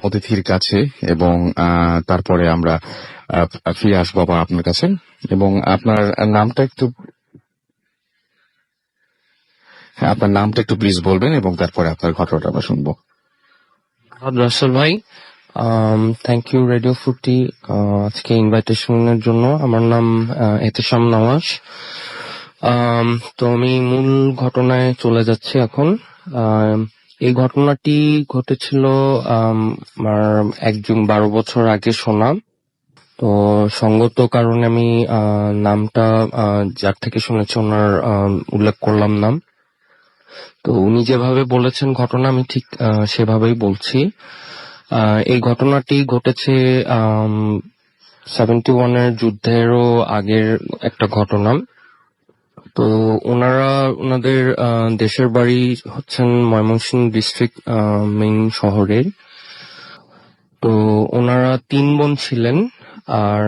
অতিথির কাছে এবং তারপরে আমরা ফিরে আসবো আবার আপনার কাছে। এবং আপনার নামটা একটু প্লিজ বলবেন এবং তারপরে আপনার ঘটনাটা আমরা শুনবো। রাসেল ভাই, থ্যাংক ইউ রেডিও ফুটি আজকে ইনভাইটেশনের জন্য। আমার নাম এহতেশাম নওয়াজ। তো আমি মূল ঘটনায় চলে যাচ্ছি এখন। এই ঘটনাটি ঘটেছিল আমার একজন 12 বছর আগে শোনা। তো সঙ্গত কারণে আমি নামটা যার থেকে শুনেছি ওনার উল্লেখ করলাম না। তো উনি যেভাবে বলেছেন ঘটনা, আমি ঠিক সেভাবেই বলছি। এই ঘটনাটি ঘটেছে 71-এর যুদ্ধেরও আগের একটা ঘটনা। তো ওনাদের দেশের বাড়ি হচ্ছেন ময়মনসিংহ ডিস্ট্রিক্ট মেইন শহরের। তো ওনারা 3 বোন ছিলেন, আর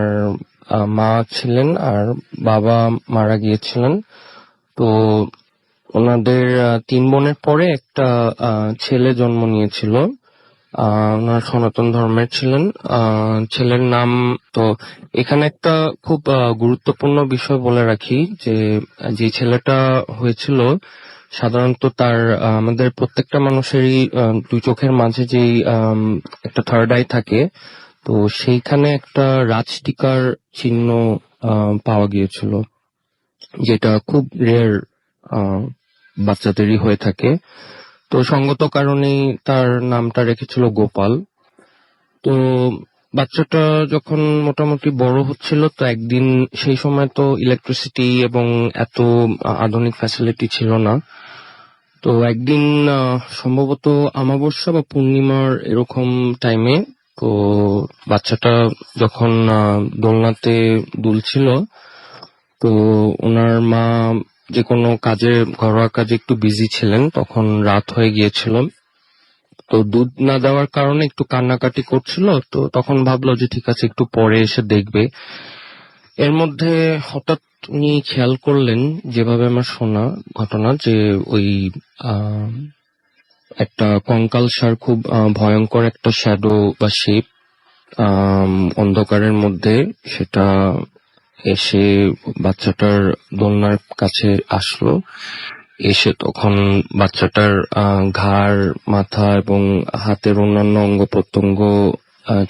মা ছিলেন, আর বাবা মারা গিয়েছিলেন। তো ওনাদের 3 বোনের পরে একটা ছেলে জন্ম নিয়েছিল। ওনার সনাতন ধর্মের ছিলেন। ছেলের নাম, তো এখানে একটা খুব গুরুত্বপূর্ণ বিষয় বলে রাখি যে ছেলেটা হয়েছিল, সাধারণত তার আমাদের প্রত্যেকটা মানুষেরই 2 চোখের মাঝে যেই একটা থার্ড আই থাকে, তো সেইখানে একটা রাজটিকার চিহ্ন পাওয়া গিয়েছিল, যেটা খুব রেয়ার বাচ্চাদেরই হয়ে থাকে। তো সঙ্গত কারণেই তার নামটা রেখেছিল গোপাল। তো বাচ্চাটা যখন মোটামুটি বড় হচ্ছিল, তো একদিন, সেই সময় তো ইলেকট্রিসিটি এবং এত আধুনিক ফ্যাসিলিটি ছিল না। তো একদিন সম্ভবত অমাবস্যা বা পূর্ণিমার এরকম টাইমে, তো বাচ্চাটা যখন দোলনাতে দুলছিল, তো ওনার মা যে কোনো কাজে, ঘরোয়া কাজে একটু বিজি ছিলেন, তখন রাত হয়ে গিয়েছিল। তো দুধ না দেওয়ার কারণে একটু কান্নাকাটি করছিল। তো তখন ভাবলো যে ঠিক আছে, একটু পরে এসে দেখবে। এর মধ্যে হঠাৎ উনি খেয়াল করলেন, যেভাবে আমার শোনা ঘটনা, যে ওই একটা কঙ্কালসার, খুব ভয়ঙ্কর একটা শ্যাডো বা শেপ অন্ধকারের মধ্যে সেটা এসে বাচ্চাটার দোলনার কাছে আসলো। এসে তখন বাচ্চাটার ঘাড়, মাথা এবং হাতের অন্যান্য অঙ্গ প্রত্যঙ্গ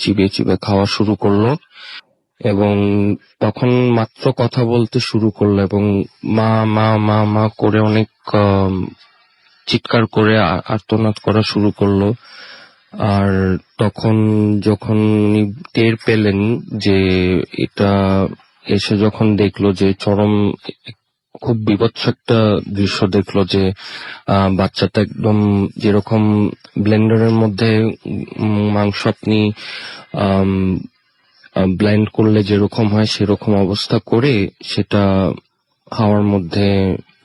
চিবিয়ে চিবিয়ে খাওয়া শুরু করলো, এবং তখন মাত্র কথা বলতে শুরু করলো, এবং মা মা মা মা করে অনেক চিৎকার করে আর্তনাদ করা শুরু করলো। আর তখন যখন উনি টের পেলেন যে এটা, এসে যখন দেখলো যে চরম খুব বিভৎস একটা দৃশ্য দেখলো, যে বাচ্চাটা একদম যেরকম ব্লেন্ডারের মধ্যে মাংস আপনি ব্লেন্ড করলে যেরকম হয় সেরকম অবস্থা করে সেটা হাওয়ার মধ্যে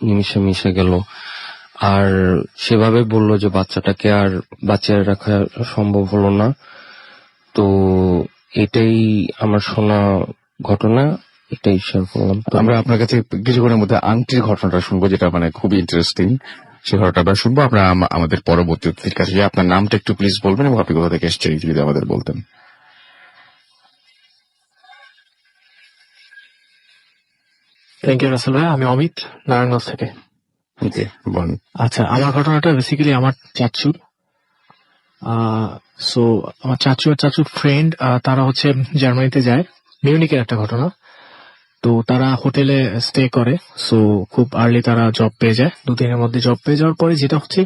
নিমিশে মিশে গেল। আর সেভাবে বললো যে বাচ্চাটাকে আর বাঁচিয়ে রাখা সম্ভব হলো না। তো এটাই আমার শোনা ঘটনা, এটাই শেয়ার করলাম। আমরা আপনার কাছে কিছুক্ষণের মধ্যে আংটির ঘটনাটা শুনবো, যেটা মানে খুবই ইন্টারেস্টিং। সে ঘটনাটা শুনবো আমরা আমাদের পরবর্তী অতিথির কাছে। আপনার নামটা একটু প্লিজ বলবেন এবং আপনি কোথা থেকে এসেছেন যদি আমাদের বলতেন। থ্যাংক ইউ রাসেল ভাই, আমি অমিত, নারায়ণগঞ্জ থেকে। আচ্ছা, আমার ঘটনাটা বেসিক্যালি আমার চাচুর। সো আমার চাচু আর চাচুর ফ্রেন্ড, তারা হচ্ছে জার্মানিতে যায়, মিউনিকের একটা ঘটনা। তো তারা হোটেলে স্টে করে, সো খুব আর্লি তারা জব পেয়ে যায়। 2 দিনের মধ্যে জব পেয়ে যাওয়ার পরে যেটা হচ্ছে,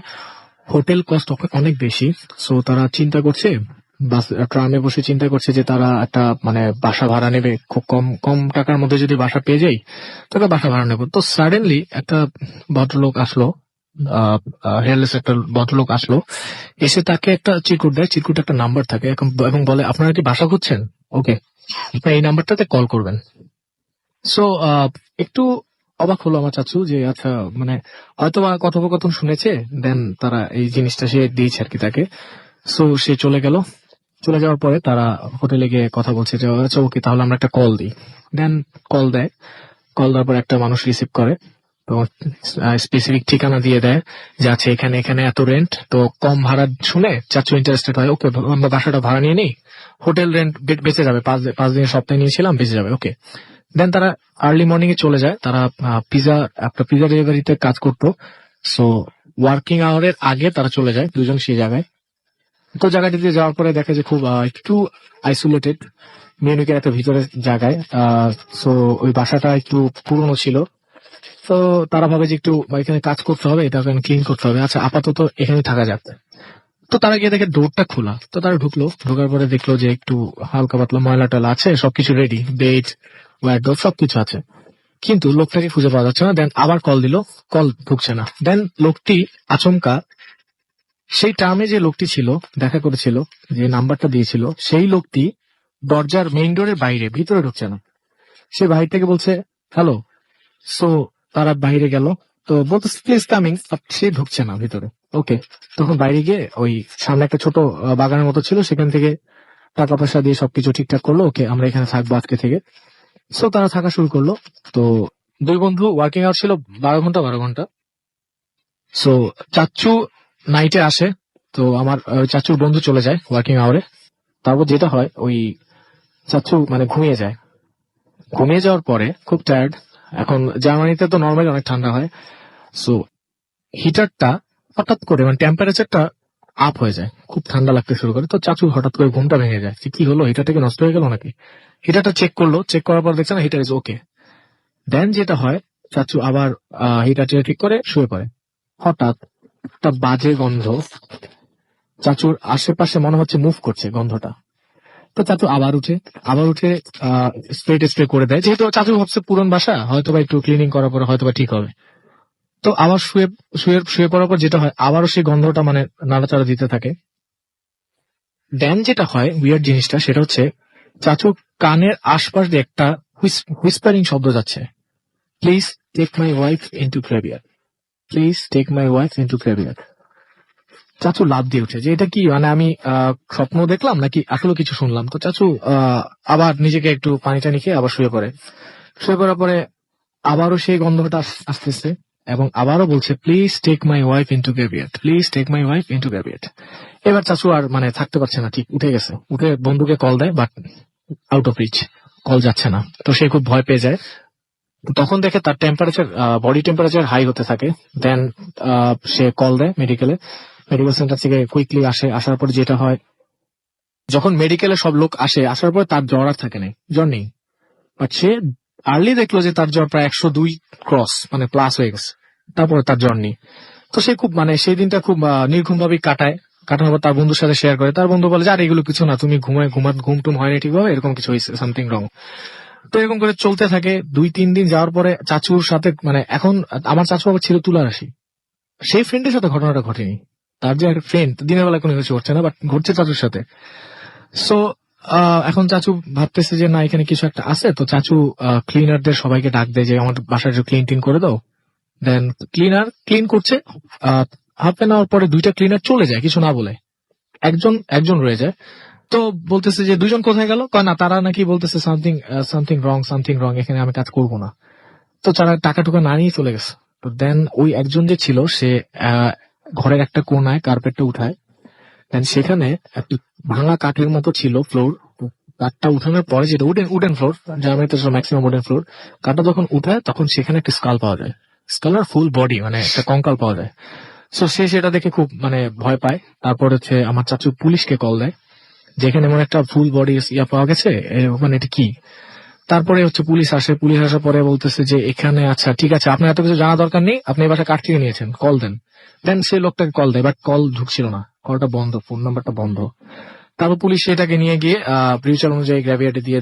হোটেল কস্ট অনেক বেশি। সো তারা চিন্তা করছে, ট্রামে বসে চিন্তা করছে যে তারা একটা মানে বাসা ভাড়া নেবে, খুব কম কম টাকার মধ্যে যদি বাসা পেয়ে যাই তাহলে বাসা ভাড়া নেবো। তো সাডেনলি একটা ভদ্রলোক আসলো, হেয়ারলেস একটা ভদ্রলোক আসলো, এসে তাকে একটা চিরকুট দেয়। চিরকুটে একটা নাম্বার থাকে এবং বলে, আপনারা কি বাসা খুঁজছেন? ওকে, আপনি এই নাম্বারটাতে কল করবেন। সো একটু অবাক হলো আমার চাচু, যে আচ্ছা, মানে হয়তো বা কথোপকথন শুনেছে, দেন তারা এই জিনিসটা সে দিয়েছে আর কি তাকে। সো সে চলে গেল। চলে যাওয়ার পরে তারা হোটেলে গিয়ে কথা বলছে যে আচ্ছা ওকে, তাহলে আমরা একটা কল দিই। দেন কল দেয়। কল দেওয়ার পর একটা মানুষ রিসিভ করে। তো স্পেসিফিক ঠিকানা দিয়ে দেয় যে আচ্ছা এখানে এখানে এত রেন্ট। তো কম ভাড়া শুনে চাচু ইন্টারেস্টেড হয়, ওকে আমরা বাসাটা ভাড়া নিয়ে নিই, হোটেল রেন্ট বেঁচে যাবে, 5 দিনের সপ্তাহে নিয়েছিলাম, বেঁচে যাবে, ওকে। দেন তারা আর্লি মর্নিং এ চলে যায়, তারা একটা পিজা ডেলিভারিতে কাজ করতো। সো ওয়ার্কিং আওয়ারের আগে তারা চলে যায় দুজন সেই জায়গায়। তো জায়গাটিতে যাওয়ার পরে দেখে যে খুব একটু আইসোলেটেড, মিউনিকের একটা ভিতরে জায়গায়। সো ওই বাসাটা একটু পুরনো ছিল। তো তারা ভাবে যে একটু এখানে কাজ করতে হবে, এটা ক্লিন করতে হবে, আচ্ছা আপাতত এখানে থাকা যাক। তো তারা গিয়ে দেখে ডোরটা খোলা। তো তারা ঢুকলো, ঢোকার পরে দেখলো যে একটু হালকা পাতলা ময়লা টয়লা আছে, সবকিছু রেডি, বেড ওয়ার্ডরোব সবকিছু আছে, কিন্তু লোকটাকে খুঁজে পাওয়া যাচ্ছে না। দেন আবার কল দিল, কল ঢুকছে না। দেন লোকটি আচমকা সেই টার্মে যে লোকটি ছিল, দেখা করেছিল, যে নাম্বারটা দিয়েছিল, সেই লোকটি দরজার মেইন ডোরের বাইরে, ভিতরে ঢুকছে না। সে বাইরে থেকে বলছে হ্যালো। সো তারা বাইরে গেল, তো বলতেছে প্লিজ কামিং, সে ঢুকছে না ভিতরে। ওকে, তখন বাইরে গিয়ে ওই সামনে একটা ছোট বাগানের মতো ছিল, সেখান থেকে টাকা পয়সা দিয়ে সবকিছু ঠিকঠাক করলো, ওকে আমরা এখানে থাকবো আজকে থেকে। সো তারা থাকা শুরু করলো। তো দুই বন্ধু ওয়ার্কিং আওয়ার ছিল 12 ঘন্টা। সো চাচ্চু নাইটে আসে, তো আমার চাচুর বন্ধু চলে যায় ওয়ার্কিং আওয়ারে। তারপর যেটা হয়, ওই চাচ্চু মানে ঘুমিয়ে যায়। ঘুমিয়ে যাওয়ার পরে খুব টায়ার্ড, এখন জার্মানিতে তো নর্মালি অনেক ঠান্ডা হয়। সো হিটারটা হঠাৎ করে মানে টেম্পারেচারটা আপ হয়ে যায়, খুব ঠান্ডা লাগতে শুরু করে। তো চাচু হঠাৎ করে ঘুমটা ভেঙে যায়, যে কি হলো, হিটারটা কি নষ্ট হয়ে গেল নাকি। হিটারটা চেক করলো, চেক করার পর দেখছে না, হিটার ইজ ওকে। দেন যেটা হয়, চাচু আবার হিটারটা ঠিক করে শুয়ে পড়ে। হঠাৎ একটা বাজে গন্ধ চাচুর আশেপাশে মনে হচ্ছে মুভ করছে গন্ধটা। তো চাচু আবার উঠে স্প্রে করে দেয়, যেহেতু চাচু ভাবছে পুরন বাসা, হয়তো বা একটু ক্লিনিং করার পরে হয়তো বা ঠিক হবে। তো আবার শুয়ে পড়ার পর যেটা হয়, আবারও সেই গন্ধটা মানে নাড়াচাড়া দিতে থাকে। দেন যেটা হয় উইয়ার্ড জিনিসটা, সেটা হচ্ছে চাচু কানের আশপাশ দিয়ে একটা হুইসপারিং শব্দ যাচ্ছে, please take my wife into graveyard, please take my wife into graveyard. চাচু লাফ দিয়ে উঠে যে এটা কি, মানে আমি স্বপ্ন দেখলাম নাকি আসলে কিছু শুনলাম। তো চাচু আবার নিজেকে একটু পানি টানি খেয়ে আবার শুয়ে পড়ে। শুয়ে পড়ার পরে আবারও সেই গন্ধটা আসতেছে, এবং আবারও বলছে please take my wife into graveyard, please take my wife into graveyard. এবার চাচু আর মানে থাকতে পারছে না, ঠিক উঠে গেছে, উঠে বন্ধুকে কল দেয়, but out of reach, call যাচ্ছে না। তো সে খুব ভয় পেয়ে যায়। তো তখন দেখে তার টেম্পারেচার, বডি টেম্পারেচার হাই হতে থাকে। দেন সে কল দেয় মেডিকেল সেন্টার থেকে কুইকলি আসার পর যেটা হয়, যখন মেডিকেলে সব লোক আসার পর তার জ্বর আর থাকে নাই, জ্বর নেই। বাট সে আর্লি দেখলো যে তার জ্বর প্রায় 102 ক্রস মানে প্লাস হয়ে গেছে, তারপরে তার জ্বর নেই। তো সে খুব মানে সেই দিনটা খুব নির্ঘুম ভাবে কাটানোর পর তার বন্ধুর সাথে শেয়ার করে। তার বন্ধু বলে যে আর এগুলো কিছু না, তুমি ঘুম টুম হয়নি ঠিকভাবে, এরকম কিছু হয়েছে, সামথিং রং। তো এরকম করে চলতে থাকে 2-3 দিন যাওয়ার পরে চাচুর সাথে মানে এখন আমার চাচু আবার ছিল তুলা রাশি, সেই ফ্রেন্ডের সাথে ঘটনাটা ঘটেনি। তার যে একটা ফ্রেন্ড দিনের বেলা কোনো কিছু ঘটছে না, বাট ঘটছে চাচুর সাথে। সো এখন চাচু ভাবতেছে যে না এখানে কিছু একটা আছে। তো চাচু ক্লিনারদের সবাইকে ডাক দেয় যে আমার বাসার ক্লিন টিন করে দাও। দেন ক্লিনার ক্লিন করছে, হাফ এন আওয়ার পরে 2টা ক্লিনার চলে যায় কিছু না বলে, একজন রয়ে যায়। তো বলতেছে যে 2জন কোথায় গেল, কয় না তারা নাকি বলতেছে সামথিং রং, এখানে আমি কাজ করবো না। তো তারা টাকা টুকা না নিয়ে চলে গেছে। তো দেন ওই একজন যে ছিল সে ঘরের একটা কোনায় কার্পেটটা উঠায়। দেন সেখানে একটা ভাঙা কাঠের মতো ছিল ফ্লোর। কাঠটা উঠানোর পরে, যেটা উডেন ফ্লোর, জার্মানিতে ম্যাক্সিমাম উডেন ফ্লোর, কাঠটা যখন উঠায় তখন সেখানে একটা স্কাল পাওয়া যায়, স্কালার ফুল বডি মানে একটা কঙ্কাল পাওয়া যায়। সো সে সেটা দেখে খুব মানে ভয় পায়। তারপর হচ্ছে আমার চাচু পুলিশকে কল দেয়, যেখানে এমন একটা ফুল বডি পাওয়া গেছে, ওখানে এটা কি। তারপরে হচ্ছে পুলিশ আসার পরে বলতেছে যে এখানে আচ্ছা ঠিক আছে, আপনার এত কিছু জানা দরকার নেই, আপনি এই বাসায় কাঠ কিনে নিয়েছেন, কল দেন। দেন সেই লোকটাকে কল দেয়, বাট কল ঢুকছিল না, কলটা বন্ধ, ফোন নাম্বারটা বন্ধ। তারপর পুলিশ সেটাকে নিয়ে গিয়ে ব্রিউচার অনুযায়ী গ্র্যাভিয়ার্ডে দিয়ে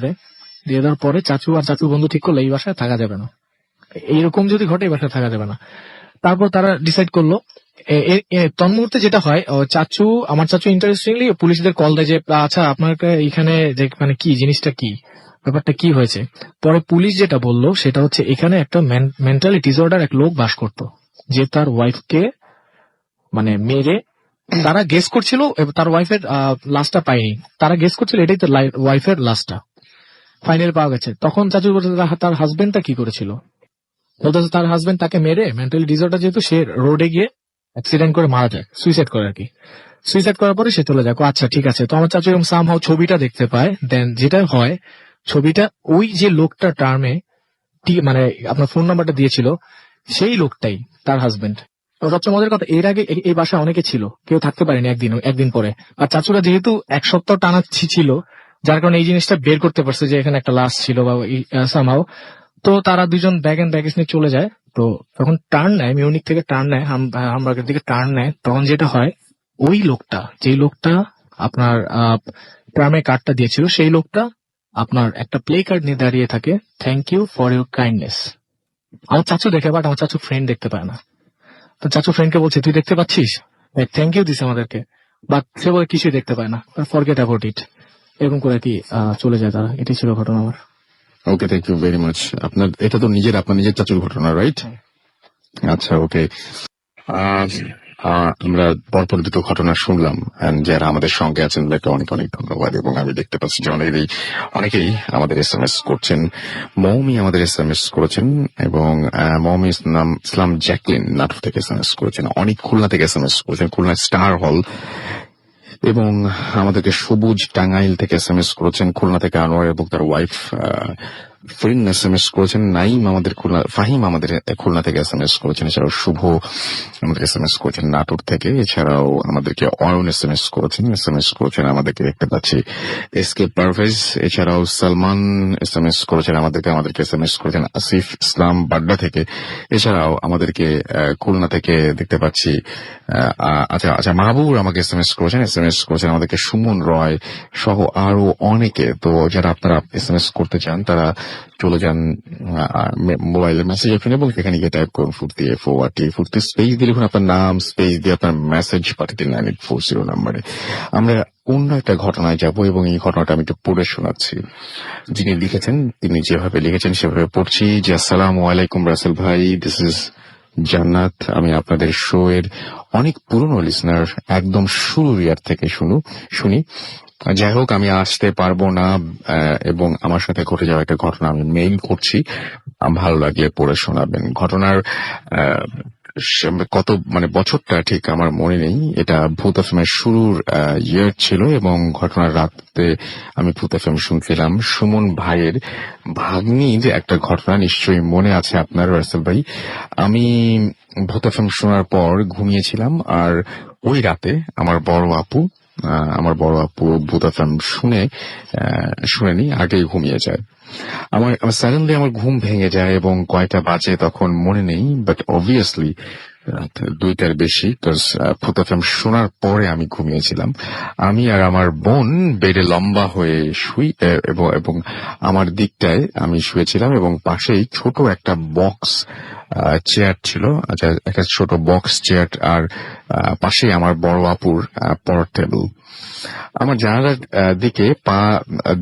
দেওয়ার পরে চাচু আর চাচুর বন্ধু ঠিক করলো এই বাসায় থাকা যাবে না, এইরকম যদি ঘটে এই বাসায় থাকা যাবে না। তারপর তারা ডিসাইড করলো, তন্মুহূর্তে যেটা হয়, আমার চাচু ইন্টারেস্টিংলি পুলিশদের কল দেয় যে আচ্ছা আপনার এখানে যে মানে কি জিনিসটা কি, ব্যাপারটা কি হয়েছে। পরে পুলিশ যেটা বললো সেটা হচ্ছে এখানে একটা মেন্টালি ডিসঅর্ডার এক লোক বাস করতো, যে তার ওয়াইফকে মানে মেরে, তারা গেস করছিল তার ওয়াইফের লাশটা পায়নি, তারা গেস করছিল এটাই তার ওয়াইফের লাশটা, ফাইনাল পাওয়া গেছে। তখন চাচু বলছে তার হাজবেন্ডটা কি করেছিল। বলতেছে তার হাজবেন্ড তাকে মেরে মেন্টালি ডিসঅর্ডার যেহেতু সে রোডে গিয়ে অ্যাক্সিডেন্ট করে মারা যায়, সুইসাইড করে আর কি। সুইসাইড করার পরে সে চলে যায়। আচ্ছা ঠিক আছে, তো আমার চাচু এরকম সামহাও ছবিটা দেখতে পায়। দেন যেটা হয়, ছবিটা ওই যে লোকটা টার্মে মানে আপনার ফোন নাম্বারটা দিয়েছিল সেই লোকটাই তার হাজবেন্ড। সবচেয়ে মজার কথা, এর আগে এই বাসায় অনেকে ছিল, কেউ থাকতে পারেনি একদিন পরে। আর চাচুরা যেহেতু এক সপ্তাহ টানা ছিল, যার কারণে এই জিনিসটা বের করতে পারছে যে এখানে একটা লাশ ছিল বা সামহাও। তো তারা দুজন ব্যাগ এন্ড ব্যাগেজ নিয়ে চলে যায়। তো যখন টার্ন নেয়, মিউনিক থেকে টার্ন নেয়, হামবার্গের দিকে টার্ন নেয়, তখন যেটা হয়, ওই লোকটা, যেই লোকটা আপনার ট্রামে কার্ডটা দিয়েছিল, সেই লোকটা আপনার একটা প্লে কার্ড নিয়ে দাঁড়িয়ে থাকে, thank you for your kindness. আমার চাচু দেখে, বাট আমার চাচু ফ্রেন্ড দেখতে পায় না। তো চাচু ফ্রেন্ডকে বলছে, তুই দেখতে পাচ্ছিস, থ্যাংক ইউ দিছে আমাদেরকে, বাট সে বলে কিছুই দেখতে পায় না, ফরগেট অ্যাবাউট ইট। এরকম করে কি চলে যায় তারা। এটাই ছিল ঘটনা আমার। ওকে, থ্যাংক ইউ ভেরি মাচ। এটা তো আপনার নিজের চাচুর ঘটনা, রাইট? আচ্ছা, ওকে। আমরা পরপর দুটো ঘটনা শুনলাম, যারা আমাদের সঙ্গে আছেন তাদেরকে অনেক অনেক ধন্যবাদ। এবং আমি দেখতে পাচ্ছি যে অনেকেই আমাদের SMS করছেন। মৌমি আমাদের SMS করেছেন, এবং মৌমি ইসলাম জ্যাকলিন নাটক থেকে SMS করেছেন। অনেক খুলনা থেকে SMS করেছেন, খুলনা স্টার হল। এবং আমাদেরকে সবুজ টাঙ্গাইল থেকে SMS করেছেন, খুলনা থেকে আনোয়ার এবং তার ওয়াইফ ফরিন SMS করেছেন। নাইম আমাদের ফাহিম আমাদের খুলনা থেকে SMS করেছেন। এছাড়াও শুভ আমাদের SMS করেছেন নাটোর থেকে। এছাড়াও আমাদেরকে অয়ন SMS করেছেন আমাদেরকে দেখতে পাচ্ছি এসকে পারভেজ। এছাড়াও সালমান SMS করেছেন আমাদেরকে SMS করেছেন আসিফ ইসলাম বাড্ডা থেকে। এছাড়াও আমাদেরকে খুলনা থেকে দেখতে পাচ্ছি আচ্ছা মাহবুব আমাকে SMS করেছেন আমাদেরকে সুমন রয় সহ আরো অনেকে। তো যারা আপনারা SMS করতে চান তারা চলে যান মোবাইলের মেসেজ অপশনে এবং সেখানে গিয়ে টাইপ করুন ফুর্তি ফুর্তি স্পেস দিয়ে লিখুন আপনার নাম, স্পেস দিয়ে আপনার মেসেজ পাঠিয়ে দিন 9840 নাম্বারে। আমরা অন্য একটা ঘটনায় যাব এবং এই ঘটনাটা আমি একটু পড়ে শোনাচ্ছি। যিনি লিখেছেন তিনি যেভাবে লিখেছেন সেভাবে পড়ছি। যে আসসালামু আলাইকুম রাসেল ভাই, দিস ইজ জান্নাত। আমি আপনাদের শো এর অনেক পুরনো লিসনার, একদম শুরুর ইয়ার থেকে শুনি। যাই হোক, আমি আসতে পারবো না এবং আমার সাথে ঘটে যাওয়া একটা ঘটনা আমি মেইল করছি, ভালো লাগলে পড়ে শোনাবেন। ঘটনার কত বছরটা ঠিক আমার মনে নেই। এটা ভূত এফএমের শুরুর ইয়ার ছিল এবং ঘটনার রাতে আমি ভূত এফএম শুনছিলাম। সুমন ভাইয়ের ভাগ্নির একটা ঘটনা নিশ্চয়ই মনে আছে আপনার রাসেল ভাই। আমি ভূত এফএম শোনার পর ঘুমিয়েছিলাম, আর ওই রাতে আমার বড় আপু ভূত এফএম শুনেনি, আগেই ঘুমিয়ে যায়। আমার সাডেনলি আমার ঘুম ভেঙে যায় এবং কয়টা বাজে তখন মনে নেই, বাট অবভিয়াসলি রাত 2টার বেশি। ভূত এফএম শোনার পরে আমি ঘুমিয়েছিলাম। আমি আর আমার বোন বেডে লম্বা হয়ে শুই এবং আমার দিকটায় আমি শুয়েছিলাম এবং পাশেই ছোট একটা বক্স চেয়ার ছিল। আচ্ছা, একটা ছোট বক্স চেয়ার, আর পাশেই আমার বড় আপুর পড়ার টেবিল। আমার জানালার দিকে পা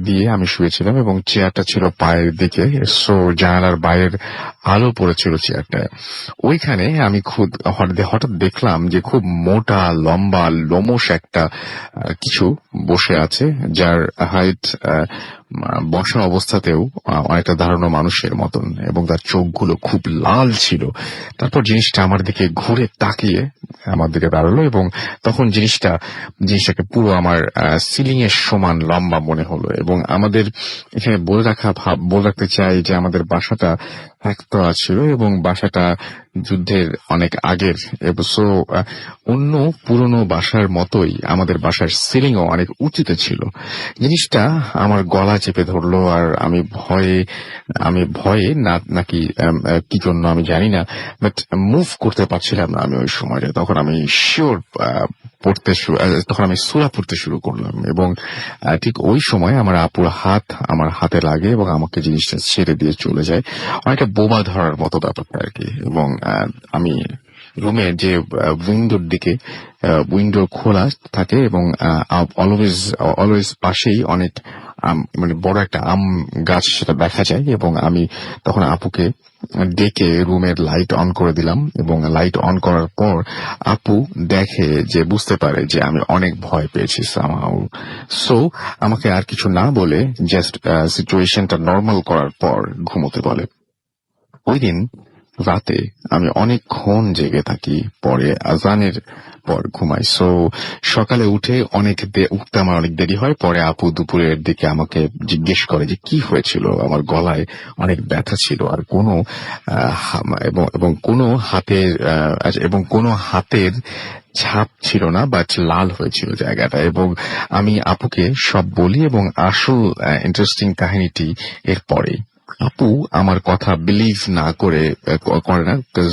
দিয়ে আমি শুয়েছিলাম এবং চেয়ারটা ছিল পায়ের দিকে, সো জানালার বাইরের আলো পড়েছিল চেয়ারটায়। ওইখানে আমি হঠাৎ দেখলাম যে খুব মোটা লম্বা লোমশ একটা কিছু বসে আছে, যার হাইট বসা অবস্থাতেও অনেকটা ধারণা মানুষের মতন, এবং তার চোখগুলো খুব লাল ছিল। তারপর জিনিসটা আমার দিকে ঘুরে তাকিয়ে আমার দিকে দাঁড়ালো এবং তখন জিনিসটাকে পুরো আমার সিলিং এর সমান লম্বা মনে হলো। এবং আমাদের এখানে বলে রাখতে চাই যে আমাদের বাসাটা একতলা ছিল এবং বাসাটা যুদ্ধের অনেক আগের। সো অন্য পুরনো বাসার মতোই আমাদের বাসার সিলিংও অনেক উঁচুতে ছিল। জিনিসটা আমার গলা চেপে ধরলো, আর আমি ভয়ে নাকি কি জন্য আমি জানি না, বাট মুভ করতে পারছিলাম না আমি ওই সময়টা। তখন আমি তখন আমি সূরা পড়তে শুরু করলাম এবং ঠিক ওই সময় আমার আপুর হাত আমার হাতে লাগে এবং আমাকে জিনিসটা ছেড়ে দিয়ে চলে যায়। অনেকটা বোমা ধরার মতো ব্যাপারটা আর কি। এবং আমি রুমের যে উইন্ডো খোলা থাকে এবং অলওয়েজ পাশেই অনেক বড় একটা আম গাছ সেটা দেখা যায়। এবং আমি তখন আপুকে ডেকে রুমের লাইট অন করে দিলাম এবং লাইট অন করার পর আপু দেখে যে বুঝতে পারে যে আমি অনেক ভয় পেয়েছি সামহাউ। সো আমাকে আর কিছু না বলে জাস্ট সিচুয়েশনটা নর্মাল করার পর ঘুমোতে বলে। ওই দিন রাতে আমি অনেকক্ষণ জেগে থাকি, পরে আজানের পর ঘুমাই। সো সকালে উঠে উঠতে আমার অনেক দেরি হয়। পরে আপু দুপুরের দিকে আমাকে জিজ্ঞেস করে যে কি হয়েছিল, আমার গলায় অনেক ব্যথা ছিল আর কোনো এবং এবং কোনো হাতের এবং কোনো হাতের ছাপ ছিল না, বাট লাল হয়েছিল জায়গাটা। এবং আমি আপুকে সব বলি এবং আসল ইন্টারেস্টিং কাহিনীটি এরপরে। আপু আমার কথা বিলিভ না করে না, বিকজ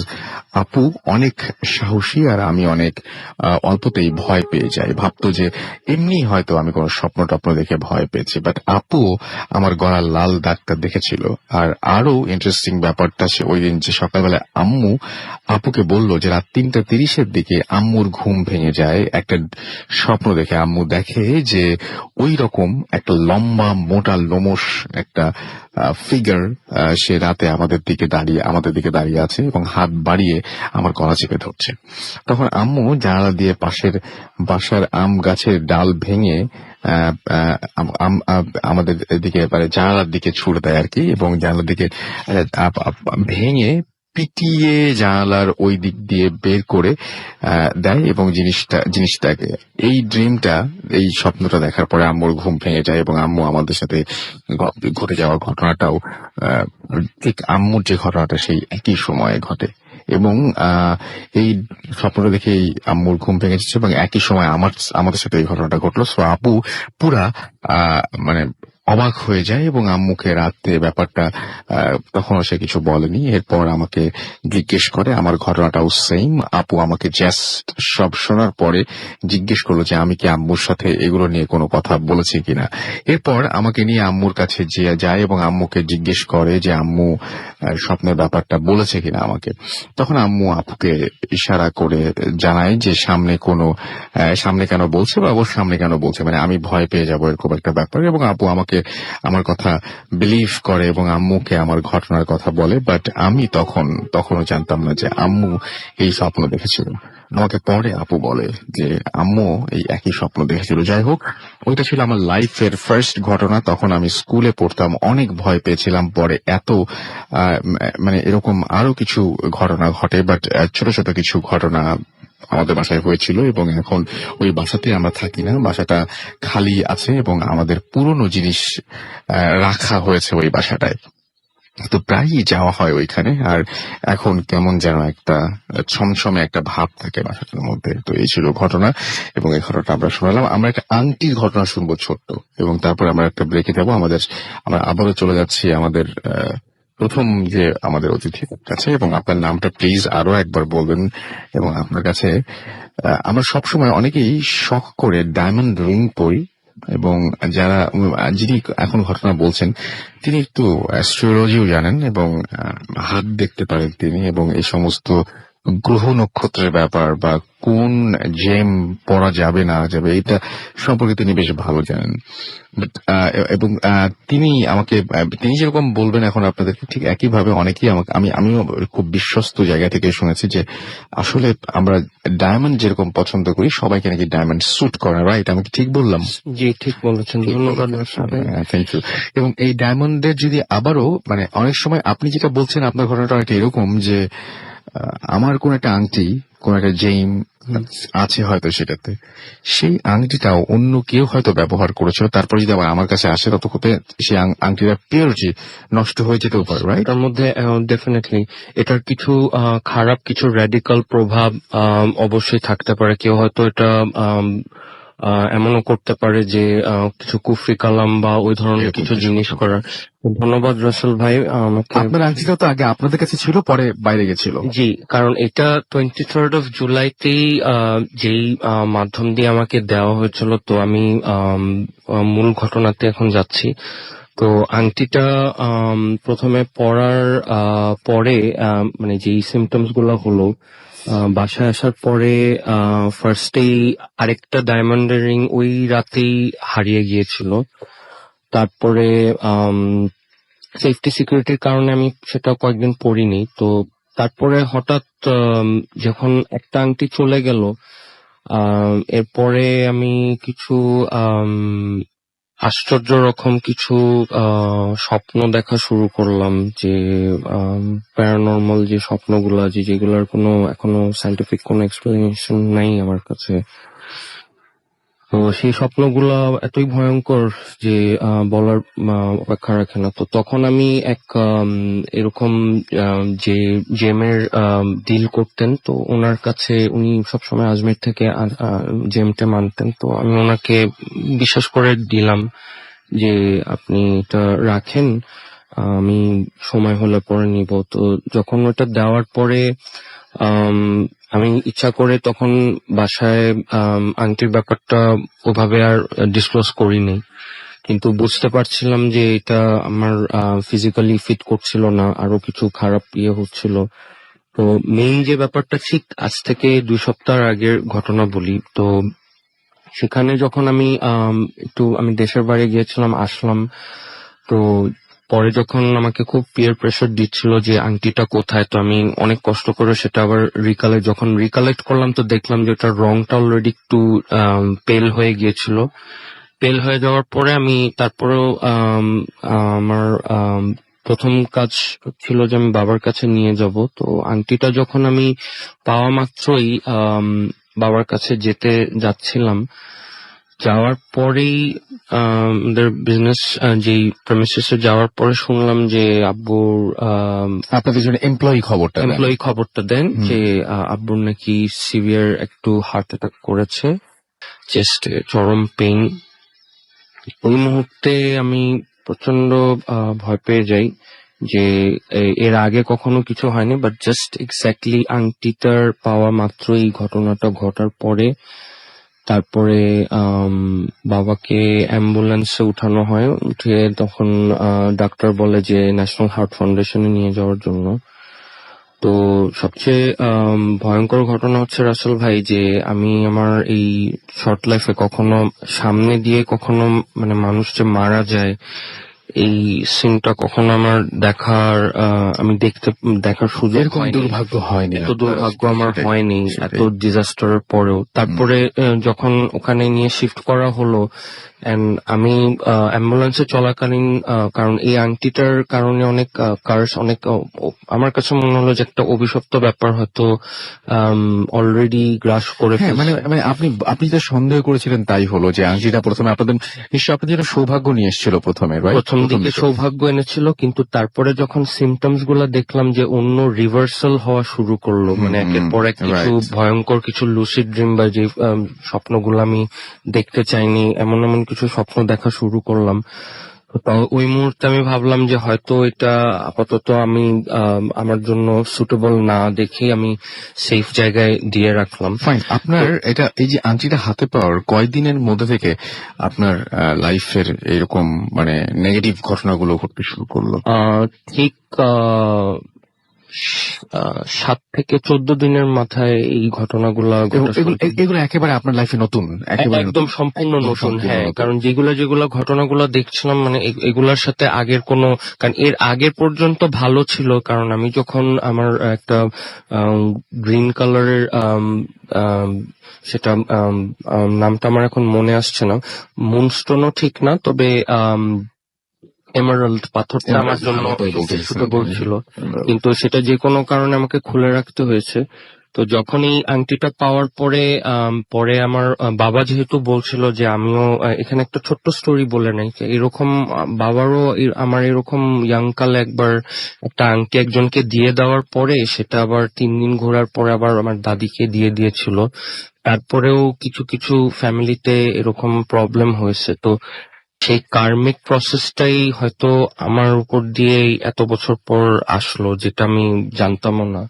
আপু অনেক সাহসী আর আমি অনেক অল্পতেই ভয় পেয়ে যাই। ভাবতো যে এমনি হয়তো আমি কোনো স্বপ্ন টপ্ন দেখে ভয় পেয়েছি, বাট আপু আমার গলার লাল দাগটা দেখেছিল। আর আরো ইন্টারেস্টিং ব্যাপারটা সে ওই দিন যে সকালবেলা আম্মু আপুকে বলল যে রাত 3:30 দিকে আম্মুর ঘুম ভেঙে যায় একটা স্বপ্ন দেখে। আম্মু দেখে যে ওই রকম একটা লম্বা মোটা লোমশ একটা ফিগার সে রাতে আমাদের দিকে দাঁড়িয়ে আছে এবং হাত বাড়িয়ে আমার গলা চেপে ধরছে। তখন আম্মু জানালা দিয়ে পাশের বাসার আম গাছের ডাল ভেঙে আমাদের দিকে মানে জানালার দিকে ছুড়ে দেয় আর কি, এবং জানালার দিকে ভেঙে পিটিয়ে জানালার ওই দিক দিয়ে বের করে দেয়। এবং জিনিসটাকে এই স্বপ্নটা দেখার পরে আম্মুর ঘুম ভেঙে যায় এবং আম্মু আমাদের সাথে ঘটে যাওয়া ঘটনাটাও ঠিক আম্মুর যে ঘটনাটা সেই একই সময়ে ঘটে। এবং এই স্বপ্নটা দেখে আম্মুর ঘুম ভেঙে যাচ্ছে এবং একই সময় আমাদের সাথে এই ঘটনাটা ঘটলো। সো আপু পুরা মানে অবাক হয়ে যায় এবং আম্মুকে রাতে ব্যাপারটা তখনও সে কিছু বলেনি। এরপর আমাকে জিজ্ঞেস করে, আমার ঘটনাটাও সেম। আপু আমাকে জাস্ট সব শোনার পরে জিজ্ঞেস করলো যে আমি কি আম্মুর সাথে এগুলো নিয়ে কোনো কথা বলেছি কিনা। এরপর আমাকে নিয়ে আম্মুর কাছে যায় এবং আম্মুকে জিজ্ঞেস করে যে আম্মু স্বপ্নের ব্যাপারটা বলেছে কিনা আমাকে। তখন আম্মু আপুকে ইশারা করে জানায় যে সামনে কেন বলছে বা ওর সামনে কেন বলছে, মানে আমি ভয় পেয়ে যাবো এরকম একটা ব্যাপার। এবং আপু আমাকে আমার কথা বিলিভ করে এবং আম্মুকে আমার ঘটনার কথা বলে। বাট আমি তখনও জানতাম না যে আম্মু এই স্বপ্ন দেখেছিল। আমাকে পরে আপু বলে যে আম্মু এই একই স্বপ্ন দেখেছিল। যাই হোক, ওইটা ছিল আমার লাইফের ফার্স্ট ঘটনা। তখন আমি স্কুলে পড়তাম, অনেক ভয় পেয়েছিলাম। পরে মানে এরকম আরো কিছু ঘটনা ঘটে, বাট ছোট ছোট কিছু ঘটনা আমাদের বাসায় হয়েছিল। এবং এখন ওই বাসাতে আমরা থাকি না, বাসাটা খালি আছে এবং আমাদের পুরনো জিনিস রাখা হয়েছে ওই বাসাটায়। তো প্রায়ই যাওয়া হয় ওইখানে। আর এখন কেমন যেন একটা ছমছমে একটা ভাব থাকে বাসাটার মধ্যে। তো এই ছিল ঘটনা এবং এই ঘটনাটা আমরা শোনালাম। আমরা একটা আংটির ঘটনা শুনবো ছোট্ট, এবং তারপরে আমরা একটা ব্রেকে যাবো। আমরা আবারও চলে যাচ্ছি আমাদের প্রথম যে আমাদের অতিথির কাছে। এবং আপনার নামটা প্লিজ আরো একবার বলবেন। এবং আপনার কাছে আমরা সবসময় অনেকেই শখ করে ডায়মন্ড রিং পরি, এবং যিনি এখন ঘটনা বলছেন তিনি একটু অ্যাস্ট্রোলজিও জানেন এবং হাত দেখতে পারেন তিনি, এবং এই সমস্ত গ্রহ নক্ষত্রের ব্যাপার বা কোন জেম পড়া যাবে না যাবে এটা সম্পর্কে তিনি বেশ ভালো জানেন। এবং তিনি যেরকম বলবেন এখন আপনাদেরকে, ঠিক একইভাবে অনেকেই আমিও খুব বিশ্বস্ত জায়গা থেকে শুনেছি যে আসলে আমরা ডায়মন্ড যেরকম পছন্দ করি সবাইকে নাকি ডায়মন্ড স্যুট করে, রাইট? আমি কি ঠিক বললাম? জি, ঠিক বলেছেন, ধন্যবাদ ভাই। Thank you. এবং এই ডায়মন্ডের যদি আবারও মানে অনেক সময় আপনি যেটা বলছেন আপনার ঘটনাটা অনেকটা এরকম যে আমার কোন একটা আংটি, কোন একটা জেইম আছে হয়তো সেটাতে, সেই আংটিটাও অন্য কেউ হয়তো ব্যবহার করেছিল, তারপর যদি আবার আমার কাছে আসে ততক্ষণে সেই আংটিটা পিওরিটি নষ্ট হয়ে যেতেও পারে, রাইট? তার মধ্যে ডেফিনেটলি এটার কিছু খারাপ কিছু র্যাডিক্যাল প্রভাব অবশ্যই থাকতে পারে। কেউ হয়তো এটা এমনও করতে পারে যে কিছু কুফরি কালাম বা ওই ধরনের কিছু জিনিস করার। ধন্যবাদ রাসেল ভাই আমাকে। আপনার আংটিটা তো আগে আপনাদের কাছে ছিল, পরে বাইরে গেছিল। জি, কারণ এটা 23rd of জুলাইতেই যেই মাধ্যম দিয়ে আমাকে দেওয়া হয়েছিল। তো আমি মূল ঘটনাতে এখন যাচ্ছি। তো আংটিটা প্রথমে পরার পরে মানে যেই সিমটমস গুলো হলো, বাসায় আসার পরে ফার্স্টেই আরেকটা ডায়মন্ডের রিং ওই রাতেই হারিয়ে গিয়েছিল। তারপরে সেফটি সিকিউরিটির কারণে আমি সেটা কয়েকদিন পরিনি। তো তারপরে হঠাৎ যখন একটা আংটি চলে গেল, এরপরে আমি কিছু আশ্চর্য রকম কিছু স্বপ্ন দেখা শুরু করলাম, যে প্যারানর্মাল যে স্বপ্নগুলা, যেগুলোর কোনো এখনো সায়েন্টিফিক কোনো এক্সপ্লেনেশন নাই আমার কাছে। তো সেই স্বপ্নগুলা এতই ভয়ঙ্কর যে বলার অপেক্ষা রাখে না। তো তখন আমি এক এরকম যে জেমের ডিল করতেন, তো ওনার কাছে, উনি সবসময় আজমির থেকে জেমটা মানতেন, তো আমি ওনাকে বিশ্বাস করে দিলাম যে আপনি এটা রাখেন, আমি সময় হলে পরে নিব। তো যখন ওটা দেওয়ার পরে আম, আমি ইচ্ছা করে তখন বাসায় আংটির ব্যাপারটা ওভাবে আর ডিসক্লোজ করিনি, কিন্তু বুঝতে পারছিলাম যে এটা আমার ফিজিক্যালি ফিট করছিল না, আরো কিছু খারাপ হচ্ছিল। তো মেইন যে ব্যাপারটা, ঠিক আজ থেকে 2 সপ্তাহ আগের ঘটনা বলি। তো সেখানে যখন আমি আমি দেশের বাইরে গিয়েছিলাম, আসলাম। তো পরে যখন আমাকে খুব পিয়ার প্রেসার দিচ্ছিল যে আংটিটা কোথায়, তো আমি অনেক কষ্ট করে সেটা আবার যখন রিকালেক্ট করলাম, তো দেখলাম যে ওটার রংটা অলরেডি একটু পেল হয়ে গিয়েছিল। পেল হয়ে যাওয়ার পরে আমি তারপরেও আমার প্রথম কাজ ছিল যে আমি বাবার কাছে নিয়ে যাব। তো আংটিটা যখন আমি পাওয়া মাত্রই বাবার কাছে যেতে যাচ্ছিলাম, যাওয়ার পরেই আমাদের বিজনেস যেই প্রেমিসেসে যাওয়ার পরে শুনলাম যে আব্বুর আপনাদের জন্য খবরটা দেন। এমপ্লয়ি খবরটা দেন যে আব্বুর নাকি সিভিয়ার একটু হার্ট অ্যাটাক করেছে, চেস্টে চরম পেইন। ওই মুহূর্তে আমি প্রচন্ড ভয় পেয়ে যাই যে এর আগে কখনো কিছু হয়নি, বাট জাস্ট এক্স্যাক্টলি আংটিটার পাওয়া মাত্র এই ঘটনাটা ঘটার পরে তারপরে বাবাকে অ্যাম্বুলেন্সে উঠানো হয়। উঠে তখন ডাক্তার বলে যে ন্যাশনাল হার্ট ফাউন্ডেশনে নিয়ে যাওয়ার জন্য। তো সবচেয়ে ভয়ঙ্কর ঘটনা হচ্ছে রাসেল ভাই, যে আমি আমার এই শর্ট লাইফে কখনো সামনে দিয়ে কখনো মানে মানুষ যে মারা যায়, এই সিনটা কখনো আমার আমি দেখার সুযোগ এরকম হয়নি। দুর্ভাগ্য হয়নি, এত দুর্ভাগ্য আমার সেটাই, হয়নি সেটাই। এত ডিজাস্টারের পরেও। তারপরে যখন ওখানে নিয়ে শিফট করা হলো, আমি অ্যাম্বুলেন্সে চলাকালীন, কারণ এই আংটিটার কারণে অনেক কার্স, অনেক আমার কাছে মনে হলো যে একটা অভিশপ্ত ব্যাপার হয়তো অলরেডি গ্রাস করে হ্যাঁ, ফেলছে। মানে আপনি যে সন্দেহ করেছিলেন তাই হলো, যে আংটিটা প্রথমে নিশ্চয়ই আপনাদের জন্য সৌভাগ্য নিয়ে এসেছিল প্রথমে, right? প্রথম দিকে সৌভাগ্য এনেছিল, কিন্তু তারপরে যখন সিমটমস গুলা দেখলাম যে অন্য রিভার্সাল হওয়া শুরু করলো, মানে একের পর এক কিছু right. ভয়ঙ্কর কিছু লুসিড ড্রিম বা যে স্বপ্নগুলো আমি দেখতে চাইনি, এমন এমন কিছু স্বপ্ন দেখা শুরু করলাম। তো ওই মুহূর্তে আমি ভাবলাম যে হয়তো এটা আপাতত আমি আমার জন্য সুটেবল না দেখে আমি সেফ জায়গায় দিয়ে রাখলাম। ফাইন। আপনার এটা, এই যে আংটিটা হাতে পাওয়ার কয়েকদিনের মধ্যে থেকে আপনার লাইফের এরকম মানে নেগেটিভ ঘটনাগুলো ঘটতে শুরু করলো? ঠিক 7 থেকে 14 দিনের মাথায় এই ঘটনাগুলা ঘটা শুরু হয়। এগুলো একেবারে আপনার লাইফে নতুন, একেবারে একদম সম্পূর্ণ একদম নতুন। সম্পূর্ণ হ্যাঁ, নতুন। কারণ যেগুলা ঘটনাগুলো দেখছিলাম, মানে এগুলার সাথে আগের কোনো, কারণ এর আগে পর্যন্ত ভালো ছিল। কারণ আমি যখন আমার একটা গ্রিন কালারের সেটা নামটা আমার এখন মনে আসছে না, মুনস্টোনও ঠিক না, তবে এমারাল্ড পাথরটা আমার জন্য সুটেবল ছিল, কিন্তু সেটা যে কোনো কারণে আমাকে খুলে রাখতে হয়েছে। তো যখন এই আংটিটা পাওয়ার পরে পরে আমার বাবা যেহেতু বলছিল যে আমিও এখানে একটা ছোট্ট স্টোরি বলে নাই, যে এরকম বাবারও আমার এরকম ইয়াং কালে একবার একটা আংটি একজনকে দিয়ে দেওয়ার পরে সেটা আবার 3 দিন ঘোরার পরে আবার আমার দাদিকে দিয়ে দিয়েছিল। তারপরেও কিছু কিছু ফ্যামিলিতে এরকম প্রবলেম হয়েছে। তো সেই কার্মিক প্রসেসটাই হয়তো আমার উপর দিয়ে এত বছর পর আসলো, যেটা আমি জানতামও না।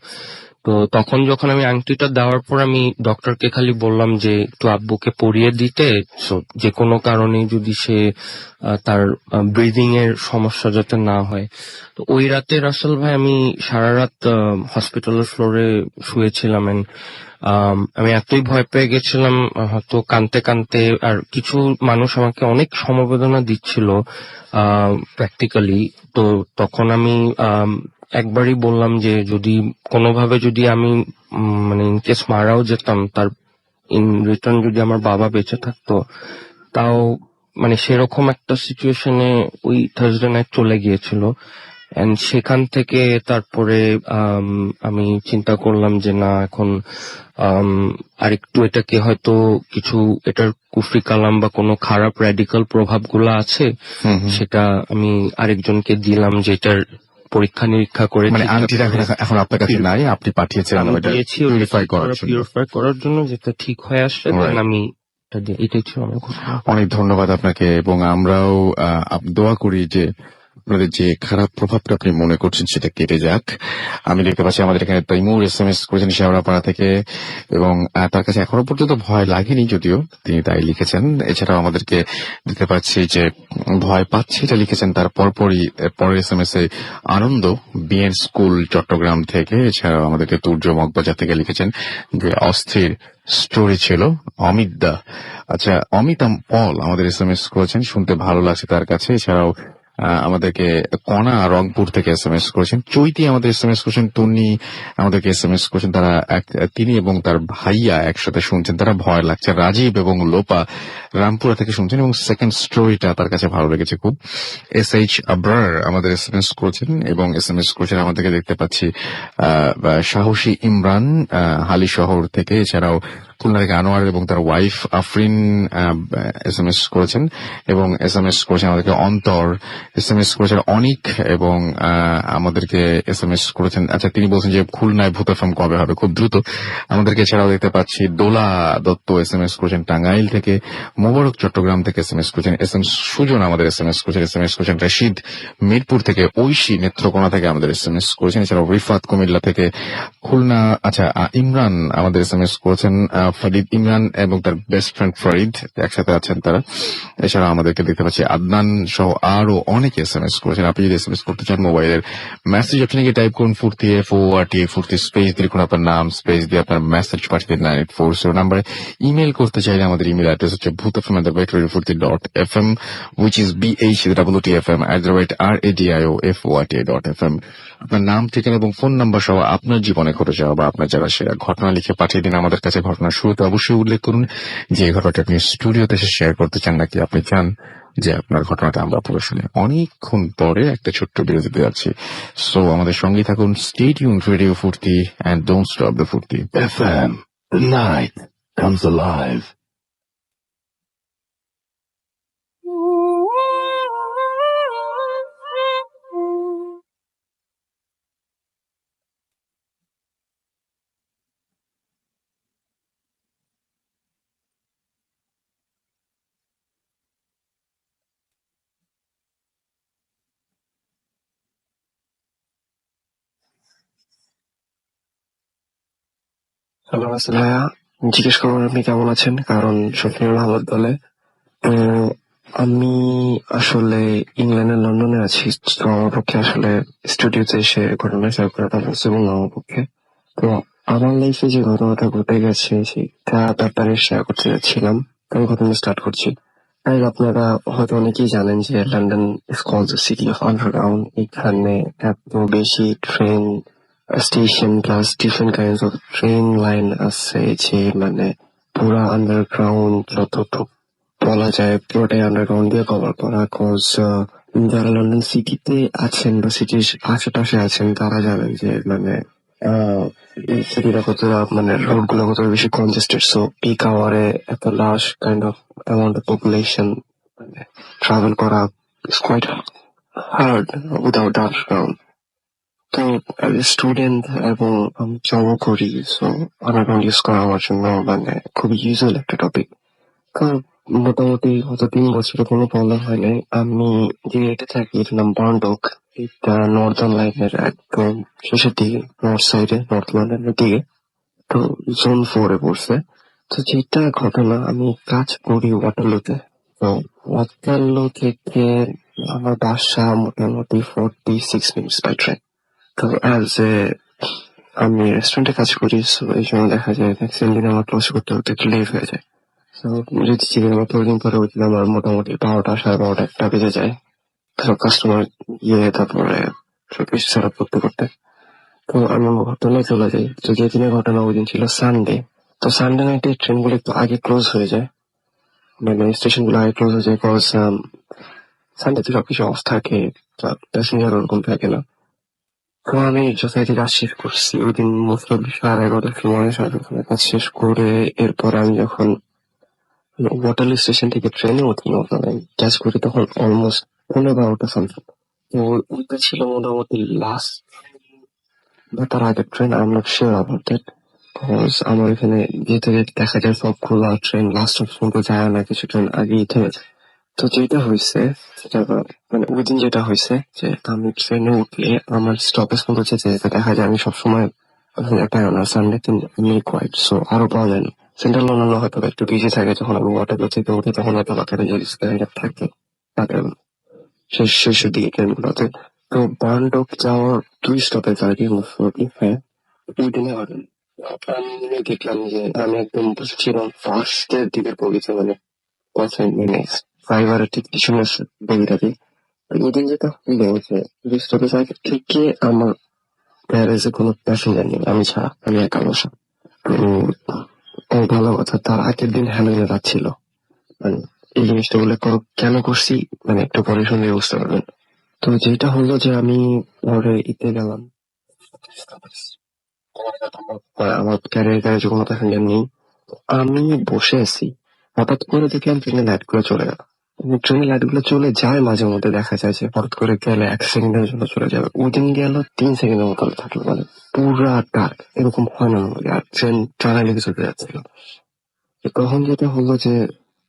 তো তখন যখন আমি আংটিটা দেওয়ার পর আমি ডক্টরকে খালি বললাম যে একটু আব্বুকে পরিয়ে দিতে, যে কোনো কারণে যদি সে তার ব্রিদিং এর সমস্যা যাতে না হয়। তো ওই রাতে রাসেল ভাই আমি সারা রাত হসপিটালের ফ্লোরে শুয়েছিলাম। আমি এতই ভয় পেয়ে গেছিলাম, হয়তো কানতে কানতে। আর কিছু মানুষ আমাকে অনেক সমবেদনা দিচ্ছিল প্র্যাকটিক্যালি। তো তখন আমি একবারই বললাম যে যদি কোনোভাবে যদি আমি মানে ইনকেস মারাও যেতাম, তার ইন রিটার্ন যদি আমার বাবা বেঁচে থাকতো, তাও মানে সেরকম একটা সিচুয়েশনে ওই থার্সডে নাইট চলে গিয়েছিল। এন্ড সেখান থেকে তারপরে আমি চিন্তা করলাম যে না, এখন আরেকটু এটাকে হয়তো কিছু, এটার কুফরি কালাম বা কোনো খারাপ র্যাডিক্যাল প্রভাবগুলো আছে, হুম হুম। সেটা আমি আরেকজনকে দিলাম, যেটার পরীক্ষা নিরীক্ষা করে মানে ঠিকঠাক আংটিটা করে এখন আপনার কাছে নাই, আপনি পাঠিয়েছিলেন আমি ওইটা দিয়েছি পিউরিফাই করার জন্য। পিউরিফাই করার জন্য, যেটা ঠিক হয়ে আসলে দেন Right. আমি এটা দিয়ে, এটাই ছিল আমার ঘোষণা। অনেক ধন্যবাদ আপনাকে, এবং আমরাও দোয়া করি যে আপনাদের যে খারাপ প্রভাবটা আপনি মনে করছেন সেটা কেটে যাক। আমি দেখতে পাচ্ছি আমাদের এখানে তৈমুর SMS করেছেন শেওড়াপাড়া থেকে, এবং তার কাছে এখনো পর্যন্ত ভয় লাগেনি, যদিও তিনি তাই লিখেছেন। এছাড়াও আমাদেরকে দেখতে পাচ্ছি যে ভয় পাচ্ছে এটা লিখেছেন, তার পরপরই পরের SMS এ আনন্দ বিএন স্কুল চট্টগ্রাম থেকে। এছাড়াও আমাদেরকে তুর্য মগবাজার থেকে লিখেছেন যে অস্থির স্টোরি ছিল। অমিত দা, আচ্ছা অমিত পল আমাদের SMS করেছেন, শুনতে ভালো লাগছে তার কাছে। এছাড়াও আমাদেরকে কণা রংপুর থেকে SMS করেছেন। চৈতি আমাদের SMS করেছেন। টুনি আমাদেরকে SMS করেছেন, তারা তিনি এবং তার ভাইয়া একসাথে শুনছেন, তারা ভয় লাগছে। রাজীব এবং লোপা রামপুরা থেকে শুনছেন, এবং সেকেন্ড স্টোরিটা তার কাছে ভালো লেগেছে খুব। SH আবরার আমাদের SMS করেছেন, এবং SMS করেছেন আমাদেরকে দেখতে পাচ্ছি সাহসী ইমরান হালি শহর থেকে। এছাড়াও খুলনা থেকে আনোয়ার এবং তার ওয়াইফ আফরিন SMS করেছেন, এবং SMS করেছেন আমাদেরকে অন্তর, SMS করেছেন অনিক, এবং আমাদেরকে SMS করেছেন, আচ্ছা তিনি বলছেন যে খুলনায় ভূত FM কবে হবে, খুব দ্রুত। আমাদেরকে এছাড়াও দেখতে পাচ্ছি দোলা দত্ত SMS করেছেন টাঙ্গাইল থেকে। মোবারক চট্টগ্রাম থেকে SMS করেছেন। SM সুজন আমাদের SMS করেছেন। SMS করেছেন রশিদ মিরপুর থেকে। ঐশী নেত্রকোনা থেকে আমাদের SMS করেছেন। এছাড়াও রিফাত কুমিল্লা থেকে। খুলনা, আচ্ছা ইমরান আমাদের SMS করেছেন, ফরিদ ইমরান এবং তার বেস্ট ফ্রেন্ড ফরিদ একসাথে আছেন তারা। এছাড়া আমাদেরকে দেখতে পাচ্ছি আদনান সহ আরো অনেকে SMS করেছেন। আপনি যদি SMS করতে চান মোবাইলের মেসেজ অপশনে গিয়ে টাইপ করুন ফুর্তি স্পেস দিয়ে লিখুন আপনার নাম, স্পেস দিয়ে আপনার মেসেজ পাঠিয়ে দিন 9840 নাম্বারে। ইমেল করতে চাইলে আমাদের ইমেল অ্যাড্রেস হচ্ছে bhutfm@radio40.fm, which is BHWTFM@radio40.fm। আপনার নাম, ঠিকানা এবং ফোন নাম্বার সহ আপনার জীবনে ঘটে যাওয়া বা আপনার যারা সেরা ঘটনা লিখে পাঠিয়ে দিন আমাদের কাছে। ঘটনার শুরুতে অবশ্যই উল্লেখ করুন যে ঘটনাটা আপনি স্টুডিওতে এসে শেয়ার করতে চান, নাকি আপনি চান যে আপনার ঘটনাটা আমরা প্রদর্শনে। অনেকক্ষণ পরে একটা ছোট্ট বিরতিতে যাচ্ছি, সো আমাদের সঙ্গেই থাকুন। স্টে টিউনড রেডিও ফুর্তি এন্ড ডোন্ট স্টপ দ্য ফুর্তি। FM, the night comes alive. Hello ভাইয়া, জিজ্ঞেস করবেন আপনি কেমন আছেন, কারণ সত্যি ভালো বলে। তো আমি আসলে ইংল্যান্ডে লন্ডনে আছি, তো আমার পক্ষে আসলে স্টুডিওতে এসে ঘটনা শেয়ার করাটা পসিবল না আমার পক্ষে। তো আমার লাইফে যে ঘটনাটা ঘটে গেছে সেটা ব্যাপারে শেয়ার করতে যাচ্ছিলাম। তো আমি ঘটনা স্টার্ট করছি। তাই আপনারা হয়তো অনেকেই জানেন যে London is called the city of underground. এখানে এত বেশি train station plus different kinds of train line আছে যে মানে পুরা আন্ডারগ্রাউন্ড যতটুকু বলা যায় পুরোটাই আন্ডারগ্রাউন্ড দিয়ে কভার করা। কজ যারা লন্ডন সিটিতে আছেন বা সিটির আশেপাশে আছেন তারা জানেন যে মানে সিটিটা কতটা মানে রোড গুলো কতটা বেশি কনজেস্টেড। সো পিক আওয়ারে এত large kind of amount of population মানে ট্রাভেল করা is quite hard without underground. তো স্টুডেন্ট এবং আমি জবও করি, সো আন্ডারগ্রাউন্ড ইউজ করা আমার জন্য মানে খুবই ইউজুয়াল একটা টপিক। কারণ মোটামুটি গত 3 বছরে কোনো প্রবলেম হয় নাই। আমি যে এটা থাকি এটার নাম বার্নডক। এটা নর্দার্ন লাইনের একদম শেষের দিকে, নর্থ সাইডে, নর্থ লন্ডনের দিকে। তো জোন 4-এ পড়ছে। তো যেটা ঘটনা, আমি কাজ করি ওয়াটারলুতে। তো ওয়াটারলু থেকে আমার বাসা মোটামুটি 46 মিনিটস বাই ট্রেন। তো অ্যাজ এ আমি রেস্টুরেন্টে কাজ করি, সো এই সময় দেখা যায় ম্যাক্সিমাম দিন আমার ক্লোজ করতে করতে একটু লেট হয়ে যায়। তো যদি চিকেন আমার দিন পরে ওইদিন আমার মোটামুটি 12টা, 12:30 একটা বেজে যায় সব কাস্টমার তারপরে সবকিছু সেট আপ করতে করতে। তো আমি আমার ঘটনায় চলে যাই। তো যে দিনের ঘটনা ওই দিন ছিল সানডে। তো সানডে নাইটে ট্রেনগুলো একটু আগে ক্লোজ হয়ে যায়। মানে স্টেশন গুলো আগে ক্লোজ হয়ে যায়, কজ সানডেতে সবকিছু অফ থাকে, প্যাসেঞ্জার ওরকম থাকে না। তো আমি যথারীতি কাজ শেষ করছি ওই দিন, মোস্ট অফ 11:30টার সময়, 11:30টার কাজ শেষ করে এরপর আমি যখন ওয়াটারলি স্টেশন থেকে ট্রেনে উঠি, ওখানে ক্যাচ করি, তখন অলমোস্ট 12:30 সামথিং। তো ওইটা ছিল মোটামুটি লাস্ট বা তার আগের train, I am not sure about that. Cause আমার এখানে যেতে যেতে দেখা যায় সবগুলো ট্রেন লাস্ট পর্যন্ত যায় না, কিছু ট্রেন আগেই থেমে যায়। তো যেটা হয়েছে সেটা মানে ওই দিন যেটা হয়েছে যে আমি ট্রেনে উঠলে আমার স্টপেজ পর্যন্ত যেতে যেতে দেখা যায় আমি সবসময় ওখানে পাই না, সানডে আমি কোয়াইট, সো আরো পাওয়া যায় না। সেন্ট্রাল লন্ডনে হয়তো বা একটু বিজি থাকে, যখন আমি ওয়াটার থেকে উঠি তখন হয়তো বাচ্চারা যে স্ট্যান্ডার্ড থাকে তাদের শেষের দিকে ট্রেনগুলোতে। তো বার্নডক যাওয়ার 2 স্টপেজ আগে মোটামুটি, হ্যাঁ, ওই দিনে আমি দেখলাম যে আমি একদম বসেছিলাম ফার্স্টের দিকের বগিতে, মানে মানে ফাইবারের ঠিক পিছনের বগিটাতে। ওই দিন যেটা হলো যে 2 স্টপেজ আগে থেকে আমার গ্যারেজে কোনো প্যাসেঞ্জার নেই, আমি ছাড়া, আমি একা বসা। তো ও ভালো কথা, তার আগের দিন হ্যালোউইনের রাত ছিল। মানে এই জিনিসটা বলে কেন করছি, মানে একটু পরে শুনলে বুঝতে পারবেন। তো যেটা হলো যে আমি পরে ইতে গেলাম, আমার গ্যারেজে কোনো প্যাসেঞ্জার নেই। আমি বসে আছি, হঠাৎ করে দেখলাম ট্রেনের লাইট গুলো চলে গেল। ট্রেনের লাইট গুলো চলে যায়, মাঝে মধ্যে দেখা যায় যে হঠাৎ করে গেলে 1 সেকেন্ডের জন্য চলে যাবে, ওই দিন গেল 3 সেকেন্ডের মতো থাকলো, মানে পুরা ডার্ক, এরকম হয় না normally। আর ট্রেন টানা লেগে চলে যাচ্ছিল। তো তখন যেটা হলো যে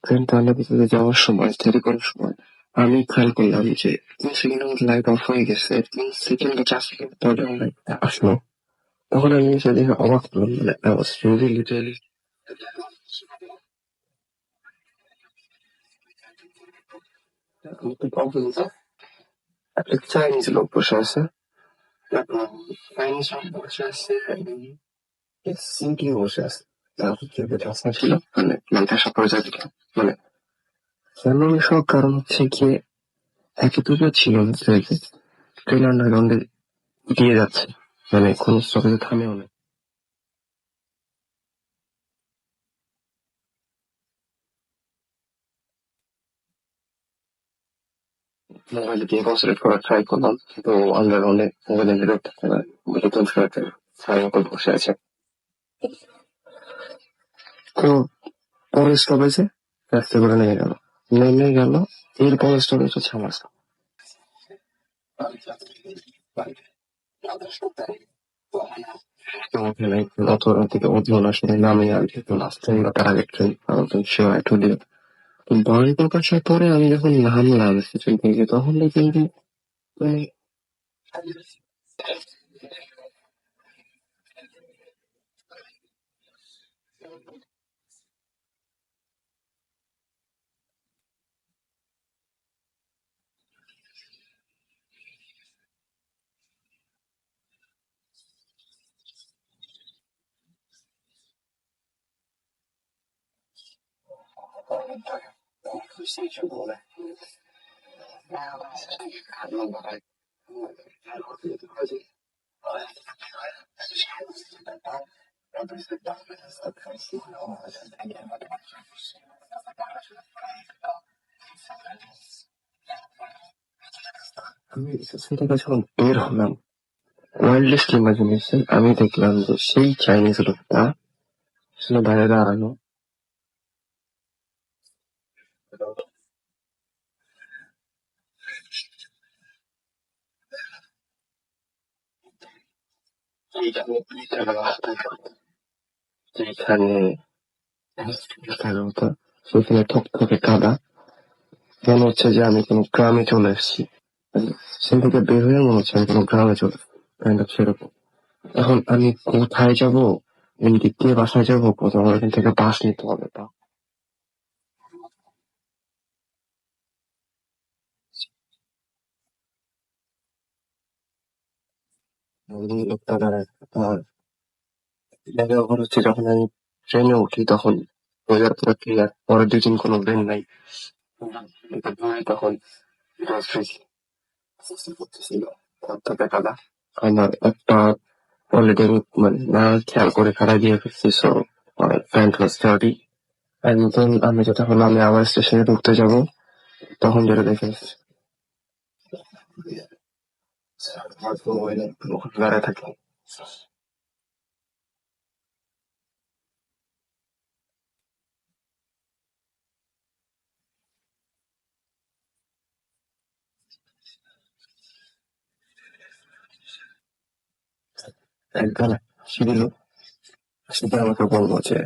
ট্রেন টানা লেগে যাওয়ার সময়, দেরি করার সময়, আমি খেয়াল করলাম যে 3 সেকেন্ডের মধ্যে লাইট অফ হয়ে গেছে, 3 সেকেন্ড বা 4 সেকেন্ড পরে লাইট আসলো। তখন আমি সেটা দেখে অবাক হলাম, মানে I was really literally খুব অবহেলিত। একটা চাইনিজ লোক বসে আছে, চাইনিজ লোক বসে আছে, সিম্পলি বসে আছে। তার হচ্ছে যে চশমা ছিল, মানে ম্যানটাসা প্রজাতি, মানে ফ্যামিলি সব কারণ হচ্ছে গিয়ে এতটুকু ছিল যে ট্রেন আন্ডারগ্রাউন্ডে দিয়ে যাচ্ছে, মানে কোন স্টপেজে থামেও না। মোবাইলে দিয়ে কনসেন্ট্রেট করার ট্রাই করলাম, তো আন্ডারগ্রাউন্ডে মোবাইলে নেটওয়ার্ক থাকে না, ব্লুটুথ করে ছায়ার মতো বসে আছে। তো পরের স্টপেজে রাস্তা করে নেমে গেল, এর পরের স্টপেজ হচ্ছে আমার। অত রাত থেকে উঠলো না, সেটা নামে আর যেহেতু লাস্ট টাইম বা তার আগের ট্রেন, শিওর একটু দিয়ে বাড়ি প্রকাশের পরে আমি যখন নামলাম স্টেশন থেকে, তখন দেখি যে মানে আমি স্টেশন থেকে যখন বের হলাম, ওয়াইল্ডেস্ট ইমাজিনেশন, আমি দেখলাম যে সেই চাইনিজ লোকটা ছিল বাইরে দাঁড়ানো। যেখানে থাকার কথা, সেখানে থকথকে কাদা, মনে হচ্ছে যে আমি কোনো গ্রামে চলে এসেছি। মানে সেখান থেকে বের হয়ে মনে হচ্ছে আমি কোনো গ্রামে চলে এসেছি, কাইন্ড অফ সেরকম। এখন আমি কোথায় যাব, এদিক দিয়ে বাসায় যাবো, কোথাও আমার এখান থেকে বাস নিতে হবে। তা লোকটা দাঁড়ায়। আর দেখা ব্যাপার হচ্ছে যখন আমি ট্রেনে উঠি তখন ওয়েদার পুরো ক্লিয়ার, পরের 2 দিন কোনো ব্রেন নাই। কিন্তু দূরে তখন করতেছিল থকথকে কাদা। আমার একটা অলরেডি আমি মানে না খেয়াল করে খাড়া দিয়ে ফেলছি, so pant was dirty. And then আমি যেটা হলো আমি আবার স্টেশনে ঢুকতে যাব, তখন যেটা দেখে এসেছি। ওখানে দাঁড়ায় থাকি। একবার ছিল, সেটা আমাকে বলবো যে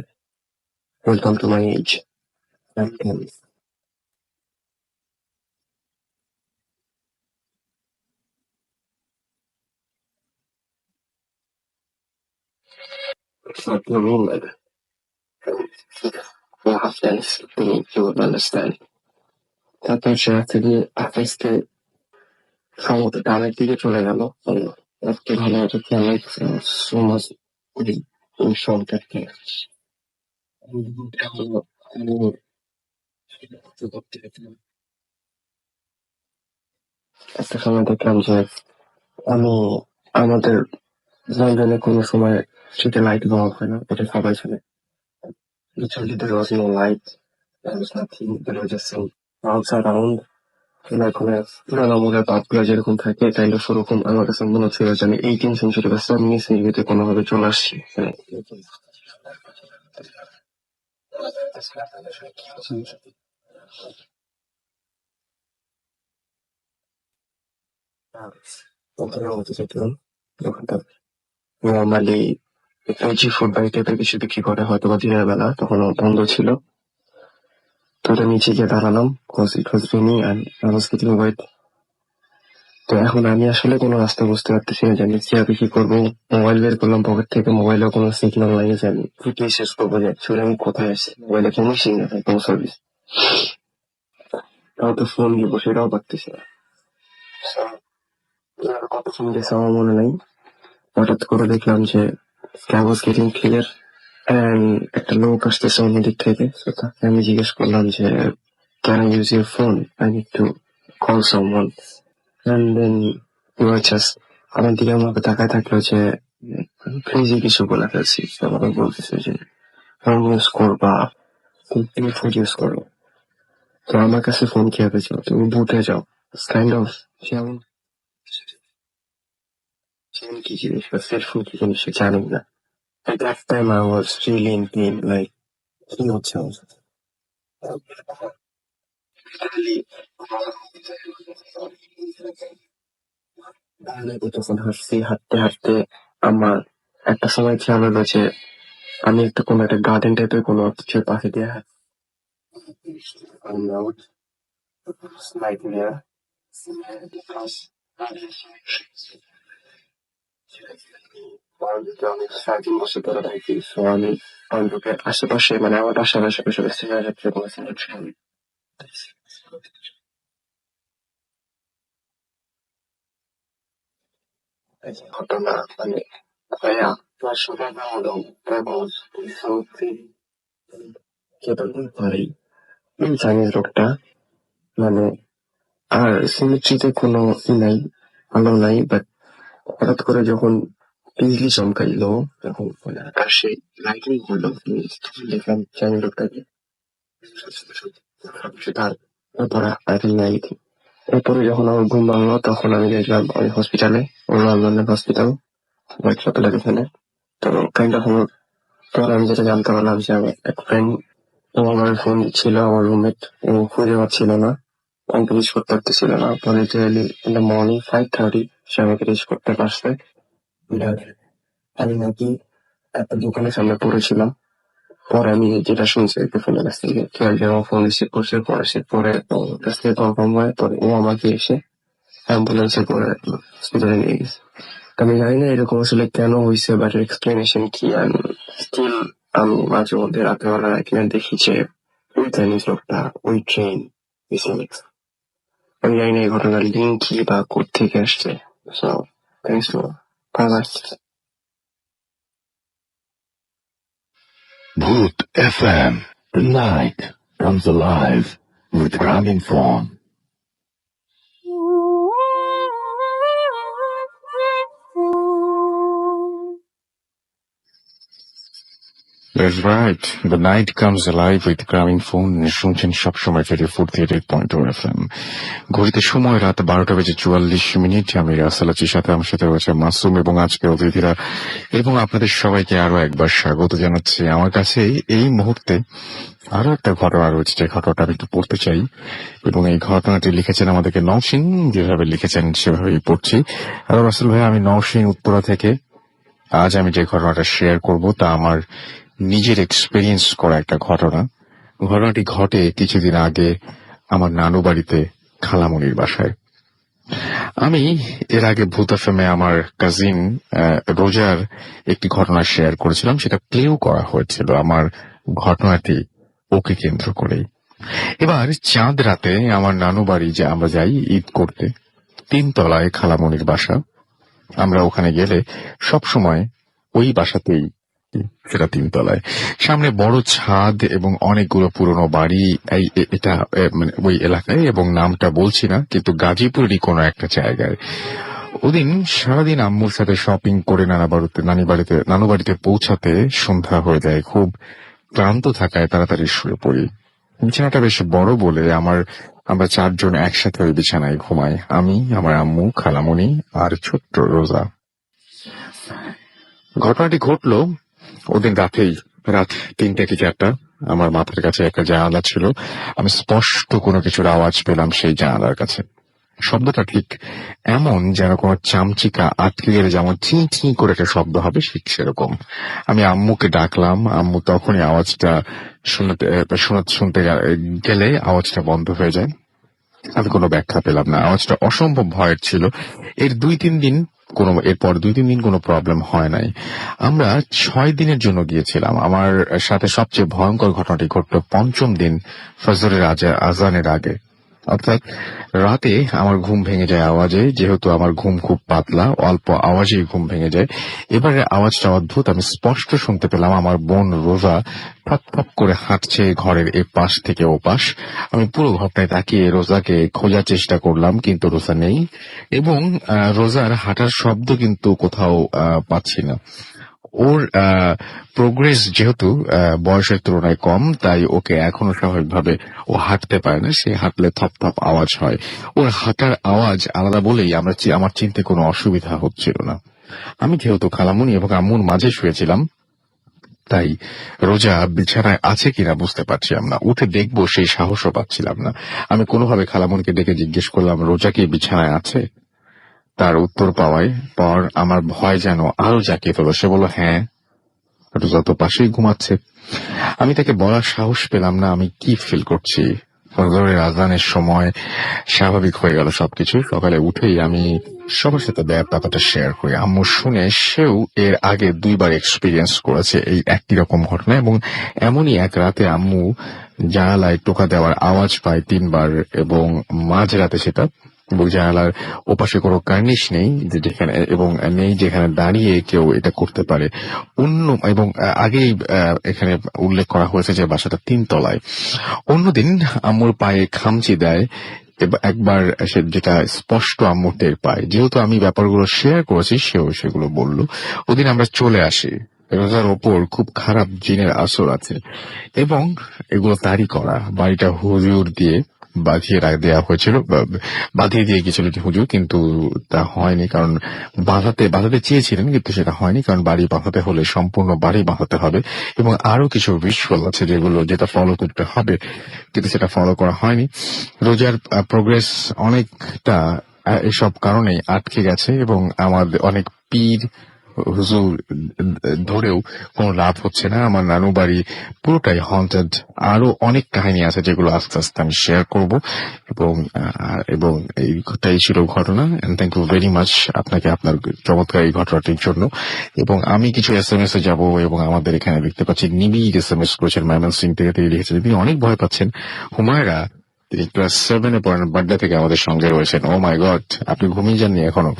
welcome to my age. It's not your rule, like, you have to you would understand. তারপর সে থেকে আকাশকে সম্ভবত ডানের দিকে চলে গেল। একটু ভালো হতো খেয়াল সো মাচ শর্টকাট একটা সময় দেখলাম যে আমি আমাদের লন্ডনে কোনো সময় স্ট্রিটে লাইট দেওয়া হয় না, এটা সবাই জানে। Literally there was no light, there was nothing, there was just some clouds around. ওখানে পুরানো আমলের বাপগুলো যেরকম থাকে কাইন্ড অফ ওরকম আমার কাছে মনে হচ্ছিল যে আমি 18th সেঞ্চুরি বা 17th সেঞ্চুরিতে কোনোভাবে চলে আসছি। মানে ওখানে হতে চাইছিলাম দোকানটা নর্মালি ভেজি ফুড বাই টাইপের কিছু বিক্রি করে, হয়তো বা দিনের বেলা, তখন বন্ধ ছিল। তো ওটা নিচে গিয়ে দাঁড়ালাম, cause it was rainy and I was getting wet. তো এখন আমি আসলে কোনো রাস্তা বুঝতে পারতেছি না, জানি কিভাবে কি করবো। মোবাইল বের করলাম পকেট থেকে, মোবাইলেও কোনো সিগন্যাল নাই যে আমি কি শেষ করবো, যে অ্যাকচুয়ালি আমি কোথায় আসছি। মোবাইলে কোনো সিগন্যাল নেই, কোনো সার্ভিস। তাও তো ফোন দিব সেটাও পারতেছি না। আর কতক্ষণ গেছে আমার মনে নাই, হঠাৎ করে দেখলাম যে sky was getting clear and একটা লোক আসতেছে অন্য দিক থেকে। তো তাকে আমি জিজ্ঞেস করলাম যে can I use your phone, I need to call someone. And then he was just আমার দিকে আমাকে তাকায় থাকলো যে ক্রেজি কিছু বলে ফেলছি। তো আমাকে বলতেছে যে ফোন ইউজ করবা, তুমি ফোন ইউজ করো, তো আমার কাছে ফোন কিভাবে ছিল, তুমি বুথে যাও। কাইন্ড অফ যেমন যেমন কি জিনিস বা সেলফোন কি জিনিস সে জানি না। At that time I was really in pain, like কি হচ্ছে আমার সাথে? তাহলে তখন হাঁটছি, হাঁটতে হাঁটতে আমার একটা সময় খেয়াল হলো যে আমি একটা কোনো একটা গার্ডেন টাইপের কোনো কিছুর পাশে দিয়ে আমি 3.5 বছর ধরে থাকি। সো আমি অন্তত আশেপাশে, মানে আমার বাসার আশেপাশে সিগারেটের কোনো সিগারেট খাই। এই যে ঘটনা, মানে ভাইয়া তোমার সবাই হলো কেতন পারি এই চাইনিজ লোকটা, মানে আর সিমেট্রিতে কোনো ই নাই, আলো নাই, বাট হঠাৎ করে যখন বিজলি চমকাইলো, তখন মানে আকাশে লাইটিং হলো, তখন দেখলাম চাইনিজ লোকটাকে তার তারপরে লাইটিং নাই। এরপরে যখন আমার ঘুম ভাঙলো তখন আমি দেখলাম আমি হসপিটালে, লন্ডনের হসপিটাল, হোয়াইট চ্যাপেলের এখানে। তো কাইন্ড অফ আমার পরে আমি যেটা জানতে পারলাম যে আমার এক ফ্রেন্ড, ও আমার ফোন ছিল, আমার রুমমেট, ও খুঁজে পাচ্ছিল না, আমাকে রিচ করতে পারতেছিল না। পরে লিটারালি ইন দ্য মর্নিং 5:30 সে আমাকে রিচ করতে পারছে। But আমি নাকি একটা দোকানের সামনে পড়েছিলাম। পরে আমি যেটা শুনছি একটা ফোনের কাছ থেকে, কেউ একজন আমার ফোন রিসিভ করছে, পরে সে পরে ওর কাছ থেকে কনফার্ম হয়, পরে ও আমাকে এসে অ্যাম্বুলেন্সে করে হসপিটালে নিয়ে গেছে। তো আমি জানি না এরকম আসলে কেন হয়েছে, বাট এক্সপ্লেনেশন কি। আমি স্টিল আমি মাঝে মধ্যে রাতের বেলা এখানে দেখি যে ওই চাইনিজ লোকটা ওই ট্রেন মিসিং। আমি জানি না এই ঘটনার লিঙ্ক কি বা কোত্থেকে আসছে। So thanks for bye. Bhoot FM. The night comes alive with Ramin Fawn. That's right. The night comes alive with grabbing phone. শুনছেন সবসময় 34.8 FM. ঘড়িতে সময় রাত 12:44। আমি রাসেল আছি, সাথে আমার সাথে রয়েছে মাসুম এবং আজকের অতিথিরা, এবং আপনাদের সবাইকে আরো একবার স্বাগত জানাচ্ছি। আমার কাছে এই মুহূর্তে আরো একটা ঘটনা রয়েছে, যে ঘটনাটা আমি একটু পড়তে চাই, এবং এই ঘটনাটি লিখেছেন আমাদেরকে নওশিন। যেভাবে লিখেছেন সেভাবেই পড়ছি। হ্যালো রাসেল ভাই, আমি নওশিন উত্তরা থেকে। আজ আমি যে ঘটনাটা শেয়ার করব তা আমার নিজের এক্সপেরিয়েন্স করা একটা ঘটনা। ঘটনাটি ঘটে কিছুদিন আগে আমার নানু বাড়িতে, খালামণির বাসায়। আমি এর আগে ভূত এফএমে আমার কাজিন রোজার একটি ঘটনা শেয়ার করেছিলাম, সেটা প্লেও করা হয়েছিল আমার ঘটনাটি ওকে কেন্দ্র করেই। এবার চাঁদ রাতে আমার নানু বাড়ি যে আমরা যাই ঈদ করতে, 3 তলায় খালামণির বাসা। আমরা ওখানে গেলে সব সময় ওই বাসাতেই, সেটা 3 তলায়, সামনে বড় ছাদ এবং অনেকগুলো পুরনো বাড়ি। এটা মানে ওই এলাকায়, এবং নামটা বলছি না, কিন্তু গাজীপুরেরই কোনো একটা জায়গায়। ওদিন সারাদিন আম্মুর সাথে শপিং করে নানু বাড়িতে পৌঁছাতে সন্ধ্যা হয়ে যায়। খুব ক্লান্ত থাকায় তাড়াতাড়ি শুয়ে পড়ি। বিছানাটা বেশ বড় বলে আমরা 4 জন একসাথে ওই বিছানায় ঘুমাই। আমি, আমার আম্মু, খালামণি আর ছোট্ট রোজা। ঘটনাটি ঘটলো ওদিন রাতেই, রাত 3টে কি 4টা। আমার মাথার কাছে একটা জানালা ছিল। আমি স্পষ্ট কোনো কিছুর আওয়াজ পেলাম সেই জানালার কাছে। শব্দটা ঠিক এমন যেন কোনো চামচিকা আটকে গেলে যেমন চি চি করে একটা শব্দ হবে, ঠিক সেরকম। আমি আম্মুকে ডাকলাম। আম্মু তখনই আওয়াজটা শুনতে গেলে আওয়াজটা বন্ধ হয়ে যায়। আমি কোনো ব্যাখ্যা পেলাম না। আওয়াজটা অসম্ভব ভয়ের ছিল। এরপর 2-3 দিন কোনো প্রবলেম হয় নাই। আমরা 6 দিনের জন্য গিয়েছিলাম। আমার সাথে সবচেয়ে ভয়ঙ্কর ঘটনাটি ঘটল 5ম দিন ফজরের আজানের আগে। অর্থাৎ রাতে আমার ঘুম ভেঙে যায় আওয়াজে। যেহেতু আমার ঘুম খুব পাতলা, অল্প আওয়াজেই ঘুম ভেঙে যায়। এবারে আওয়াজটা অদ্ভুত। আমি স্পষ্ট শুনতে পেলাম আমার বোন রোজা ফপ ফপ করে হাঁটছে ঘরের এ পাশ থেকে ও পাশ। আমি পুরো ঘরটায় তাকিয়ে রোজাকে খোঁজার চেষ্টা করলাম, কিন্তু রোজা নেই, এবং রোজার হাঁটার শব্দ কিন্তু কোথাও পাচ্ছি না। ওর প্রোগ্রেস যেহেতু বয়সের তুলনায় কম, তাই ওকে এখনো স্বাভাবিকভাবে ও হাঁটতে পারে না। সে হাঁটলে থপ থপ আওয়াজ হয়। ওর হাঁটার আওয়াজ আলাদা বলেই আমার চিনতে কোনো অসুবিধা হচ্ছিল না। আমি যেহেতু খালামুনি এবং আম্মুর মাঝে শুয়েছিলাম, তাই রোজা বিছানায় আছে কিনা বুঝতে পারছিলাম না। উঠে দেখবো সেই সাহসও পাচ্ছিলাম না। আমি কোনোভাবে খালামুনিকে ডেকে জিজ্ঞেস করলাম, রোজা কি বিছানায় আছে? তার উত্তর পাওয়ার পর আমার ভয় যেন আরো জাঁকিয়ে ফেলো। সে বলল, হ্যাঁ, রোজা তো পাশেই ঘুমাচ্ছে। আমি তাকে বলার সাহস পেলাম না আমি কি ফিল করছি। ফজরের আজানের সময় স্বাভাবিক হয়ে গেল সবকিছু। সকালে উঠেই আমি সবার সাথে ব্যাপারটা শেয়ার করি। আম্মু শুনে সেও এর আগে 2বার এক্সপিরিয়েন্স করেছে এই একই রকম ঘটনা, এবং এমনই এক রাতে আম্মু জানালায় টোকা দেওয়ার আওয়াজ পায় 3বার, এবং মাঝরাতে সেটা, এবং জানালার ওপাশে কোনো কার্নিশ নেই যেখানে, এবং নেই যেখানে দাঁড়িয়ে কেউ এটা করতে পারে। এবং আগেই এখানে উল্লেখ করা হয়েছে যে বাসাটা 3 তলায়। অন্যদিন আম্মুর পায়ে খামচি দেয় একবার, যেটা স্পষ্ট আম্মু টের পায়। যেহেতু আমি ব্যাপারগুলো শেয়ার করেছি, সেও সেগুলো বলল। ওদিন আমরা চলে আসি। রোজার ওপর খুব খারাপ জিনের আসর আছে, এবং এগুলো তারই করা। বাড়িটা হুজুর দিয়ে বাঁধিয়ে দেওয়া হয়েছিল, বাঁধিয়ে দিয়ে গেছিল হুজুর, কিন্তু তা হয়নি। কারণ বাঁধাতে চেয়েছিলেন, কিন্তু সেটা হয়নি। কারণ বাড়ি বাঁধাতে হলে সম্পূর্ণ বাড়ি বাঁধাতে হবে, এবং আরো কিছু রিচুয়াল আছে যেটা ফলো করতে হবে, কিন্তু সেটা ফলো করা হয়নি। রোজার প্রোগ্রেস অনেকটা এসব কারণে আটকে গেছে, এবং আমাদের অনেক পীর হুজুর ধরেও কোনো লাভ হচ্ছে না। আমার নানু বাড়ি পুরোটাই হন্টেড। আরো অনেক কাহিনী আছে যেগুলো আস্তে আস্তে আমি শেয়ার করব, এবং এইটাই ছিল ঘটনা। And thank you very much আপনাকে আপনার চমৎকার এই ঘটনাটির জন্য। এবং আমি কিছু SMS এ যাব, এবং আমাদের এখানে দেখতে পাচ্ছি নিবিড় SMS করেছেন ময়মনসিং থেকে। তিনি লিখেছেন তিনি অনেক ভয় পাচ্ছেন। হুমায়রা, তিনি ক্লাস 7-এ পড়েন, বাড্ডা থেকে আমাদের সঙ্গে রয়েছেন। ও মাই গড, আপনি ঘুমিয়ে যাননি এখনো?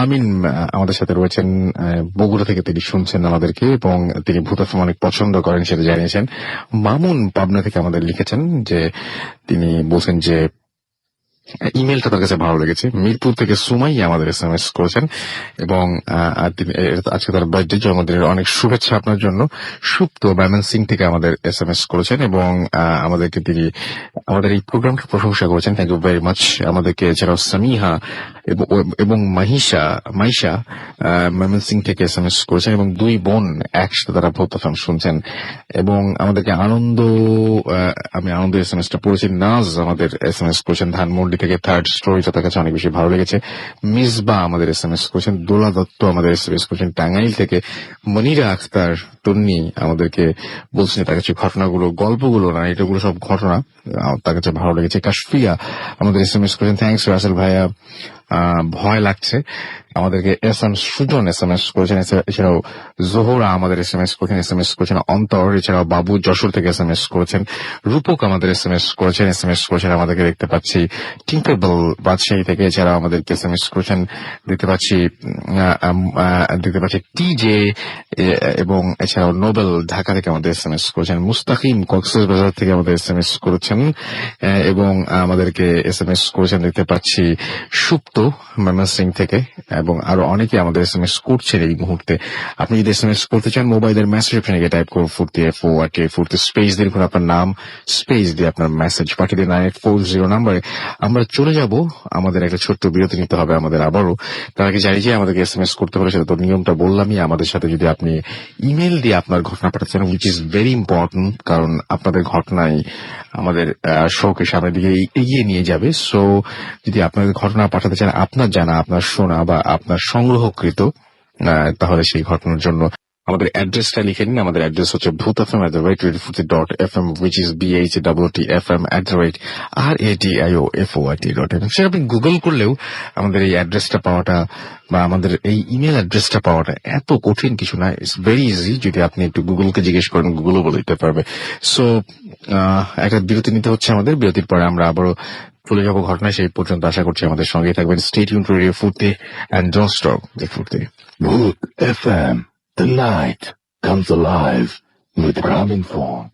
আমিন আমাদের সাথে রয়েছেন, বগুড়া থেকে তিনি শুনছেন আমাদেরকে, এবং তিনি ভূত এফএম অনেক পছন্দ করেন সেটা জানিয়েছেন। মামুন পাবনা থেকে আমাদের লিখেছেন যে তিনি বলছেন যে ইমেলটা তার কাছে ভালো লেগেছে। মিরপুর থেকে সুমাইয়া আমাদের SMS করেছেন এবং আজকে তার বার্থডে, জন্মদিনের অনেক শুভেচ্ছা আপনার জন্য। সুপ্ত সিং থেকে আমাদের SMS করেছেন এবং আমাদেরকে তিনি আমাদের এই প্রোগ্রামকে প্রশংসা করেছেন। Thank you very much. আমাদেরকে এছাড়াও সামিহা এবং মাইশা সিং থেকে SMS করেছেন এবং দুই বোন একসাথে তারা ভূত FM শুনছেন এবং আমাদেরকে আমি আনন্দ SMS টা পড়েছি। নাজ আমাদের SMS করেছেন ধানমন্ডি থেকে, থার্ড স্টোরিটা তার কাছে অনেক বেশি ভালো লেগেছে। মিসবা আমাদের SMS করেছেন, দোলা দত্ত আমাদের SMS করেছেন টাঙ্গাইল থেকে, মনিরা আখতার তন্নি আমাদেরকে বলছেন তার কাছে ঘটনাগুলো, গল্পগুলো না, এটাগুলো সব ঘটনা তার কাছে ভালো লেগেছে। কাশফিয়া আমাদের SMS করেছেন, থ্যাংকস রাসেল ভাইয়া, ভয় লাগছে। আমাদেরকে সুজন SMS করেছেন। এছাড়াও জোহরা আমাদের SMS করেছেন অন্তর। এছাড়াও বাবু যশোর থেকে SMS করেছেন। রূপক আমাদের SMS করেছেন আমাদেরকে দেখতে পাচ্ছি। টিঙ্কারবেল রাজশাহী থেকে এছাড়াও আমাদেরকে SMS করেছেন দেখতে পাচ্ছি টিজে এবং এছাড়াও নোবেল ঢাকা থেকে আমাদের SMS করেছেন। মুস্তাকিম কক্সবাজার থেকে আমাদের SMS করেছেন এবং আমাদেরকে SMS করেছেন দেখতে পাচ্ছি সুপ্ত ময়মনসিং থেকে এবং আরো অনেকে আমাদের SMS করছেন এই মুহূর্তে। আপনি যদি SMS করতে চান মোবাইলের মেসেজ অপশনে গিয়ে টাইপ করুন ফুর্তি স্পেস দিয়ে লিখুন আপনার নাম, স্পেস দিয়ে আপনার মেসেজ পাঠিয়ে দিন 9840 নাম্বারে। আমরা চলে যাব, আমাদের একটা ছোট্ট বিরতি নিতে হবে আমাদের আবারও। তার আগে জানি যে আমাদেরকে SMS করতে হলে সেটা তো নিয়মটা বললামই। আমাদের সাথে যদি আপনি ইমেল দিয়ে আপনার ঘটনা পাঠাচ্ছেন, উইচ ইজ ভেরি ইম্পর্টেন্ট, কারণ আপনাদের ঘটনাই আমাদের শোকে সামনের দিকে এগিয়ে নিয়ে যাবে। সো যদি আপনাদের ঘটনা পাঠাতে চান, আপনার জানা, আপনার শোনা বা আপনার সংগ্রহকৃত, তাহলে সেই ঘটনার জন্য আমাদের অ্যাড্রেসটা লিখে নিন। আমাদের অ্যাড্রেস হচ্ছে bhutfm@radio40.fm, which is BHWTFM@radio40.fm। সেটা আপনি গুগল করলেও আমাদের এই অ্যাড্রেসটা পাওয়াটা বা আমাদের এই ইমেল অ্যাড্রেসটা পাওয়াটা এত কঠিন কিছু না, ইটস ভেরি ইজি। যদি আপনি একটু গুগলকে জিজ্ঞেস করেন, গুগলও বলে দিতে পারবে। সো একটা বিরতি নিতে হচ্ছে আমাদের। বিরতির পরে আমরা আবারও চলে যাবো ঘটনায়। সেই পর্যন্ত আশা করছি আমাদের সঙ্গেই থাকবেন। স্টে টিউনড টু রেডিও ফুর্তি এন্ড ডোন্ট স্টপ ফুর্তি। Bhoot FM. The night comes alive with Graminphone.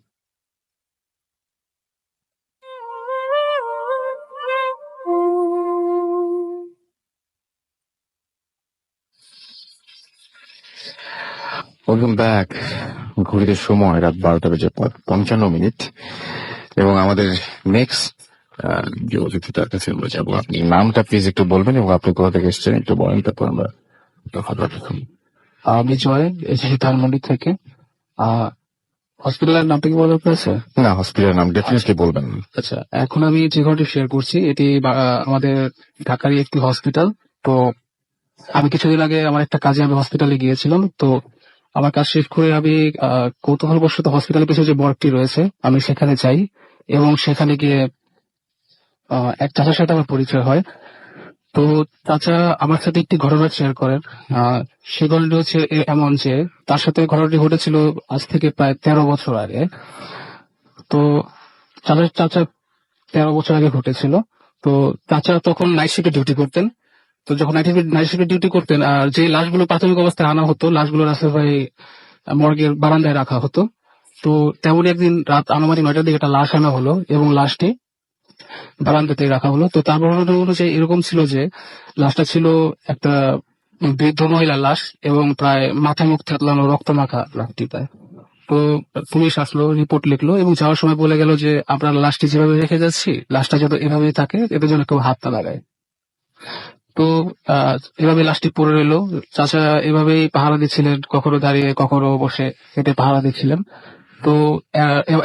Welcome back. ঘড়িতে সময় রাত 12:55 এবং আমাদের নেক্সট যে অতিথিটার কাছে আমরা যাবো। আপনি নামটা প্লিজ একটু বলবেন এবং আপনি কোথা থেকে এসেছেন একটু বলেন, তারপর আমরা কথা দেখুন। আমি জয়, এসেছি ধানমন্ডি থেকে। হসপিটালের নামটা কি বলা হয়েছে? না, হসপিটালের নাম ডেফিনেটলি বলবেন। আচ্ছা, এখন আমি যে ঘরটি শেয়ার করছি এটি আমাদের ঢাকারই একটি হসপিটাল। তো আমি কিছুদিন আগে আমার একটা কাজে আমি হসপিটালে গিয়েছিলাম। তো আমার কাজ শেষ করে আমি কৌতূহলবশত হসপিটালের পিছনে যে বর্ডটি রয়েছে আমি সেখানে যাই এবং সেখানে গিয়ে এক চাচার সাথে আমার পরিচয় হয়। তো চাচা আমার সাথে একটি ঘটনা শেয়ার করেন। সেই ঘটনাটি হচ্ছে এমন যে তার সাথে ঘটনাটি ঘটেছিল আজ থেকে প্রায় 13 বছর আগে। তো চাচা 13 বছর আগে ঘটেছিল। তো চাচা তখন নাইট শিফটে ডিউটি করতেন। তো যখন নাইট শিফটে ডিউটি করতেন, আর যে লাশগুলো প্রাথমিক অবস্থায় আনা হতো, লাশগুলো রাসেল ভাই মর্গের বারান্দায় রাখা হতো। তো তেমনই একদিন রাত আনুমানিক 9টার দিকে একটা লাশ আনা হলো এবং লাশটি বারান্দাতে রাখা হলো। তো তার বর্ণনা অনুযায়ী এরকম ছিল যে লাশটা ছিল একটা বৃদ্ধ মহিলার লাশ এবং প্রায় মাথা মুখ থেতলানো রক্ত মাখা লাশটি প্রায়। তো পুলিশ আসলো, রিপোর্ট লিখলো এবং যাওয়ার সময় বলে গেল যে আমরা লাশটি যেভাবে রেখে যাচ্ছি লাশটা যত এভাবেই থাকে, এদের জন্য কেউ হাত না লাগায়। তো এভাবে লাশটি পড়ে রইলো। চাচা এভাবেই পাহারা দিচ্ছিলেন, কখনো দাঁড়িয়ে কখনো বসে হেঁটে পাহারা দিচ্ছিলেন। তো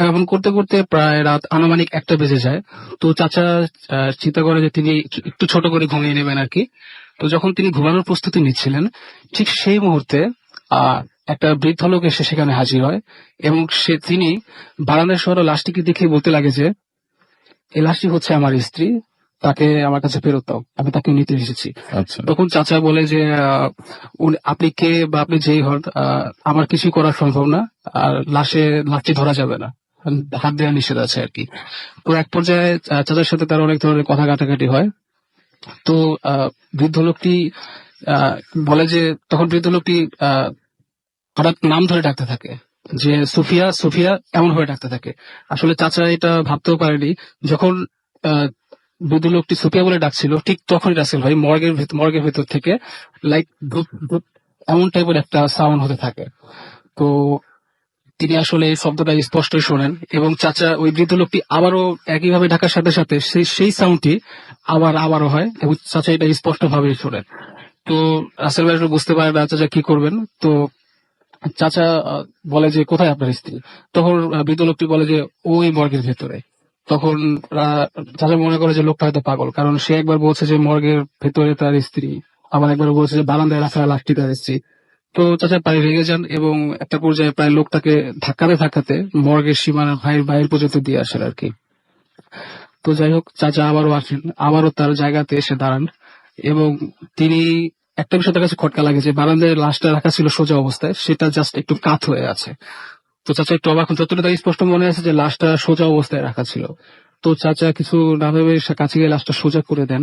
এমন করতে করতে প্রায় রাত আনুমানিক 1টা বেজে যায়। তো চাচা চিন্তা করে যে তিনি একটু ছোট করে ঘুমিয়ে নেবেন আর কি। তো যখন তিনি ঘুমানোর প্রস্তুতি নিচ্ছিলেন, ঠিক সেই মুহূর্তে একটা বৃদ্ধ লোক এসে সেখানে হাজির হয় এবং তিনি বারান্দায় শহর লাশটিকে দেখে বলতে লাগে যে এই লাশটি হচ্ছে আমার স্ত্রী, তাকে আমার কাছে ফেরত দাও, আমি তাকে নিতে এসেছি। তখন চাচা বলে যে আপনি কে বা আপনি যেই হন, আমার কিছু করা সম্ভব না, আর লাশটি ধরা যাবে না, হাত দেওয়া নিষেধ আছে আর কি। তো এক পর্যায়ে চাচার সাথে তার অনেক ধরনের কথা কাটাকাটি হয়। তো বৃদ্ধ লোকটি বলে যে তখন বৃদ্ধ লোকটি হঠাৎ নাম ধরে ডাকতে থাকে যে সুফিয়া সুফিয়া এমন হয়ে ডাকতে থাকে। আসলে চাচা এটা ভাবতেও পারেনি। যখন বৃদ্ধ লোকটি সুফিয়া বলে ডাকছিল, ঠিক তখনই রাসেল ভাই মর্গের ভেতর থেকে লাইক এমন টাইপের একটা সাউন্ড হতে থাকে। তো তিনি আসলে এই শব্দটা স্পষ্টই শোনেন এবং চাচা ওই বৃদ্ধ লোকটি আবারও একইভাবে ডাকার সাথে সাথে সেই সাউন্ডটি আবারও হয় এবং চাচা এটা স্পষ্ট ভাবে শোনেন। তো রাসেল ভাই আসলে বুঝতে পারে না চাচা কি করবেন। তো চাচা বলে যে কোথায় আপনার স্ত্রী? তখন বৃদ্ধ লোকটি বলে যে ওই মর্গের ভেতরে। তখন চাচা মনে করে যে লোকটা হয়তো পাগল, কারণ সে একবার বলছে যে মর্গের ভেতরে তার স্ত্রী, আবার একবার বলছে যে বারান্দায় রাখা লাশটি তার স্ত্রী। তো চাচা প্রায় রেগে যান এবং একটা পর্যায়ে প্রায় লোকটাকে ধাক্কাতে মর্গের সীমানা বাইরে পর্যন্ত দিয়ে আসেন আর কি। তো যাই হোক, চাচা আবারও আসেন, আবারও তার জায়গাতে এসে দাঁড়ান এবং তিনি একটা বিষয় তার কাছে খটকা লাগে যে বারান্দায় লাশটা রাখা ছিল সোজা অবস্থায়, সেটা জাস্ট একটু কাত হয়ে আছে। তো চাচা একটু অবাক হন, যতটা তার স্পষ্ট মনে আছে যে লাশটা সোজা অবস্থায় রাখা ছিল। তো চাচা কিছু না ভেবে কাছে গিয়ে লাশটা সোজা করে দেন।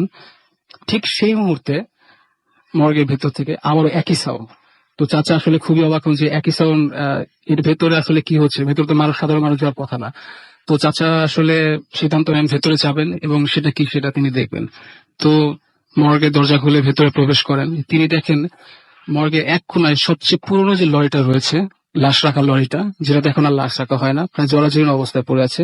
ঠিক সেই মুহূর্তে মর্গের ভেতর থেকে আবারও একই সাউন্ড। তো চাচা আসলে খুবই অবাক হন যে একই সাউন্ড, এর ভেতরে আসলে কি হচ্ছে, ভেতরে তো সাধারণ মানুষ যাওয়ার কথা না। তো চাচা আসলে সিদ্ধান্ত নেন ভেতরে যাবেন এবং সেটা কি সেটা তিনি দেখবেন। তো মর্গের দরজা খুলে ভেতরে প্রবেশ করেন। তিনি দেখেন মর্গে এক কোনায় সবচেয়ে পুরনো যে লরিটা রয়েছে, লাশ রাখা লরিটা, যেটাতে এখন আর লাশ রাখা হয় না, প্রায় জরাজীর্ণ অবস্থায় পড়ে আছে,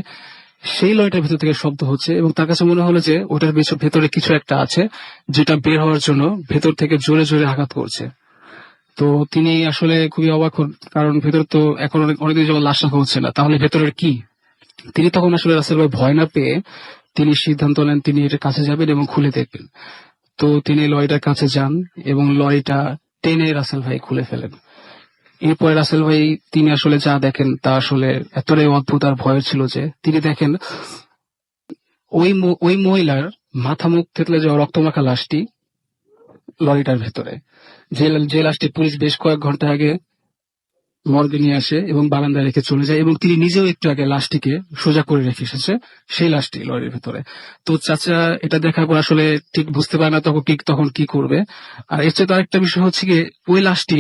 সেই লরিটার ভেতর থেকে শব্দ হচ্ছে এবং তার কাছে মনে হলো যে ওটার ভেতরে কিছু একটা আছে যেটা বের হওয়ার জন্য ভেতর থেকে জোরে জোরে আঘাত করছে। তো তিনি আসলে খুবই অবাক হন, কারণ ভেতর তো এখন অনেকদিন যাবত লাশ রাখা হচ্ছে না, তাহলে ভেতরের কি? তিনি তখন আসলে রাসেল ভাই ভয় না পেয়ে তিনি সিদ্ধান্ত নেন তিনি এটার কাছে যাবেন এবং খুলে দেখবেন। তো তিনি লরিটার কাছে যান এবং লরিটা টেনে রাসেল ভাই খুলে ফেলেন। এরপরে রাসেল ভাই তিনি আসলে যা দেখেন তা আসলে এতটাই অদ্ভুত আর ভয়ের ছিল যে তিনি দেখেন ওই মহিলার মাথা মুখ থেতলে যাওয়া রক্তমাখা লাশটি লরিটার ভেতরে, যে লাশটি পুলিশ বেশ কয়েক ঘন্টা আগে মর্গে নিয়ে আসে এবং বারান্দায় রেখে চলে যায় এবং তিনি নিজেও একটু আগে লাশটিকে সোজা করে রেখে এসেছে, সেই লাশটি লরির ভেতরে। তো চাচা এটা দেখার পর আসলে ঠিক বুঝতে পারে না তখন কি করবে। আর এর চেয়ে আরেকটা বিষয় হচ্ছে গিয়ে ওই লাশটি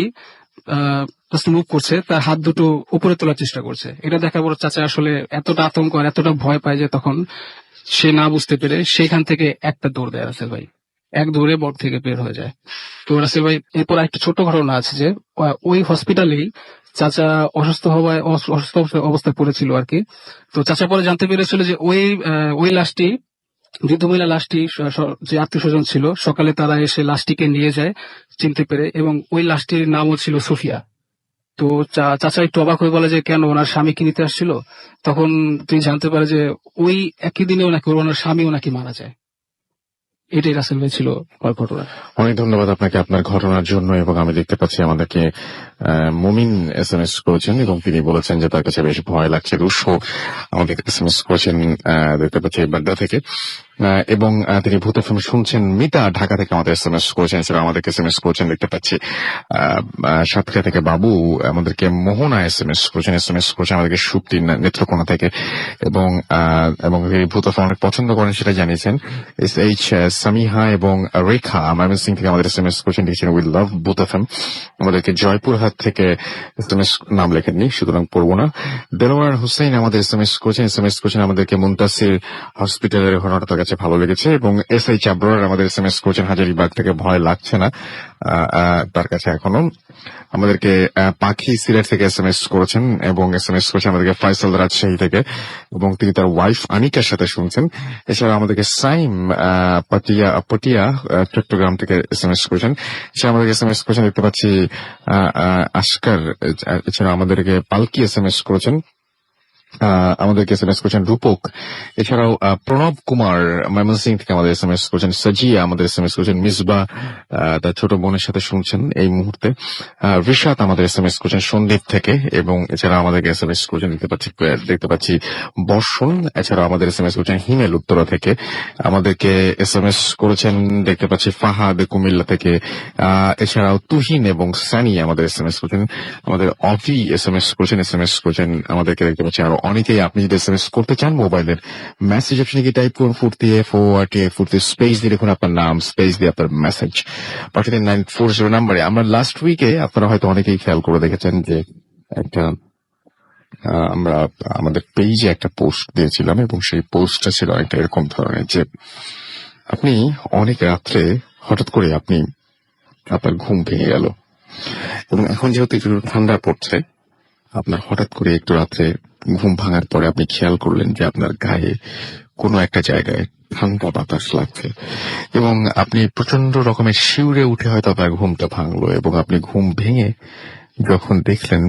মুভ করছে, তার হাত দুটো উপরে তোলার চেষ্টা করছে। এটা দেখার পর চাচা আসলে এতটা আতঙ্ক আর এতটা ভয় পায় যে তখন সে না বুঝতে পেরে সেখান থেকে একটা দৌড় দেয় রাসেল ভাই, এক দৌড়ে বর থেকে বের হয়ে যায়। তো রাসেল ভাই এরপর একটা ছোট্ট ঘটনা আছে যে ওই হসপিটালেই চাচা অসুস্থ অবস্থায় পড়েছিল আর কি। তো চাচা পরে জানতে পেরেছিল যে ওই লাশটি, বৃদ্ধ মহিলা লাশটি, যে আত্মীয় স্বজন ছিল সকালে তারা এসে লাশটিকে নিয়ে যায় চিনতে পেরে, এবং ওই লাশটির নামও ছিল সুফিয়া। তো চাচা একটু অবাক হয়ে বলে যে কেন, ওনার স্বামী কি নিতে আসছিল? তখন তিনি জানতে পারে যে ওই একই দিনে ওনার স্বামীও নাকি মারা যায়। এটাই রাসেল ভাই ছিল ঘটনা। অনেক ধন্যবাদ আপনাকে আপনার ঘটনার জন্য। এবং আমি দেখতে পাচ্ছি আমাদেরকে মুমিন SMS করেছেন এবং তিনি বলেছেন যে তার কাছে বেশ ভয় লাগছে। রুশো আমাদের SMS করেছেন দেখতে পাচ্ছি বাড্ডা থেকে, এবং তিনি ভূত FM শুনছেন। মিতা ঢাকা থেকে আমাদের SMS করেছেন, এছাড়া আমাদেরকে SMS করেছেন দেখতে পাচ্ছি সাতক্ষীরা থেকে বাবু, আমাদেরকে মোহনা SMS করেছেন আমাদেরকে সুপ্তি নেত্রকোনা থেকে, এবং ভূত FM অনেক পছন্দ করেন সেটা জানিয়েছেন। SH সামিহা এবং রেখা ময়মনসিং থেকে আমাদের SMS করেছেন, লিখেছেন উই লাভ ভূত FM। আমাদেরকে জয়পুরহাট থেকে SMS নাম লেখেননি, সুতরাং পড়বো না। দেলোয়ার হোসেন আমাদের SMS করেছেন আমাদেরকে মুনতাসির হসপিটালের ঘটনাটা তার কাছে ভালো লেগেছে, এবং SI চাবরার আমাদের SMS করেছেন হাজারীবাগ থেকে, ভয় লাগছে না তার কাছে এখনো। আমাদেরকে পাখি সিলেট থেকে SMS করেছেন এবং SMS করেছেন আমাদেরকে ফয়সাল রাজশাহী থেকে, এবং তিনি তার ওয়াইফ আনিকার সাথে শুনছেন। এছাড়া আমাদেরকে সাইম পটিয়া চট্টগ্রাম থেকে SMS করেছেন। এছাড়া আমাদেরকে SMS করেছেন দেখতে পাচ্ছি আশকার। এছাড়া আমাদেরকে পালকি SMS করেছেন, আমাদেরকে SMS করেছেন রূপক। এছাড়াও প্রণব কুমার ময়মনসিং থেকে আমাদের SMS করেছেন। সাজিয়া আমাদের SMS করেছেন। মিসবা তার ছোট বোনের সাথে শুনছেন এই মুহূর্তে। রিশাত আমাদের SMS করেছেন সন্দীপ থেকে, এবং এছাড়া আমাদেরকে SMS করেছেন দেখতে পাচ্ছি বর্ষণ। এছাড়া আমাদের SMS করেছেন হিমেল উত্তরা থেকে। আমাদেরকে SMS করেছেন দেখতে পাচ্ছি ফাহাদ কুমিল্লা থেকে। এছাড়াও তুহিন এবং সানি আমাদের SMS করেছেন। আমাদের অফি SMS করেছেন আমাদেরকে দেখতে পাচ্ছি আরো অনেকেই। আপনি যদি SMS করতে চান মোবাইলের মেসেজ অপশনে গিয়ে টাইপ করুন FORT স্পেস দিয়ে লিখুন আপনার নাম, স্পেস দিয়ে আপনার মেসেজ পাঠিয়ে 940 নাম্বারে। আমরা লাস্ট উইকে আপনারা হয়তো অনেকেই খেয়াল করে দেখেছেন যে একটা আমরা আমাদের পেজে একটা পোস্ট দিয়েছিলাম এবং সেই পোস্টটা ছিল অনেকটা এরকম ধরনের যে আপনি অনেক রাত্রে হঠাৎ করে আপনার ঘুম ভেঙে গেল এবং এখন যেহেতু একটু ঠান্ডা পড়ছে, আপনার হঠাৎ করে একটু রাত্রে ঘুম ভাঙার পরে আপনি খেয়াল করলেন যে আপনার গায়ে কোনো একটা জায়গায় ঠান্ডা বাতাস লাগছে এবং আপনি প্রচন্ড রকমের শিউরে উঠে হয়তো আপনার ঘুমটা ভাঙলো এবং আপনি ঘুম ভেঙে যখন দেখলেন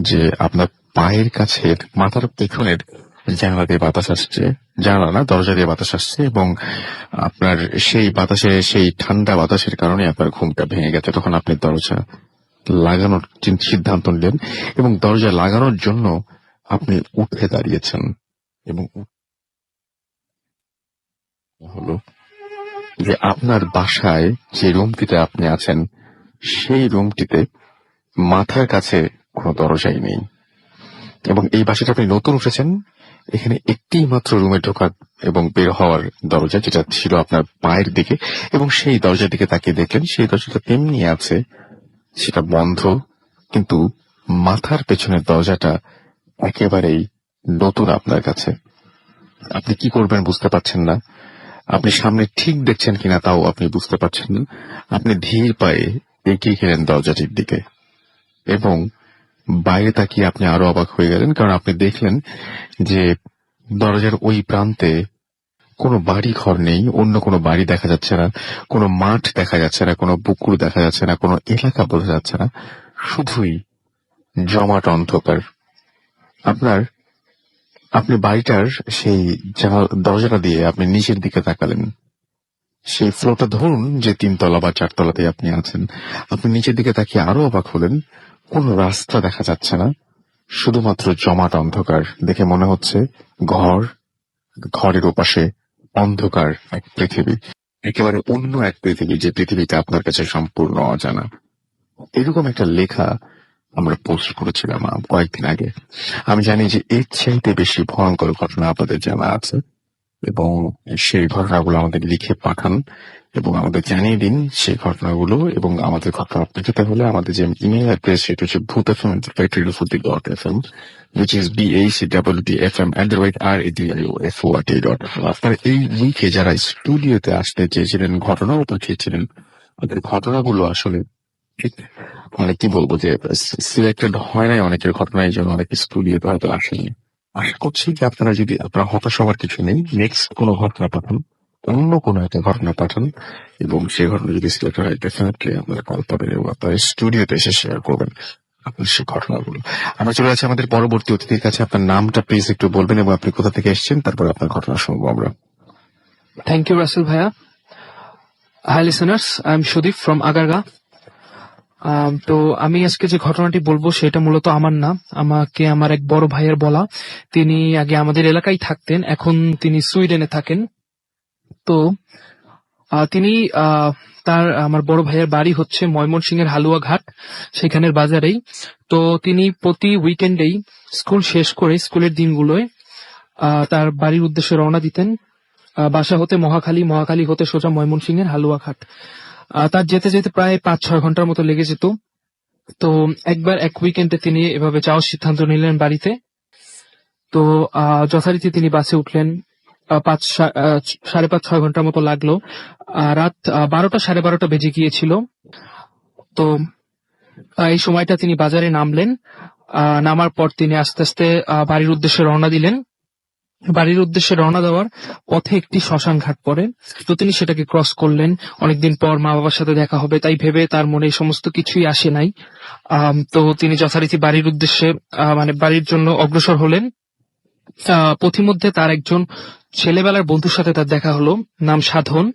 যে আপনার পায়ের কাছের মাথার পেছনের জানালা দিয়ে বাতাস আসছে, জানালা না দরজা দিয়ে বাতাস আসছে এবং আপনার সেই ঠান্ডা বাতাসের কারণে আপনার ঘুমটা ভেঙে গেছে। তখন আপনি দরজা লাগানোর সিদ্ধান্ত নিলেন এবং দরজা লাগানোর জন্য আপনি উঠে দাঁড়িয়েছেন এবং হলো যে আপনার বাসায় যে রুমটিতে আপনি আছেন সেই রুমটিতে মাথার কাছে কোনো দরজাই নেই এবং এই বাসাটা আপনি নতুন উঠেছেন, এখানে একটি মাত্র রুমে ঢোকার এবং বের হওয়ার দরজা যেটা ছিল আপনার পায়ের দিকে এবং সেই দরজার দিকে তাকিয়ে দেখলেন সেই দরজাটা তেমনি আছে, সেটা বন্ধ, কিন্তু মাথার পেছনের দরজাটা একেবারেই নতুন আপনার কাছে। আপনি কি করবেন বুঝতে পারছেন না, আপনি সামনে ঠিক দেখছেন কিনা তাও আপনি বুঝতে পারছেন না। আপনি ধীর পায়ে এগিয়ে গেলেন দরজাটির দিকে এবং বাইরে তাকিয়ে আপনি আরো অবাক হয়ে গেলেন, কারণ আপনি দেখলেন যে দরজার ওই প্রান্তে কোনো বাড়ি ঘর নেই, অন্য কোনো বাড়ি দেখা যাচ্ছে না, কোনো মাঠ দেখা যাচ্ছে না, কোনো পুকুর দেখা যাচ্ছে না, কোনো এলাকা বোঝা যাচ্ছে না, শুধুই জমাট অন্ধকার। আপনি বাড়িটার সেই দরজাটা দিয়ে আপনি নিচের দিকে তাকালেন, সেই ফ্লোরটা ধরুন যে 3 তলা বা 4 তলাতে আপনি আছেন, আপনি নিচের দিকে তাকিয়ে আরো অবাক হলেন, কোন রাস্তা দেখা যাচ্ছে না, শুধুমাত্র জমাট অন্ধকার। দেখে মনে হচ্ছে ঘরের ওপাশে অন্ধকার এক পৃথিবী, একেবারে অন্য এক পৃথিবী, যে পৃথিবীটা আপনার কাছে সম্পূর্ণ অজানা। এরকম একটা লেখা আমরা পোস্ট করেছিলাম কয়েকদিন আগে। আমি জানি যে এর চাইতে বেশি ভয়ঙ্কর ঘটনা আপনাদের জানা আছে এবং সেই ঘটনাগুলো আমাদের লিখে পাঠান এবং আমাদের জানিয়ে দিন সেই ঘটনাগুলো। এবং আমাদের ঘটনা পাঠাতে হলে আমাদের যে ইমেল অ্যাড্রেস সেটা হচ্ছে bhutfm@radio40.fm, which is BACWTFM@radio4.fm। আপনার এই উইকে যারা স্টুডিওতে আসতে চেয়েছিলেন, ঘটনাও পাঠিয়েছিলেন, তাদের ঘটনাগুলো আসলে ঠিক মানে কি বলবো যে সিলেক্টেড হয় নাই অনেকের ঘটনা, এই জন্য অনেকে স্টুডিওতে হয়তো আসেনি। আশা করছি যে আপনারা হতাশ হওয়ার কিছু নেই, নেক্সট কোনো ঘটনা পাঠান, অন্য কোনো একটা ঘটনা পাঠান এবং সেই ঘটনা যদি সিলেক্ট হয় ডেফিনেটলি আপনারা কল পাবেন এবং আপনারা স্টুডিওতে এসে শেয়ার করবেন আপনার সেই ঘটনাগুলো। আমরা চলে যাচ্ছি আমাদের পরবর্তী অতিথির কাছে। আপনার নামটা প্লিজ একটু বলবেন এবং আপনি কোথা থেকে এসেছেন, তারপর আপনার ঘটনা শুনবো আমরা। থ্যাংক ইউ রাসেল ভাইয়া। Hi listeners, I am Sudip from Agargaon. তো আমি আজকে যে ঘটনাটি বলবো সেটা মূলত আমার না, আমাকে আমার এক বড় ভাইয়ের বলা। তিনি আগে আমাদের এলাকায় থাকতেন, এখন তিনি সুইডেনে থাকেন। তো তিনি আমার বড় ভাইয়ের বাড়ি হচ্ছে ময়মনসিংহের হালুয়াঘাট, সেখানের বাজারেই। তো তিনি প্রতি উইকেন্ডেই স্কুল শেষ করে স্কুলের দিনগুলোয় তার বাড়ির উদ্দেশ্যে রওনা দিতেন। বাসা হতে মহাখালী হতে সোজা ময়মনসিংহের হালুয়াঘাট। তার যেতে যেতে প্রায় 5-6 ঘন্টার মতো লেগে যেত। তো একবার এক উইকেন্ডে তিনি এভাবে যাওয়ার সিদ্ধান্ত নিলেন বাড়িতে। তো যথারীতি তিনি বাসে উঠলেন। 5-6.5 ঘন্টার মতো লাগলো। রাত 12টা 12:30 বেজে গিয়েছিল। তো এই সময়টা তিনি বাজারে নামলেন। নামার পর তিনি আস্তে আস্তে বাড়ির উদ্দেশ্যে রওনা দিলেন। বাড়ির উদ্দেশ্যে রওনা দেওয়ার পথে একটি শ্মশান ঘাট পড়ে। তো তিনি সেটাকে ক্রস করলেন। অনেকদিন পর মা বাবার সাথে দেখা হবে তাই ভেবে তার মনে এই সমস্ত কিছুই আসে নাই। তো তিনি যথারীতি বাড়ির উদ্দেশ্যে বাড়ির জন্য অগ্রসর হলেন। পথিমধ্যে তার একজন ছেলেবেলার বন্ধুর সাথে তার দেখা হলো, নাম সাধন।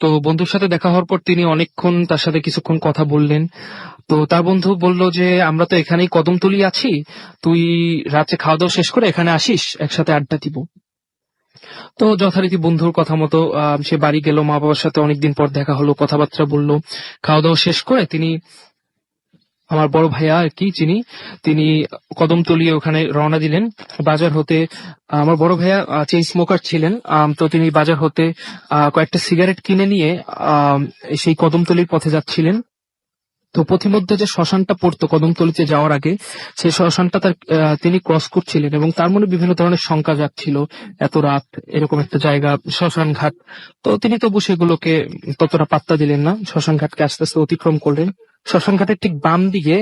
তো বন্ধুর সাথে দেখা হওয়ার পর তিনি অনেকক্ষণ তার সাথে কিছুক্ষণ কথা বললেন। তো তার বন্ধু বলল যে আমরা তো এখানেই কদমতলি আছি, তুই রাতে খাওয়া দাওয়া শেষ করে এখানে আসিস, একসাথে আড্ডা দিব। তো যথারীতি বন্ধুর কথা মতো সে বাড়ি গেল, মা বাবার সাথে অনেকদিন পর দেখা হলো, কথাবার্তা বললো। খাওয়া দাওয়া শেষ করে তিনি, আমার বড় ভাইয়া আর কি যিনি, তিনি কদমতলি ওখানে রওনা দিলেন বাজার হতে। আমার বড় ভাইয়া চেইন স্মোকার ছিলেন। তো তিনি বাজার হতে কয়েকটা সিগারেট কিনে নিয়ে সেই কদমতলির পথে যাচ্ছিলেন। তো পথিমধ্যে যে শ্মশানটা পড়তো কদমতলিতে যাওয়ার আগে, সেই শ্মশানটা তিনি ক্রস করছিলেন এবং তার মনে বিভিন্ন ধরনের শঙ্কা জাগছিল। এত রাত, এরকম একটা জায়গা, শ্মশান ঘাট। তো তিনি তবু সেগুলোকে ততটা পাত্তা দিলেন না, শ্মশান ঘাটকে আস্তে আস্তে অতিক্রম করলেন। শ্মশান ঘাটের ঠিক বাম দিকে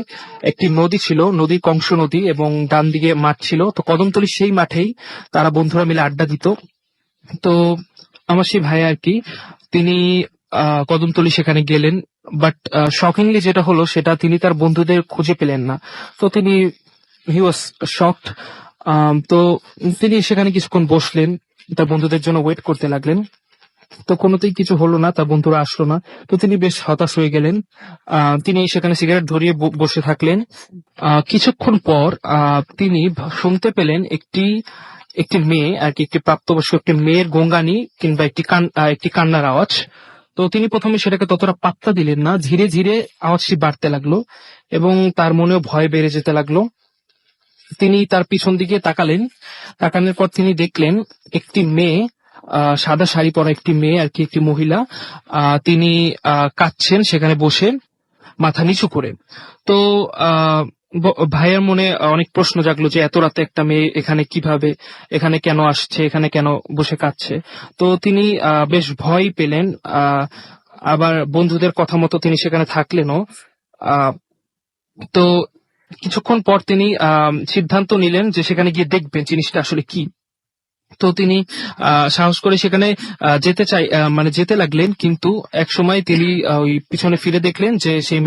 একটি নদী ছিল, নদী কংস নদী, এবং ডান দিকে মাঠ ছিল। তো কদমতলির সেই মাঠেই তারা বন্ধুরা মিলে আড্ডা দিত। তো আমার সেই ভাই আর কি, তিনি কদমতলি সেখানে গেলেন, বাট শকিংলি যেটা হলো সেটা তিনি তার বন্ধুদের খুঁজে পেলেন না। তো তিনি হি ওয়াজ শকড। তো তিনি সেখানে কিছুক্ষণ বসলেন, তার বন্ধুদের জন্য ওয়েট করতে লাগলেন। তো কোনোতেই কিছু হলো না, তার বন্ধুরা আসলো না। তো তিনি বেশ হতাশ হয়ে গেলেন। তিনি সেখানে সিগারেট ধরিয়ে বসে থাকলেন। কিছুক্ষণ পর তিনি শুনতে পেলেন একটি একটি মেয়ে আর কি, একটি প্রাপ্তবয়স্ক একটি মেয়ের গোঙ্গানি কিংবা একটি কান্নার আওয়াজ। তো তিনি প্রথমে সেটাকে ততটা পাত্তা দিলেন না, ধীরে ধীরে আওয়াজটি বাড়তে লাগলো এবং তার মনেও ভয় বেড়ে যেতে লাগলো। তিনি তার পিছন দিকে তাকালেন। তাকানোর পর তিনি দেখলেন একটি মেয়ে, সাদা শাড়ি পরা একটি মেয়ে আর কি, একটি মহিলা, তিনি কাঁদছেন সেখানে বসে, মাথা নিচু করে। তো ভাইয়ের মনে অনেক প্রশ্ন জাগলো যে এত রাতে একটা মেয়ে এখানে কিভাবে, এখানে কেন আসছে, এখানে কেন বসে কাঁদছে। তো তিনি বেশ ভয় পেলেন। আবার বন্ধুদের কথা মতো তিনি সেখানে থাকলেনও। তো কিছুক্ষণ পর তিনি সিদ্ধান্ত নিলেন যে সেখানে গিয়ে দেখবেন জিনিসটা আসলে কি। তো তিনি সাহস করে সেখানে যেতে লাগলেন, কিন্তু এক সময় তিনি ওই পিছনে ফিরে দেখলেন যে সেই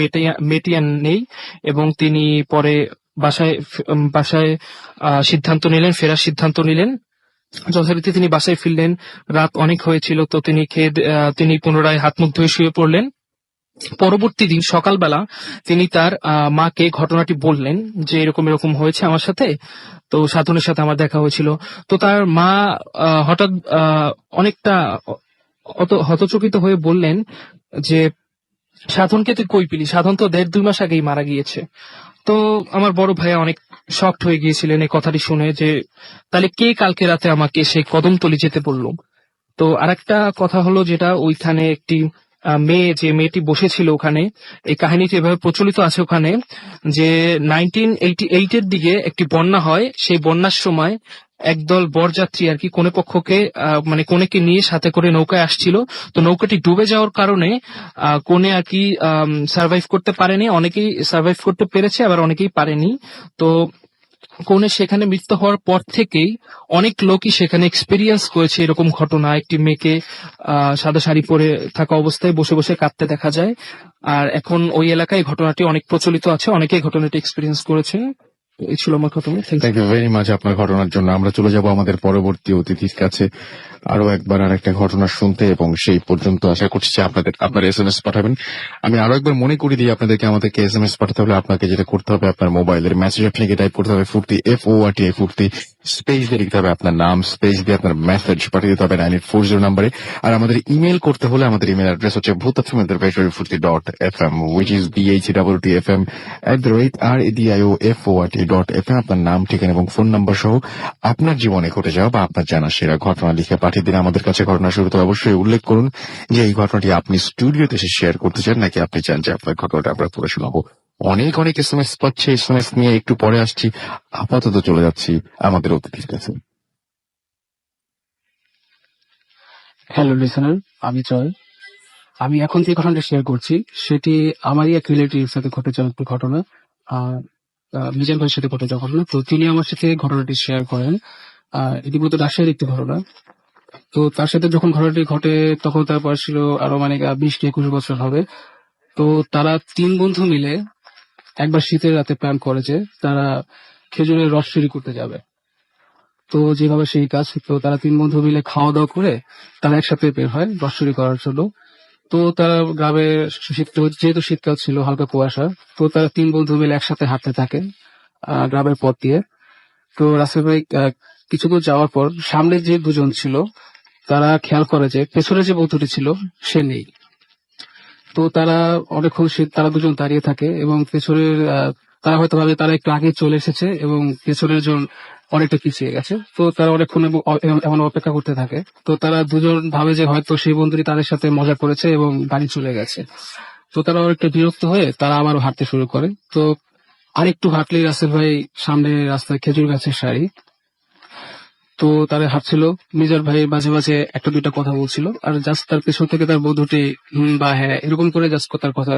মেয়েটি আর নেই, এবং তিনি পরে বাসায় সিদ্ধান্ত নিলেন, ফেরার সিদ্ধান্ত নিলেন। যথারীতি তিনি বাসায় ফিরলেন। রাত অনেক হয়েছিল, তো তিনি পুনরায় হাত মুখ ধুয়ে শুয়ে পড়লেন। পরবর্তী দিন সকালবেলা তিনি তার মাকে ঘটনাটি বললেন যে এরকম এরকম হয়েছে আমার সাথে, তো সাধনের সাথে আমার দেখা হয়েছিল। তো তার মা হঠাৎ অনেকটা হতচকিত হয়ে বললেন যে সাধনকে তুই কই পেলি, সাধন তো 1.5-2 মাস আগেই মারা গিয়েছে। তো আমার বড় ভাইয়া অনেক শকড হয়ে গিয়েছিলেন এই কথাটি শুনে, যে তাহলে কে কালকে রাতে আমাকে সেই কদমতলি যেতে বলল। তো আরেকটা কথা হলো, যেটা ওইখানে একটি যে মেয়েটি বসেছিল ওখানে, এই কাহিনীটি এভাবে প্রচলিত আছে ওখানে যে 1988 এর দিকে একটি বন্যা হয়। সেই বন্যার সময় একদল বরযাত্রী আর কি কনে পক্ষকে মানে কনেকে নিয়ে সাথে করে নৌকায় আসছিল। তো নৌকাটি ডুবে যাওয়ার কারণে কনে আর কি সার্ভাইভ করতে পারেনি। অনেকেই সার্ভাইভ করতে পেরেছে, আবার অনেকেই পারেনি। তো কনে সেখানে মৃত্যু হওয়ার পর থেকেই অনেক লোকই সেখানে এক্সপেরিয়েন্স করেছে এরকম ঘটনা, একটি মেয়েকে সাদা শাড়ি পরে থাকা অবস্থায় বসে বসে কাঁদতে দেখা যায়। আর এখন ওই এলাকায় ঘটনাটি অনেক প্রচলিত আছে, অনেকেই ঘটনাটি এক্সপেরিয়েন্স করেছেন। এই ছিল আমার ঘটনা। থ্যাংক ইউ ভেরি মাচ আপনার ঘটনার জন্য। আমরা চলে যাব আমাদের পরবর্তী অতিথির কাছে আরো একবার আর একটা ঘটনা শুনতে, এবং সেই পর্যন্ত আশা করছি যে আপনারা SMS পাঠাবেন। আমি আরো একবার মনে করি দিই আপনাদেরকে, আমাদেরকে SMS পাঠাতে হলে আপনাকে যেটা করতে হবে, আপনার মোবাইলের মেসেজ অ্যাপলিকে টাইপ করতে হবে ফুর্তি, FORTI ফুর্তি, স্পেস দিয়ে লিখতে হবে আপনার নাম, স্পেস দিয়ে আপনার মেসেজ পাঠিয়ে দিতে হবে 9840 নাম্বারে। আর আমাদের ইমেল করতে হলে আমাদের ইমেল অ্যাড্রেস হচ্ছে bhutafm@radiofuርቲ.fm, which is BHWTFM@RADIOFORT.FM। আপনার নাম, ঠিকানা এবং ফোন নাম্বার সহ আপনার জীবনে ঘটে যাওয়া বা আপনার জানা সেরা ঘটনা লিখে পাঠিয়ে দিন আমাদের কাছে। ঘটনা শুরুতে অবশ্যই উল্লেখ করুন যে এই ঘটনাটি আপনি স্টুডিওতে এসে শেয়ার করতে চান, নাকি আপনি চান যে আপনার ঘটনাটা আমরা পড়ে শোনাবো। অনেক SMS পাচ্ছে, SMS নিয়ে একটু পরে আসছি। আপাতত চলে যাচ্ছি আমাদের অতিথির কাছে। হ্যালো লিসেনার, আমি জয়। আমি এখন যে ঘটনাটা শেয়ার করছি সেটি আমারই এক রিলেটিভের সাথে ঘটে যাওয়া একটি ঘটনা, মিজান ভাইয়ের সাথে ঘটে যাওয়া ঘটনা। তো তিনি আমার সাথে ঘটনাটি শেয়ার করেন। এটি মূলত রাজশাহীর একটি ঘটনা। তো তার সাথে যখন ঘটনাটি ঘটে তখন তার বয়স ছিল আরো 20-21 বছর হবে। তো তারা 3 বন্ধু মিলে একবার শীতের রাতে প্ল্যান করে যে তারা খেজুরের রস চুরি করতে যাবে। তো যেভাবে সেই কাজ, তো তারা 3 বন্ধু মিলে খাওয়া দাওয়া করে তারা একসাথে বের হয় রস চুরি করার জন্য। তো তারা গ্রামে যেহেতু শীতকাল ছিল, হালকা কুয়াশা, তো তারা 3 বন্ধু মিলে একসাথে হাঁটতে থাকে গ্রামের পথ দিয়ে। তো রাসেল ভাই কিছু দূর যাওয়ার পর সামনে যে 2 জন ছিল তারা খেয়াল করে যে পেছনে যে বন্ধুটি ছিল সে নেই। তো তারা অনেকক্ষণ তারা 2 জন দাঁড়িয়ে থাকে এবং পেছনের তারা হয়তো ভাবে তারা একটু আগে চলে এসেছে এবং পেছনের জন অনেকটা পিছিয়ে গেছে। তো তারা অনেকক্ষণ এমন অপেক্ষা করতে থাকে। তো তারা 2 জন ভাবে যে হয়তো সেই বন্ধুটি তাদের সাথে মজা করেছে এবং বাড়ি চলে গেছে। তো তারা অনেকটা বিরক্ত হয়ে তারা আবারও হাঁটতে শুরু করে। তো আরেকটু হাঁটলেই রাসেল ভাই সামনে রাস্তায় খেজুর গাছের সারি। তো তারা হাঁটছিল, মিজান ভাই মাঝে মাঝে একটা দুইটা কথা বলছিল, আর জাস্ট তার পেছন থেকে তার বন্ধুটি বা হ্যাঁ এরকম করে জাস্ট তার কথা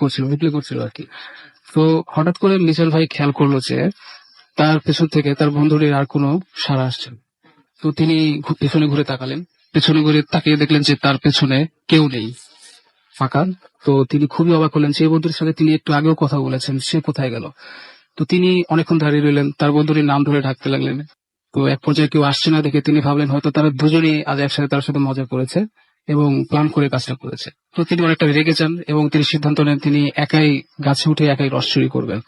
করছিল, রিপ্লাই করছিল আর কি। তো হঠাৎ করে মিজান ভাই খেয়াল করলো যে তার পেছন থেকে তার বন্ধুটির আর কোনো সাড়া আসছে না। তো তিনি পেছনে ঘুরে তাকালেন, পেছনে ঘুরে তাকিয়ে দেখলেন যে তার পেছনে কেউ নেই, ফাঁকা। তো তিনি খুবই অবাক হলেন, যে বন্ধুটির সাথে তিনি একটু আগেও কথা বলেছেন সে কোথায় গেল। তো তিনি অনেকক্ষণ দাঁড়িয়ে রইলেন, তার বন্ধুটির নাম ধরে ডাকতে লাগলেন। তো এক পর্যায়ে কেউ আসছে না দেখে তিনি ভাবলেন হয়তো তারা দুজনেই আজ একসাথে তার সাথে মজা করেছে এবং প্ল্যান করে কাজটা করেছে। তো তিনি অনেকটা রেগে যান এবং তিনি সিদ্ধান্ত নেন তিনি একাই গাছে উঠে একাই রস চুরি করবেন।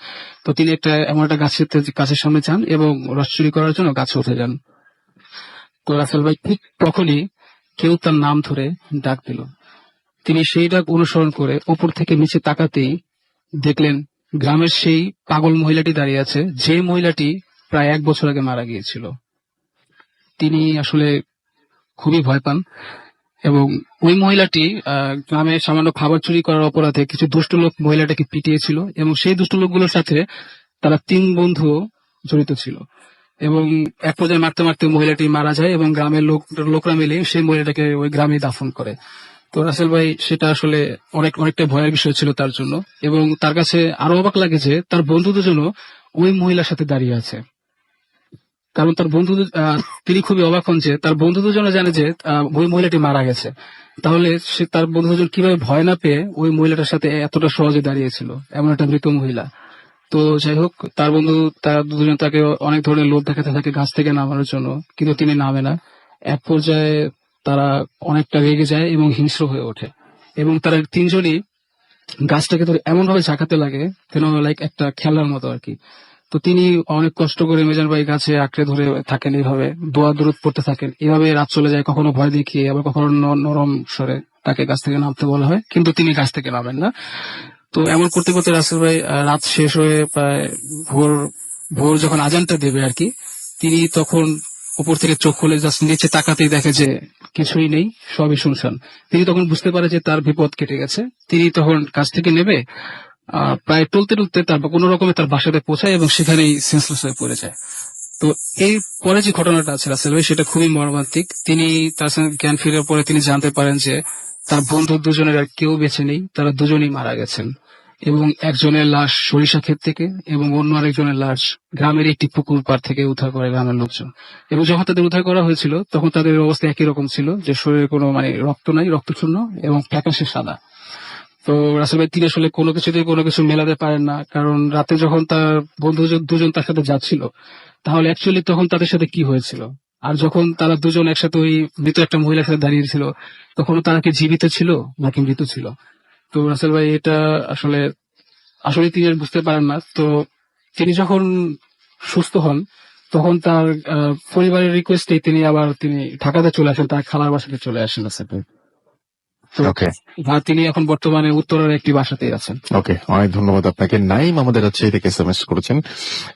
তো তিনি এমন একটা গাছের সামনে যান এবং রস চুরি করার জন্য গাছে উঠে যান। তো রাসেল ভাই ঠিক তখনই কেউ তার নাম ধরে ডাক দিল। তিনি সেই ডাক অনুসরণ করে উপর থেকে নিচে তাকাতেই দেখলেন গ্রামের সেই পাগল মহিলাটি দাঁড়িয়ে আছে, যে মহিলাটি প্রায় 1 বছর আগে মারা গিয়েছিল। তিনি আসলে খুবই ভয় পান এবং ওই মহিলাটি গ্রামে সামান্য খাবার চুরি করার অপরাধে কিছু দুষ্ট লোক মহিলাটাকে পিটিয়েছিল এবং সেই দুষ্ট লোকগুলোর সাথে তারা 3 বন্ধু জড়িত ছিল এবং এক পর্যায়ে মারতে মারতে মহিলাটি মারা যায় এবং গ্রামের লোকরা মিলে সেই মহিলাটাকে ওই গ্রামে দাফন করে। তো রাসেল ভাই সেটা আসলে অনেকটা ভয়ের বিষয় ছিল তার জন্য, এবং তার কাছে আরো অবাক লাগে যে তার বন্ধু দুজনও ওই মহিলার সাথে দাঁড়িয়ে আছে। কারণ তার বন্ধু তিনি খুবই অবাক হন যে তার বন্ধু দুজনে জানে যে ওই মহিলাটি মারা গেছে, তাহলে সে তার বন্ধু দুজন কিভাবে ভয় না পেয়ে ওই মহিলাটার সাথে এতটা সহজে দাঁড়িয়েছিল, এমন একটা মৃত মহিলা। তো যাই হোক, তার বন্ধু তারা দুজন তাকে অনেক ধরনের লোভ দেখাতে থাকে গাছ থেকে নামানোর জন্য, কিন্তু তিনি নামে না। এক পর্যায়ে তারা অনেকটা রেগে যায় এবং হিংস্র হয়ে ওঠে এবং তারা 3 জনই গাছটাকে ধরে এমন ভাবে ঝাঁকাতে লাগে যেন লাইক একটা খেলার মতো আর কি। তো তিনি অনেক কষ্ট করে মিজান ভাই গাছে আঁকড়ে ধরে থাকেন, এইভাবে দোয়া দরুদ পড়তে থাকেন। এভাবে রাত চলে যায়, কখনো ভয় দেখিয়ে, আবার কখনো নরম স্বরে তাকে গাছ থেকে নামতে বলা হয়, কিন্তু তিনি গাছ থেকে নামেন না। তো এমন করতে করতে রাসেল ভাই রাত শেষ হয়ে প্রায় ভোর যখন আজানটা দেবে আর কি, তিনি তখন উপর থেকে চোখ খুলে জাস্ট নিচে তাকাতেই দেখে যে কিছুই নেই, সবই শুনশান। তিনি তখন বুঝতে পারে যে তার বিপদ কেটে গেছে। তিনি তখন কাছ থেকে নেমে প্রায় টলতে টলতে তার কোনো রকমে তার বাসাতে পৌঁছায় এবং সেখানেই সেন্সলেস হয়ে পড়ে যায়। তো এই পরে যে ঘটনাটা আছে রাসেল ভাই, সেটা খুবই মর্মান্তিক। তিনি তার সঙ্গে জ্ঞান ফিরে পরে তিনি জানতে পারেন যে তার বন্ধু দুজনের আর কেউ বেঁচে নেই, তারা দুজনেই মারা গেছেন এবং একজনের লাশ সরিষা ক্ষেত থেকে এবং অন্য আরেকজনের লাশ গ্রামের একটি পুকুর পাড় থেকে উদ্ধার করে গ্রামের লোকজন। এবং যখন তাদের উদ্ধার করা হয়েছিল তখন তাদের অবস্থা একই রকম ছিল, যে শরীরে কোনো রক্ত নাই, রক্তশূন্য এবং ফ্যাকাশে সাদা। তো রাসেল ভাই তিনি আসলে কোনো কিছু মেলাতে পারেন না, কারণ রাতে যখন তার বন্ধু দুজন তার সাথে যাচ্ছিল, তাহলে অ্যাকচুয়ালি তখন তাদের সাথে কি হয়েছিল, আর যখন তারা দুজন একসাথে ওই মৃত একটা মহিলার সাথে দাঁড়িয়েছিল তখন তারা কি জীবিত ছিল নাকি মৃত ছিল। তো রাসেল ভাই এটা আসলে তিনি আর বুঝতে পারেন না। তো তিনি যখন সুস্থ হন তখন তার পরিবারের রিকোয়েস্টে তিনি ঢাকাতে চলে আসেন, তার খালার বাসাতে চলে আসেন রাসেল ভাই। তো ওকে তিনি এখন বর্তমানে উত্তরের একটি বাসাতেই আছেন। ওকে, অনেক ধন্যবাদ আপনাকে। নাইম আমাদের রাজশাহী থেকে SMS করেছেন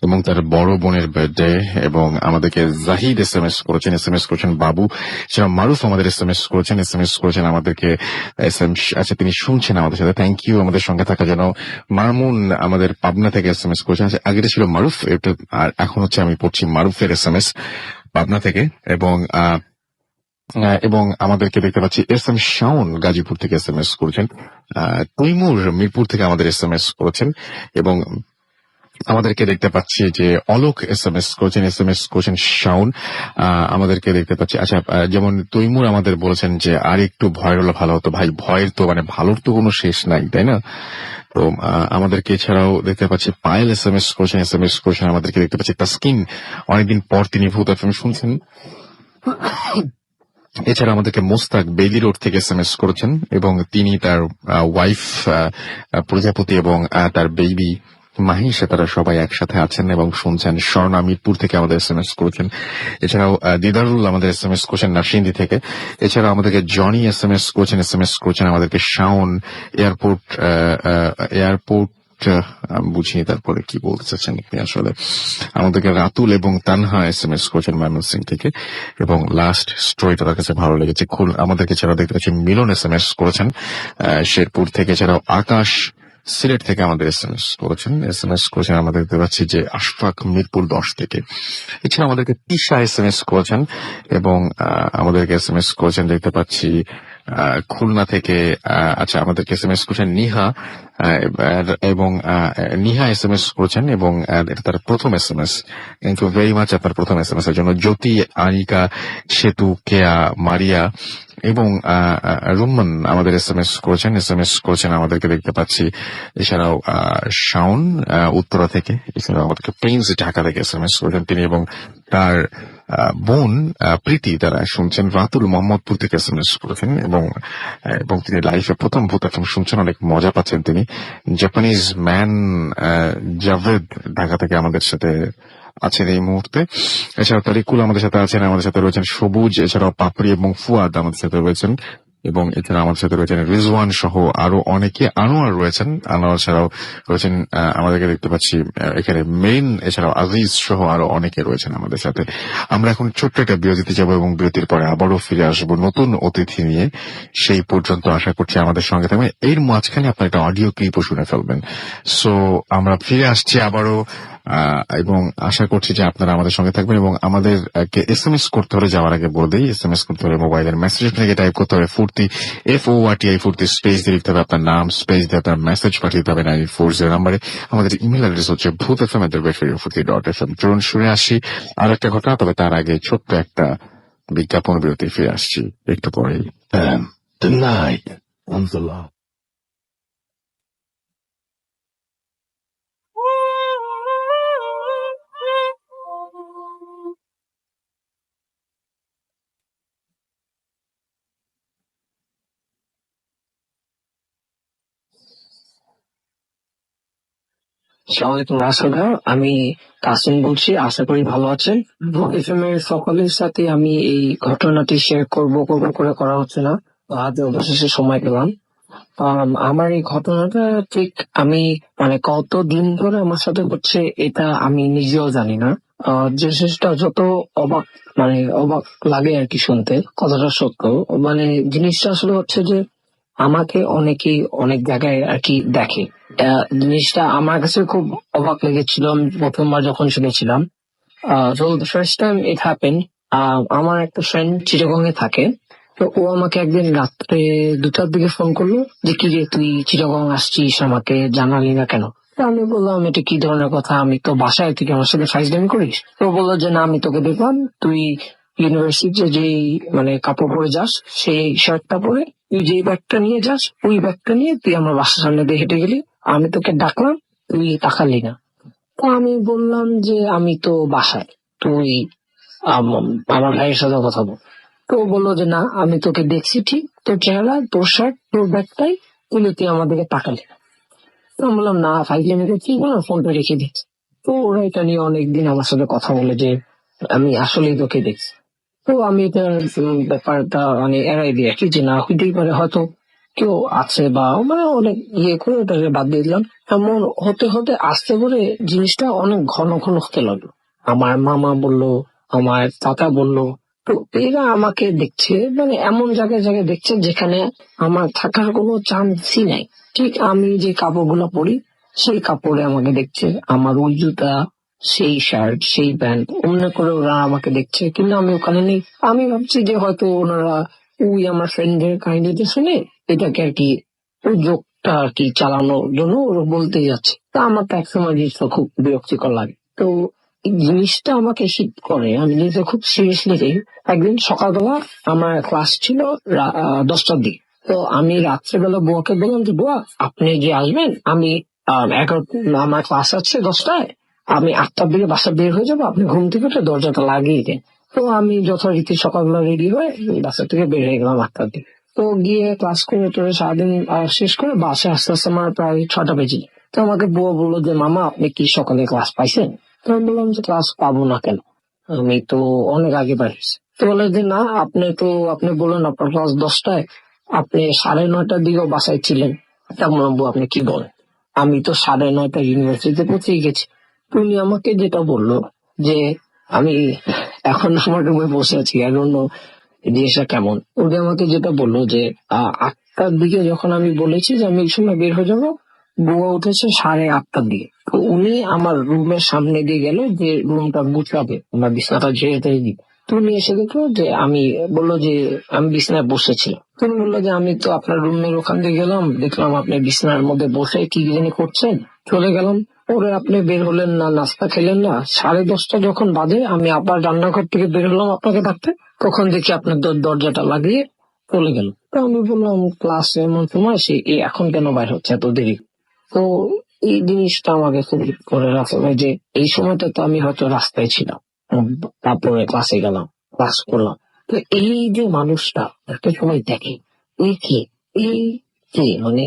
এবং তার বড় বোনের বার্থডে, এবং আমাদেরকে জাহিদ SMS করেছেন বাবু, সেটা মারুফ আমাদের SMS করেছেন আমাদেরকে আচ্ছা তিনি শুনছেন আমাদের সাথে, থ্যাংক ইউ আমাদের সঙ্গে থাকার জন্য। মামুন আমাদের পাবনা থেকে SMS করেছেন। আচ্ছা আগেটা ছিল মারুফ, এটা আর এখন হচ্ছে আমি পড়ছি মারুফের SMS পাবনা থেকে। এবং আমাদেরকে দেখতে পাচ্ছি SM শাওন গাজীপুর থেকে SMS করেছেন, তৈমুর মিরপুর থেকে আমাদের SMS করেছেন, এবং আমাদেরকে দেখতে পাচ্ছি যে অলোক SMS করেছেন শাওন, আমাদেরকে দেখতে পাচ্ছি। আচ্ছা যেমন তৈমুর আমাদের বলেছেন যে আর একটু ভয় হলে ভালো হতো। ভাই ভয়ের তো ভালোর তো কোনো শেষ নাই, তাই না? তো আমাদেরকে এছাড়াও দেখতে পাচ্ছি পায়েল SMS করেছেন, আমাদেরকে দেখতে পাচ্ছি তাসকিন, অনেকদিন পর তিনি ভূত FM শুনছেন। এছাড়া আমাদেরকে মোস্তাক বেইলি রোড থেকে SMS করেছেন, এবং তিনি তার ওয়াইফ প্রজাপতি এবং তার বেবি মাহিসা তারা সবাই একসাথে আছেন এবং শুনছেন। স্বর্ণা মিরপুর থেকে আমাদের SMS করেছেন। এছাড়াও দিদারুল আমাদের SMS করেছেন নারসিংদী থেকে। এছাড়াও আমাদেরকে জনি SMS করেছেন আমাদেরকে শাওন এয়ারপোর্ট একটু বুঝিয়ে তারপরে কি বলতে চাচ্ছেন আপনি আসলে। আমাদেরকে রাতুল এবং তানহা SMS করেছেন ময়মনসিংহ থেকে, এবং লাস্ট স্টোরিটা তার কাছে ভালো লেগেছে। আমাদেরকে ছাড়া দেখতে পাচ্ছি মিলন SMS করেছেন শেরপুর থেকে, এছাড়াও আকাশ সিলেট থেকে আমাদের এসএমএস করেছেন আমাদের দেখতে পাচ্ছি যে আশফাক মিরপুর 10 থেকে। এছাড়া আমাদেরকে তিশা SMS করেছেন, এবং আমাদেরকে SMS করেছেন দেখতে পাচ্ছি খুলনা থেকে। আচ্ছা, আমাদেরকে SMS করেছেন নিহা, এবং নিহা SMS করেছেন, এবং এটা তার প্রথম SMS। Thank you very much আপনার প্রথম SMS এর জন্য। জ্যোতি, আনিকা, সেতু, কেয়া, মারিয়া এবং রুম্মান আমাদের এসএমএস করেছেন আমাদেরকে দেখতে পাচ্ছি। এছাড়াও শাওন উত্তরা থেকে, এছাড়াও আমাদেরকে প্রিন্স ঢাকা থেকে SMS করেছেন তিনি, এবং তার বোন প্রীতি তারা শুনছেন। রাতুল মোহাম্মদপুর থেকে SMS করেছেন, এবং তিনি লাইফে প্রথম ভূত FM শুনছেন, অনেক মজা পাচ্ছেন তিনি। জাপানিজ ম্যান জাভেদ ঢাকা থেকে আমাদের সাথে আছেন এই মুহূর্তে। এছাড়াও তারিকুল আমাদের সাথে আছেন, আমাদের সাথে রয়েছেন সবুজ, এছাড়াও পাপড়ি এবং ফুয়াদ আমাদের সাথে রয়েছেন, এবং এছাড়া আমাদের সাথে রয়েছেন রিজওয়ান সহ আরো অনেকে। আনোয়ার রয়েছেন, আনোয়ার ছাড়াও রয়েছেন আমাদেরকে দেখতে পাচ্ছি এখানে মেইন, এছাড়াও আজিজ সহ আরো অনেকে রয়েছেন আমাদের সাথে। আমরা এখন ছোট্ট একটা বিরতিতে যাবো, এবং বিরতির পরে আবারও ফিরে আসবো নতুন অতিথি নিয়ে। সেই পর্যন্ত আশা করছি আমাদের সঙ্গে থাকবেন। এর মাঝখানে আপনার একটা অডিও ক্লিপও শুনে ফেলবেন। সো আমরা ফিরে আসছি আবারও, এবং আশা করছি যে আপনারা আমাদের সঙ্গে থাকবেন। এবং আমাদেরকে SMS করতে হলে, যাওয়ার আগে বলে দিই, SMS করতে হলে মোবাইলের মেসেজ থেকে টাইপ করতে হবে ফুর্তি, FORTI ফুর্তি, স্পেস দিয়ে লিখতে হবে আপনার নাম, স্পেস দিয়ে আপনার মেসেজ পাঠিয়ে দিতে হবে 940 নাম্বারে। আমাদের ইমেল অ্যাড্রেস হচ্ছে bhutfm@fuርቲ.fm। চলুন শুনে আসি আর একটা ঘটনা, তবে তার আগে ছোট্ট একটা বিজ্ঞাপন বিরতি, ফিরে আসছি একটু পরেই। Tonight on the Love. আসসালামু আলাইকুম রাসেল ভাই, আমি কাসিম বলছি। আশা করি ভালো আছেন। এফএম এর সকলের সাথে আমি এই ঘটনাটি শেয়ার করব করে করা হচ্ছে না, তো আজ অবশেষে সময় পেলাম। আমার এই ঘটনাটা ঠিক আমি মানে কতদিন ধরে আমার সাথে হচ্ছে এটা আমি নিজেও জানি না। জিনিসটা যত অবাক অবাক লাগে আর কি শুনতে, কথাটা সত্য। মানে জিনিসটা আসলে হচ্ছে যে আমাকে অনেকেই অনেক জায়গায় আর কি দেখে। জিনিসটা আমার কাছে খুব অবাক লেগেছিল আমি প্রথমবার যখন শুনেছিলাম। তো ফার্স্ট টাইম ইট হ্যাপেন। আমার একটা ফ্রেন্ড চিটাগং এ থাকে, তো ও আমাকে একদিন রাত্রে 2টার দিকে ফোন করলো যে কি রে তুই চিটাগং আসছিস, আমাকে জানালি না কেন? তো আমি বললাম এটা কি ধরনের কথা, আমি তো বাসায় থেকে আমার সাথে ফাইজলামি করিস? তো বললো যে না, আমি তোকে দেখলাম তুই ইউনিভার্সিটিতে যেই কাপড় পরে যাস, সেই শার্টটা পরে তুই যেই ব্যাগটা নিয়ে যাস, ওই ব্যাগটা নিয়ে তুই আমার বাসার সামনে দিয়ে হেঁটে গেলি, আমি তোকে ডাকলাম, তুই তাকালি না। তো আমি বললাম যে আমি তো বাসায়, তুই আমার ভাইয়ের সাথে কথা বল। তো ও বললো যে না, আমি তোকে দেখছি ঠিক, তোর চেহারা, তোর শার্ট, তোর ব্যাগটাই, তুই আমাদেরকে তাকালি না। তো আমি বললাম না, ফাইজলামি করছি, বললাম ফোনটা রেখে দিচ্ছি। তো ওরা এটা নিয়ে অনেকদিন আমার সাথে কথা বলে যে আমি আসলেই তোকে দেখছি। তো আমি এটা ব্যাপারটা এড়াই দিই আর কি, যে না হইতেই পারে, হয়তো কেউ আছে, বা অনেক করে ওটাকে বাদ দিয়ে দিলাম। এমন হতে হতে আস্তে করে জিনিসটা অনেক ঘন ঘন হতে লাগলো। আমার মামা বললো, আমার চাচা বললো, তো এরা আমাকে দেখছে, এমন জায়গায় জায়গায় দেখছে যেখানে আমার থাকার কোনো চান্সই নাই। ঠিক আমি যে কাপড়গুলো পরি সেই কাপড়ে আমাকে দেখছে, আমার ওই জুতা, সেই শার্ট, সেই প্যান্ট, অন্য করে ওরা আমাকে দেখছে, কিন্তু আমি ওখানে নেই। আমি ভাবছি যে হয়তো ওনারা ওই আমার ফ্রেন্ডের কাহিনীটা শুনে এটাকে আর কি ওই জোকটা আর কি চালানোর জন্য ওরা বলতেই যাচ্ছে। তা আমার তো একসময় জিনিসটা খুব বিরক্তিকর লাগে। তো এই জিনিসটা আমাকে হিট করে, আমি নিজে খুব সিরিয়াসলি নিই। একদিন সকালবেলা আমার ক্লাস ছিল 10টার দিকে। তো আমি রাত্রেবেলা বুয়াকে বললাম যে বুয়া, আপনি যে আসবেন, আমি 11 আমার ক্লাস আছে 10টায়, আমি 8টার দিকে বাসা বের হয়ে যাবো, আপনি ঘুম থেকে উঠে দরজাটা লাগিয়ে দেন। তো আমি যথারীতি সকালবেলা রেডি হয়ে বাসা থেকে বের হয়ে গেলাম 8টার দিকে। তো গিয়ে ক্লাস করে টোরে সারাদিন শেষ করে বাসায় আস্তে আস্তে আমার প্রায় 6টা বেজে। তো আমাকে বুয়া বললো যে মামা, আপনি কি সকালে ক্লাস পাইছেন? তো আমি বললাম যে ক্লাস পাবো না কেন, আমি তো অনেক আগে পাইছি। তো বলে যে না, আপনি বললেন আপনার ক্লাস 10টায়, আপনি 9:30টার দিকেও বাসায় ছিলেন, তেমন আপনি কি বলেন? আমি তো 9:30 ইউনিভার্সিটিতে পৌঁছেই গেছি। তো উনি আমাকে যেটা বললো যে আমি এখন আমার রুমে বসে আছি, I don't know জিনিসটা কেমন। উনি আমাকে যেটা বললো যে 8টার দিকে যখন আমি বলেছি যে আমি এই সময় বের হয়ে যাবো, বুয়া উঠেছে 8:30টার দিকে। তো উনি আমার রুমের সামনে দিয়ে গেল যে রুমটা গুছাবে, আমার বিছানাটা ঝেড়ে টেড়ে দিই। তো উনি এসে দেখলো যে আমি, বললো যে আমি বিছানায় বসেছিলাম। তো উনি বললো যে আমি তো আপনার রুমের ওখান দিয়ে গেলাম, দেখলাম আপনি বিছানার মধ্যে বসে কি জানি করছেন, চলে গেলাম। পরে আপনি বের হলেন না, নাস্তা খেলেন না। 10:30 যখন বাজে আমি আবার রান্নাঘর থেকে বের হলাম আপনাকে ডাকতে, তখন দেখি আপনার দরজাটা লাগিয়ে চলে গেল। তো আমি বললাম ক্লাস এমন সময়, সে এখন কেন বাইর হচ্ছে এত দেরি? তো এই জিনিসটা আমাকে খুব করে রাখে ভাই, যে এই সময়টা তো আমি হয়তো রাস্তায় ছিলাম, তারপরে ক্লাসে গেলাম, ক্লাস করলাম। তো এই যে মানুষটা একটা সময় দেখে, এই কে, এই কে, মানে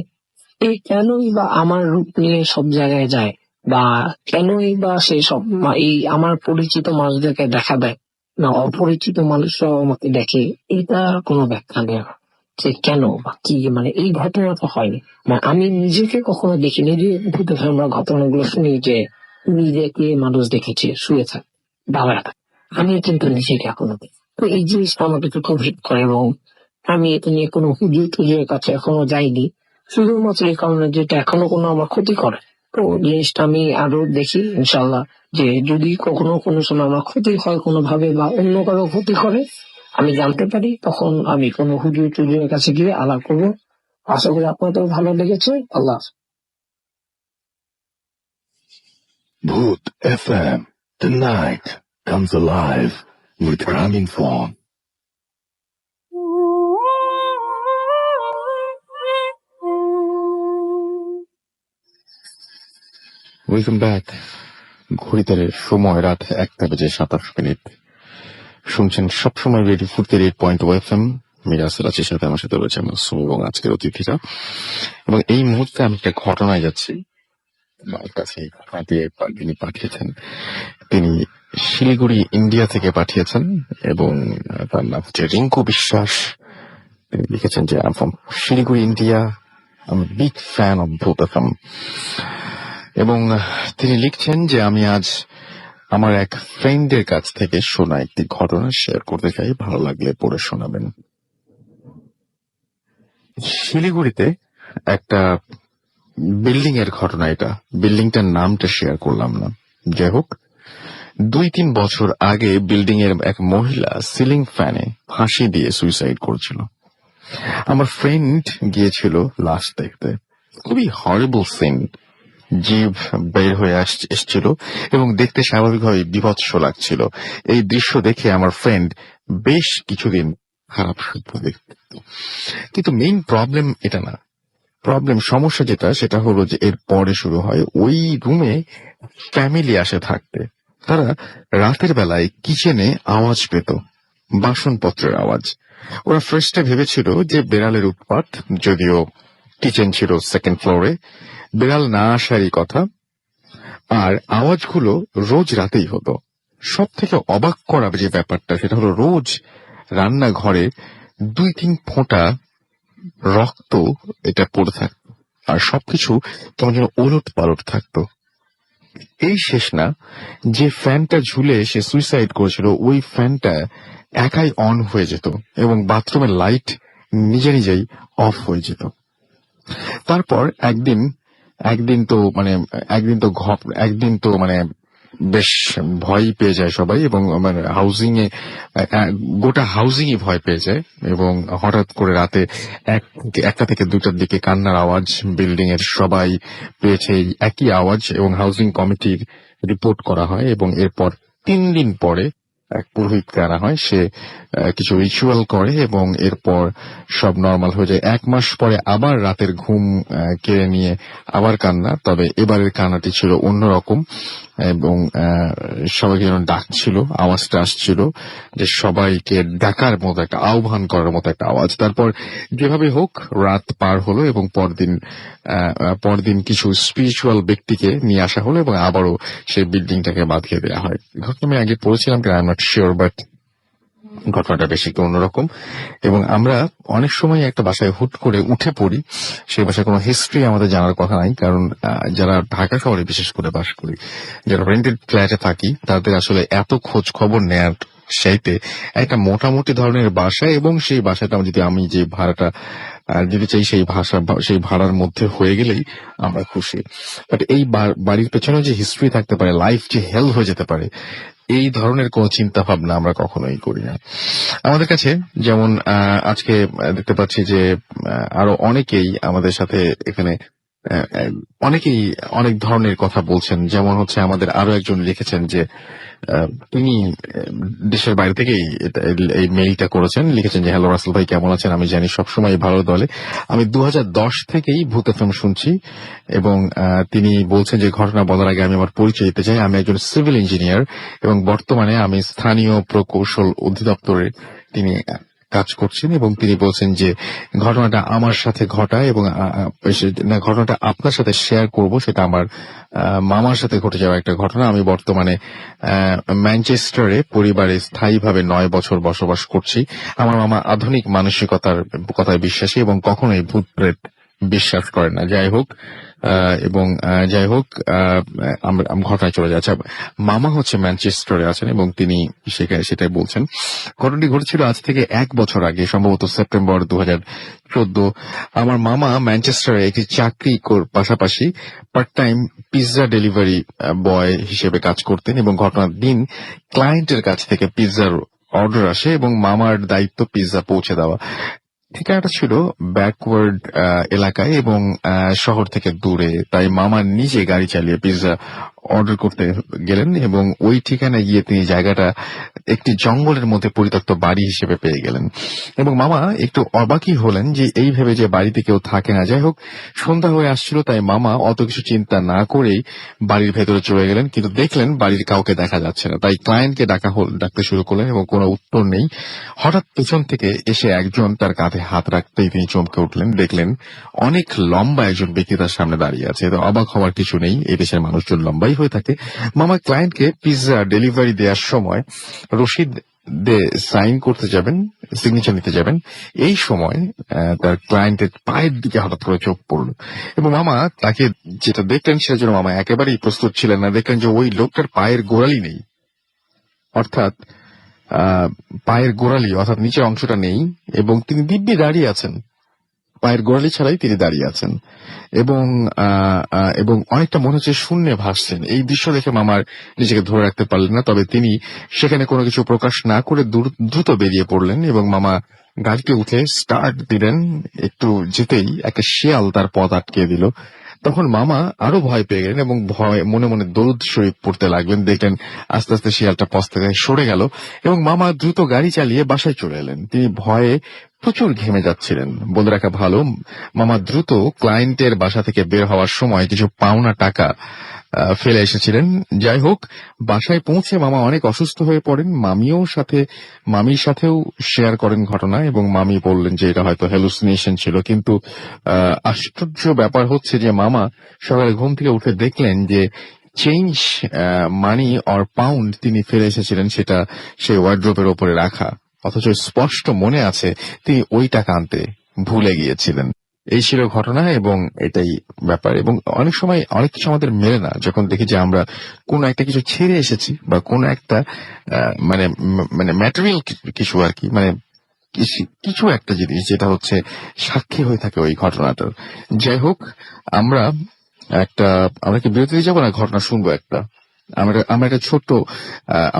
এই কেনই বা আমার রূপ নিয়ে সব জায়গায় যায়, বা কেনই বা সে সব এই আমার পরিচিত মানুষদেরকে দেখা দেয় না, অপরিচিত মানুষরাও আমাকে দেখে, এটার কোনো ব্যাখ্যা নেই আমার। যে কেন বা কি, মানে এই ঘটনা তো হয়নি, মানে আমি নিজেকে কখনো দেখিনি। যে ভূতে আমরা ঘটনাগুলো শুনি যে নিজেকে মানুষ দেখেছে শুয়ে থাকে, দাঁড়ায় থাকে, আমি কিন্তু নিজেকে এখনো দেখি। তো এই জিনিসটা আমাকে তো খুব হিট করে, এবং আমি এটা নিয়ে কোনো হুজুর টুজুরের কাছে এখনো যাইনি, শুধুমাত্র এই কারণে যেটা এখনো কোনো আমার ক্ষতি করে। তো জিনিসটা আমি আরো দেখি ইনশাল্লাহ, যে যদি কখনো কোনো সময় আমার ক্ষতি হয় কোনোভাবে, বা অন্য কারো ক্ষতি করে আমি জানতে পারি, তখন আমি কোনো হুজুর টুজুরের কাছে গিয়ে আলাপ করবো। আশা করি আপনাদেরও ভালো লেগেছে। আল্লাহ হাফেজ। Bhoot FM. Tonight comes alive with Ramin Fawn. Welcome back. ঘড়িতে সময় রাত 1:27 শুনছেন সবসময় রেডিও 48.2 FM। মিরাজ রাচির সাথে আমার সাথে রয়েছে মাসুম এবং আজকের অতিথিরা। এবং এই মুহূর্তে আমি একটা ঘটনায় যাচ্ছি, আমার কাছে এই ঘটনাটি তিনি পাঠিয়েছেন। তিনি শিলিগুড়ি ইন্ডিয়া থেকে পাঠিয়েছেন, এবং তার নাম হচ্ছে রিঙ্কু বিশ্বাস। তিনি লিখেছেন যে I from Siliguri India, I am big fan of ভূত এফএম। এবং তিনি লিখছেন যে আমি আজ আমার এক ফ্রেন্ডের কাছ থেকে শোনা একটি ঘটনা শেয়ার করতে চাই, ভালো লাগলে পড়ে শোনাবেন। শিলিগুড়িতে একটা বিল্ডিং এর ঘটনা, এটা বিল্ডিংটার নামটা শেয়ার করলাম না। যাই হোক, 2-3 বছর আগে বিল্ডিং এর এক মহিলা সিলিং ফ্যানে ফাঁসি দিয়ে সুইসাইড করেছিল। আমার ফ্রেন্ড গিয়েছিল লাশ দেখতে। খুবই হরিবল সিন, জীব বের হয়ে এসছিল এবং দেখতে স্বাভাবিকভাবে বিভৎস লাগছিল। এই দৃশ্য দেখে আমার ফ্রেন্ড বেশ কিছুদিন খারাপ স্বপ্ন দেখত। কিন্তু মেইন প্রবলেম এটা না, সমস্যা যেটা সেটা হলো যে এর পরে শুরু হয় ওই রুমে ফ্যামিলি আসে থাকতে। তারা রাতের বেলায় কিচেনে আওয়াজ পেত, বাসনপত্রের আওয়াজ। ওরা ফার্স্টে ভেবেছিল যে বেড়ালের উৎপাত, যদিও কিচেন ছিল সেকেন্ড ফ্লোরে, বেড়াল না আসারই কথা। আর আওয়াজগুলো রোজ রাতেই হতো। সব থেকে অবাক করা যে ব্যাপারটা সেটা হলো রোজ রান্নাঘরে 2-3 ফোঁটা রক্ত এটা পড়ে থাকতো, আর সবকিছু কেমন যেন ওলট পালট থাকতো। এই শেষ না, যে ফ্যানটা ঝুলে সে সুইসাইড করেছিল ওই ফ্যানটা একাই অন হয়ে যেত এবং বাথরুমের লাইট নিজে নিজেই অফ হয়ে যেত। তারপর একদিন তো বেশ ভয় পেয়ে যায় সবাই, এবং গোটা হাউজিংই ভয় পেয়ে যায়। এবং হঠাৎ করে রাতে 1টা থেকে 2টার দিকে কান্নার আওয়াজ, বিল্ডিং এর সবাই পেয়েছে এই একই আওয়াজ, এবং হাউজিং কমিটির রিপোর্ট করা হয়। এবং এরপর 3 দিন পরে এক পুরোহিতকে আনা হয়, সে কিছু রিচুয়াল করে এবং এরপর সব নর্মাল হয়ে যায়। 1 মাস পরে আবার রাতের ঘুম কেড়ে নিয়ে আবার কান্না, তবে এবারের কান্নাটি ছিল অন্যরকম, এবং সবাইকে যেন ডাকছিল, আওয়াজটা আসছিল যে সবাইকে ডাকার মতো একটা, আহ্বান করার মতো একটা আওয়াজ। তারপর যেভাবে হোক রাত পার হলো এবং পরদিন কিছু স্পিরিচুয়াল ব্যক্তিকে নিয়ে আসা হলো এবং আবারও সেই বিল্ডিংটাকে বাঁধিয়ে দেওয়া হয়। ঘটনা আমি আগে পড়েছিলাম, I am not sure, but ঘটনাটা বেশ একটু অন্যরকম। এবং আমরা অনেক সময় একটা বাসায় হুট করে উঠে পড়ি, সেই বাসায় কোনো হিস্ট্রি আমাদের জানার কথা নাই, কারণ যারা ঢাকা শহরে বিশেষ করে বাস করি, যারা রেন্টেড ফ্ল্যাটে থাকি, তাদের আসলে এত খোঁজ খবর নেয়ার চাইতে একটা মোটামুটি ধরনের বাসা এবং সেই বাসাটা যদি আমি যে ভাড়াটা যদি চাই সেই ভাড়ার মধ্যে হয়ে গেলেই আমরা খুশি। বাট এই বাড়ির পেছনে যে হিস্ট্রি থাকতে পারে, লাইফ যে হেল হয়ে যেতে পারে, এই ধরনের কোন চিন্তা ভাবনা আমরা কখনোই করি না। আমাদের কাছে যেমন আজকে দেখতে পাচ্ছি যে আরো অনেকেই আমাদের সাথে এখানে অনেকেই অনেক ধরনের কথা বলছেন। যেমন হচ্ছে আমাদের আরো একজন লিখেছেন যে তিনি দেশের বাইরে থেকেই এই মেইলটা করেছেন, লিখেছেন যে হ্যালো রাসেল ভাই, কেমন আছেন? আমি জানি সবসময় ভালো দলে, আমি 2010 থেকেই ভূত এফএম শুনছি। এবং তিনি বলছেন যে ঘটনা বলার আগে আমি আমার পরিচয় দিতে চাই। আমি একজন সিভিল ইঞ্জিনিয়ার এবং বর্তমানে আমি স্থানীয় প্রকৌশল অধিদপ্তরে তিনি কাজ করছেন। এবং তিনি বলছেন যে ঘটনাটা আমার সাথে ঘটায় এবং ঘটনাটা আপনার সাথে শেয়ার করব, সেটা আমার মামার সাথে ঘটে যাওয়া একটা ঘটনা। আমি বর্তমানে ম্যানচেস্টারে পরিবারে স্থায়ীভাবে 9 বছর বসবাস করছি। আমার মামা আধুনিক মানসিকতার কথায় বিশ্বাসী এবং কখনোই ভূত প্রেত বিশ্বাস করেন না। যাই হোক আমরা ঘটনায় চলে যাচ্ছি। মামা হচ্ছে ম্যানচেস্টারে আছেন এবং তিনি সেটাই বলছেন। ঘটনাটি ঘটেছিল আজ থেকে 1 বছর আগে, সম্ভবত সেপ্টেম্বর 2014। আমার মামা ম্যানচেস্টারে একটি চাকরি পাশাপাশি part time pizza delivery boy হিসেবে কাজ করতেন এবং ঘটনার দিন ক্লায়েন্টের কাছ থেকে পিৎজার অর্ডার আসে এবং মামার দায়িত্ব পিৎজা পৌঁছে দেওয়া। ঠিকানাটা ছিল ব্যাকওয়ার্ড এলাকায় এবং শহর থেকে দূরে, তাই মামা নিজে গাড়ি চালিয়ে পিৎজা অর্ডার করতে গেলেন এবং ওই ঠিকানায় গিয়ে তিনি জায়গাটা একটি জঙ্গলের মধ্যে পরিত্যক্ত বাড়ি হিসেবে পেয়ে গেলেন এবং মামা একটু অবাকই হলেন যে এই ভেবে যে বাড়িতে কেউ থাকে না। যাই হোক, সন্ধ্যা হয়ে আসছিল, তাই মামা অত কিছু চিন্তা না করেই বাড়ির ভেতরে চলে গেলেন, কিন্তু দেখলেন বাড়ির কাউকে দেখা যাচ্ছে না। তাই ক্লায়েন্টকে ডাকতে শুরু করলেন এবং কোনো উত্তর নেই। হঠাৎ পেছন থেকে এসে একজন তার কাঁধে হাত রাখতেই তিনি চমকে উঠলেন, দেখলেন অনেক লম্বা একজন ব্যক্তি তার সামনে দাঁড়িয়ে আছে। তো অবাক হওয়ার কিছু নেই, এই দেশের মানুষজন লম্বাই হয়ে থাকে। মামা ক্লায়েন্টকে পিৎজা ডেলিভারি দেওয়ার সময় রসিদ সাইন করতে যাবেন, সিগনেচার নিতে যাবেন, এই সময় তার ক্লায়েন্টের পায়ের দিকে হঠাৎ করে চোখ পড়ল এবং মামা তাকে যেটা দেখলেন সেটার জন্য মামা একেবারেই প্রস্তুত ছিলেন না। দেখলেন যে ওই লোকটার পায়ের গোড়ালি নেই, অর্থাৎ পায়ের গোড়ালি অর্থাৎ নিচের অংশটা নেই এবং তিনি দিব্যি দাঁড়িয়ে আছেন, পায়ের গোড়ালি ছাড়াই তিনি দাঁড়িয়ে আছেন এবং অনেকটা মনে হচ্ছে শূন্যে ভাসছেন। এই দৃশ্য দেখে মামার নিজেকে ধরে রাখতে পারলেন না, তবে তিনি সেখানে কোনো কিছু প্রকাশ না করে দ্রুত বেরিয়ে পড়লেন এবং মামা গাড়িতে উঠে স্টার্ট দিলেন। একটু যেতেই একটা শিয়াল তার পথ আটকে দিল। তখন মামা আরো ভয় পেয়ে গেলেন এবং মনে মনে দরুদ শরীফ পড়তে লাগলেন। দেখলেন আস্তে আস্তে শিয়ালটা পথ থেকে সরে গেল এবং মামা দ্রুত গাড়ি চালিয়ে বাসায় চলে এলেন। তিনি ভয়ে প্রচুর ঘেমে যাচ্ছিলেন। বলে রাখা ভালো, মামা দ্রুত ক্লায়েন্টের বাসা থেকে বের হওয়ার সময় কিছু পাওনা টাকা ফেলে এসেছিলেন। যাই হোক, বাসায় পৌঁছে মামা অনেক অসুস্থ হয়ে পড়েন। মামির সাথেও শেয়ার করেন ঘটনা এবং মামি বললেন যে এটা হয়তো হ্যালুসিনেশন ছিল, কিন্তু আশ্চর্য ব্যাপার হচ্ছে যে মামা সকালে ঘুম থেকে উঠে দেখলেন যে চেঞ্জ মানি অর পাউন্ড তিনি ফেলে এসেছিলেন, সেটা সেই ওয়ার্ড্রোবের ওপরে রাখা, অথচ স্পষ্ট মনে আছে তিনি ওই টাকা আনতে ভুলে গিয়েছিলেন। এই ছিল ঘটনা এবং এটাই ব্যাপার। এবং অনেক সময় অনেক কিছু আমাদের মেলে না, যখন দেখি যে আমরা কোন একটা কিছু ছেড়ে এসেছি বা কোন একটা মানে ম্যাটেরিয়াল কিছু আর কি, মানে কিছু একটা জিনিস যেটা হচ্ছে সাক্ষী হয়ে থাকে ওই ঘটনাটার। যাই হোক, আমরা কি বিরতি যাবো না, ঘটনা শুনবো একটা। আমরা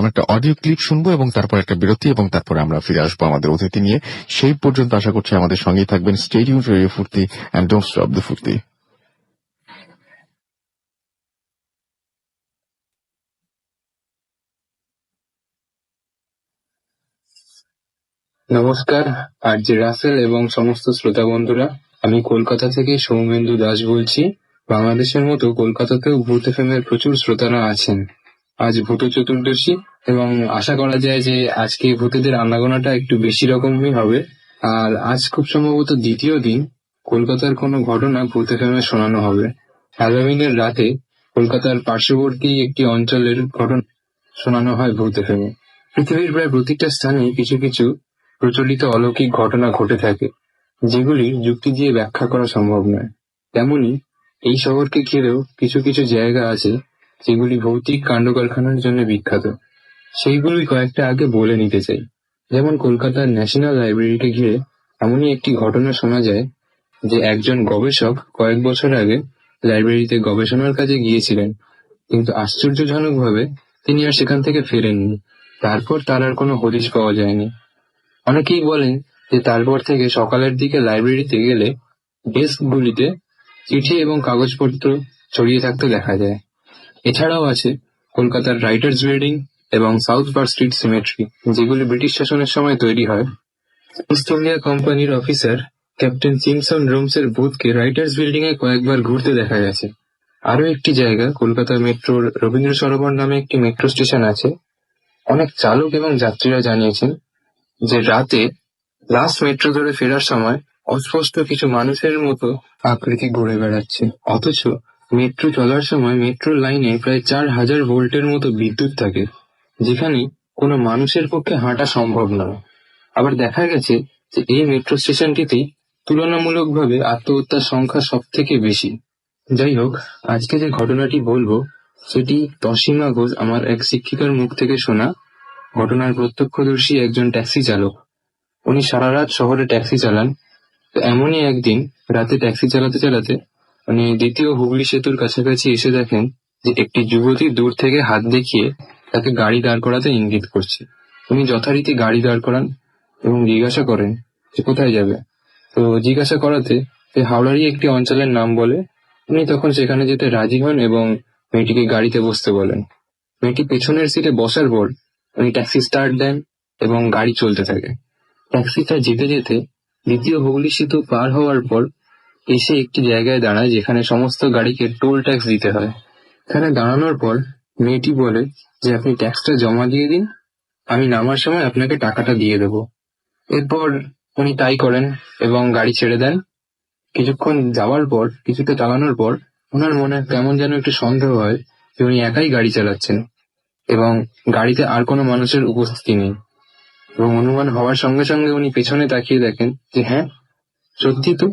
একটা অডিও ক্লিপ শুনবো এবং তারপর একটা বিরতি এবং তারপরে আমরা ফিরে আসবো আমাদের অতিথি নিয়ে। সেই পর্যন্ত আশা করছি আমাদের সঙ্গেই থাকবেন। স্টে টিউনড রেডিও ফুর্তি এন্ড ডোন্ট স্টপ দ্য ফুর্তি। নমস্কার আরজে রাসেল এবং সমস্ত শ্রোতা বন্ধুরা, আমি কলকাতা থেকে সৌমেন্দু দাস বলছি। বাংলাদেশের মতো কলকাতাতেও ভূত এফএম-এর প্রচুর শ্রোতারা আছেন। আজ ভূত চতুর্দশী এবং আশা করা যায় যে আজকে ভূতেদের আনাগোনাটা একটু বেশি রকমই হবে। আর আজ খুব সম্ভবত দ্বিতীয় দিন কলকাতার কোনো ঘটনা ভূত এফএম-এ শোনানো হবে। হ্যালোউইনের রাতে কলকাতার পার্শ্ববর্তী একটি অঞ্চলের ঘটনা শোনানো হয় ভূত এফএম-এ। পৃথিবীর প্রায় প্রতিটা স্থানে কিছু কিছু প্রচলিত অলৌকিক ঘটনা ঘটে থাকে, যেগুলি যুক্তি দিয়ে ব্যাখ্যা করা সম্ভব নয়। তেমনি এই শহরকে ঘিরেও কিছু কিছু জায়গা আছে যেগুলি ভৌতিক কাণ্ডকারখানার জন্য বিখ্যাত। সেইগুলি কয়েকটা আগে বলে নিতে চাই। যেমন কলকাতার ন্যাশনাল লাইব্রেরিকে ঘিরে এমনই একটি ঘটনা শোনা যায় যে একজন গবেষক কয়েক বছর আগে লাইব্রেরিতে গবেষণার কাজে গিয়েছিলেন, কিন্তু আশ্চর্যজনকভাবে তিনি আর সেখান থেকে ফেরেননি। তারপর তার আর কোনো হদিশ পাওয়া যায়নি। অনেকেই বলেন যে তারপর থেকে সকালের দিকে লাইব্রেরিতে গেলে ডেস্কগুলিতে চিঠি এবং কাগজপত্র ছড়িয়ে থাকতে দেখা যায়। এছাড়াও আছে কলকাতার রাইটার্স বিল্ডিং এবং সাউথ পার্ক স্ট্রিট সিমেট্রি, যেগুলি ব্রিটিশ শাসনের সময় তৈরি হয়। ইস্ট ইন্ডিয়া কোম্পানির অফিসার ক্যাপ্টেন সিমসন রোমসের ভূতকে রাইটার্স বিল্ডিং এ কয়েকবার ঘুরতে দেখা গেছে। আরো একটি জায়গা, কলকাতা মেট্রোর রবীন্দ্র সরোবর নামে একটি মেট্রো স্টেশন আছে। অনেক চালক এবং যাত্রীরা জানিয়েছেন যে রাতে লাস্ট মেট্রো ধরে ফেরার সময় অস্পষ্ট কিছু মানুষের মতো আকৃতি ঘুরে বেড়াচ্ছে, অথচ মেট্রো চলার সময় মেট্রোর লাইনে প্রায় 4000 ভোল্টের মতো বিদ্যুৎ থাকে, যেখানে কোনো মানুষের পক্ষে হাঁটা সম্ভব নয়। আবার দেখা গেছে যে এই মেট্রো স্টেশনটিতেই তুলনামূলকভাবে আত্মহত্যার সংখ্যা সব থেকে বেশি। যাই হোক, আজকে যে ঘটনাটি বলবো সেটি তসীমা ঘোষ আমার এক শিক্ষিকার মুখ থেকে শোনা। ঘটনার প্রত্যক্ষদর্শী একজন ট্যাক্সি চালক। উনি সারা রাত শহরে ট্যাক্সি চালান। তো এমনই একদিন রাতে ট্যাক্সি চালাতে চালাতে উনি দ্বিতীয় হুগলি সেতুর কাছাকাছি এসে দেখেন যে একটি যুবতী দূর থেকে হাত দেখিয়ে তাকে গাড়ি দাঁড় করাতে ইঙ্গিত করছে। উনি যথারীতি গাড়ি দাঁড় করান এবং জিজ্ঞাসা করেন যে কোথায় যাবে। তো জিজ্ঞাসা করাতে সে হাওড়ারই একটি অঞ্চলের নাম বলে। উনি তখন সেখানে যেতে রাজি হন এবং মেয়েটিকে গাড়িতে বসতে বলেন। মেয়েটি পেছনের সিটে বসার পর উনি ট্যাক্সি স্টার্ট দেন এবং গাড়ি চলতে থাকে। ট্যাক্সিটা যেতে যেতে দ্বিতীয় হুগলি সেতু পার হওয়ার পর এসে একটি জায়গায় দাঁড়ায় যেখানে সমস্ত গাড়িকে টোল ট্যাক্স দিতে হয়। এখানে দাঁড়ানোর পর মেয়েটি বলে যে আপনি ট্যাক্সটা জমা দিয়ে দিন, আমি নামার সময় আপনাকে টাকাটা দিয়ে দেবো। এরপর উনি তাই করেন এবং গাড়ি ছেড়ে দেন। কিছুক্ষণ যাওয়ার পর, কিছুটা চালানোর পর ওনার মনে কেমন যেন একটু সন্দেহ হয় যে উনি একাই গাড়ি চালাচ্ছেন এবং গাড়িতে আর কোনো মানুষের উপস্থিতি নেই। এবং অনুমান হওয়ার সঙ্গে সঙ্গে উনি পেছনে তাকিয়ে দেখেন যে হ্যাঁ, সত্যি তো,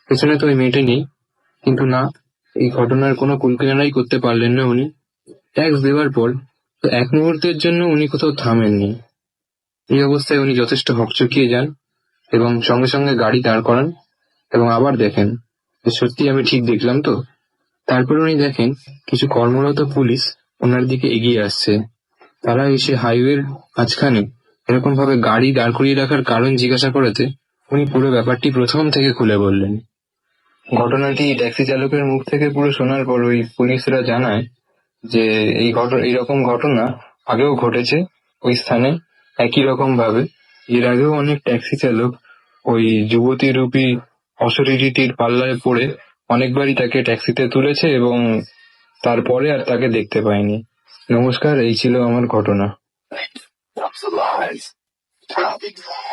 পেছনে তো ওই মেয়েটা নেই। কিন্তু না, এই ঘটনার কোনো কুলকিনারাই করতে পারলেন না উনি। ট্যাক্স দেওয়ার পর তো এক মুহূর্তের জন্য উনি কোথাও থামেননি। এই অবস্থায় উনি যথেষ্ট হকচকিয়ে যান এবং সঙ্গে সঙ্গে গাড়ি দাঁড় করান এবং আবার দেখেন যে সত্যি আমি ঠিক দেখলাম তো। তারপর উনি দেখেন কিছু কর্মরত পুলিশ ওনার দিকে এগিয়ে আসছে। তারা এসে হাইওয়ের মাঝখানে এরকম ভাবে গাড়ি দাঁড় করিয়ে রাখার কারণ জিজ্ঞাসা করাতে উনি পুরো ব্যাপারটি প্রথম থেকে খুলে বললেন। ঘটনাটি ট্যাক্সি চালকের মুখ থেকে পুরো শোনার পর ওই পুলিশরা জানায় যে এইরকম ঘটনা আগেও ঘটেছে ওই স্থানে একই রকম ভাবে। এর আগেও অনেক ট্যাক্সি চালক ওই যুবতী রূপী অশরীরীটির পাল্লায় পড়ে অনেকবারই তাকে ট্যাক্সিতে তুলেছে এবং তারপরে আর তাকে দেখতে পায়নি। নমস্কার, এই ছিল আমার ঘটনা। Comes alive. Traffic law.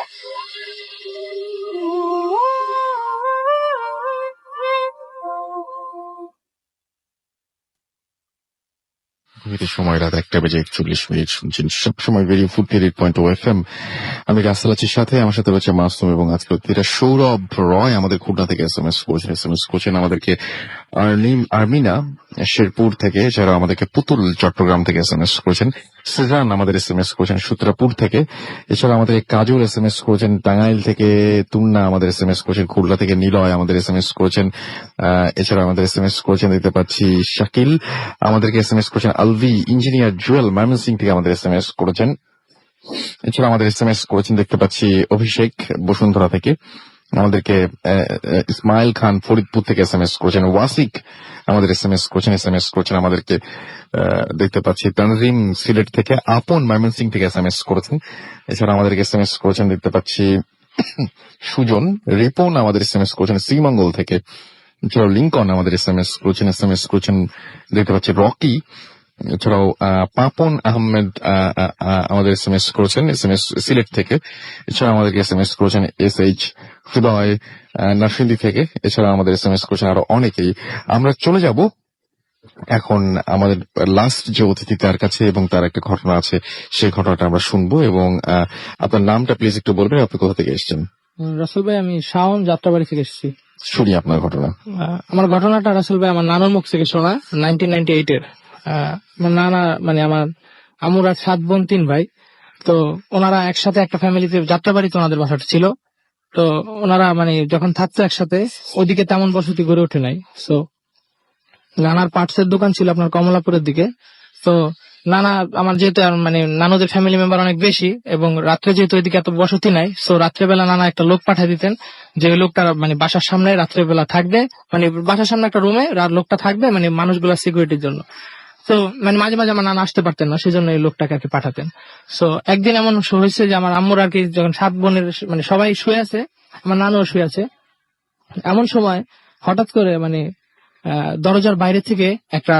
সময় রাত 1:41 শুনছেন সবসময় রেডিও ফুড 88.0 FM। আমি রাসেল আছির সাথে, আমার সাথে রয়েছে মাসুম এবং আজকে এটা সৌরভ রয় আমাদের খুলনা থেকে এসএমএস করছেন আমাদেরকে। আর্মিনা শেরপুর থেকে, যারা আমাদেরকে পুতুল চট্টগ্রাম থেকে এসএমএস করেছেন। সেজান আমাদের এসএমএস করেছেন সূত্রাপুর থেকে। এছাড়া আমাদের কাজল এসএমএস করেছেন টাঙ্গাইল থেকে। তুন্না আমাদের এসএমএস করেছেন খুলনা থেকে। নিলয় আমাদের এসএমএস করেছেন। এছাড়া আমাদের এসএমএস করেছেন দেখতে পাচ্ছি শাকিল আমাদেরকে এসএমএস করেছেন। আলভি ইঞ্জিনিয়ার জুয়েল ময়মনসিং থেকে আমাদের এসএমএস করেছেন। এছাড়া আমাদের এসএমএস করেছেন দেখতে পাচ্ছি অভিষেক বসুন্ধরা থেকে। আমাদেরকে ইসমাইল খান ফরিদপুর থেকে এসএমএস করেছেন। ওয়াসিক আমাদের এসএমএস করেছেন আমাদেরকে দেখতে পাচ্ছি। তানজিম সিলেট থেকে। আপন ময়মনসিং থেকে এসএমএস করেছেন। এছাড়া আমাদেরকে এসএমএস করেছেন দেখতে পাচ্ছি সুজন। রিপন আমাদের এসএমএস করেছেন শ্রীমঙ্গল থেকে। এছাড়াও লিঙ্কন আমাদের এসএমএস করেছেন দেখতে পাচ্ছি রকি। এছাড়াও পাপন আহমেদ আমাদের এসএমএস করেছেন সিলেট থেকে। এছাড়া আমাদেরকে এসএমএস করেছেন SH হৃদয় নরসিংদী থেকে। এছাড়া আমাদের এসএমএস করেছেন আরো অনেকেই। আমরা চলে যাব এখন আমাদের লাস্ট যে অতিথি তার কাছে এবং তার একটা ঘটনা আছে, সেই ঘটনাটা আমরা শুনবো। এবং আপনার নামটা প্লিজ একটু বলবেন, আপনি কোথা থেকে এসেছেন? রাসেল ভাই, আমি শাওন যাত্রাবাড়ি থেকে এসেছি। শুনি আপনার ঘটনা। আমার ঘটনাটা রাসেল ভাই আমার নানার মুখ থেকে শোনা, 1998 এর। আমার নানা মানে আমার আমুরা 7 বোন 3 ভাই। তো ওনারা একসাথে একটা ফ্যামিলিতে যাত্রাবাড়িতে ওনাদের বাসাটা ছিল। তো ওনারা মানে যখন থাকতো একসাথে, ওইদিকে তেমন বসতি গড়ে ওঠে নাই। সো নানার পার্টসের দোকান ছিল আপনার কমলাপুরের দিকে। তো নানা আমার যেহেতু মানে নানুদের ফ্যামিলি মেম্বার অনেক বেশি, এবং রাত্রে যেহেতু ওইদিকে এত বসতি নাই, সো রাত্রেবেলা নানা একটা লোক পাঠিয়ে দিতেন, যে লোকটা মানে বাসার সামনে রাত্রেবেলা থাকবে, মানে বাসার সামনে একটা রুমে লোকটা থাকবে মানে মানুষগুলা সিকিউরিটির জন্য। তো মানে মাঝে মাঝে আমার নানা আসতে পারতেন না, সেই জন্য এই লোকটাকে আর কি পাঠাতেন। সো একদিন এমন হয়েছে যে আমার আম্মুর আর কি যখন 7 বোনের মানে সবাই শুয়ে আছে, আমার নানুও শুয়ে আছে, এমন সময় হঠাৎ করে মানে দরজার বাইরে থেকে একটা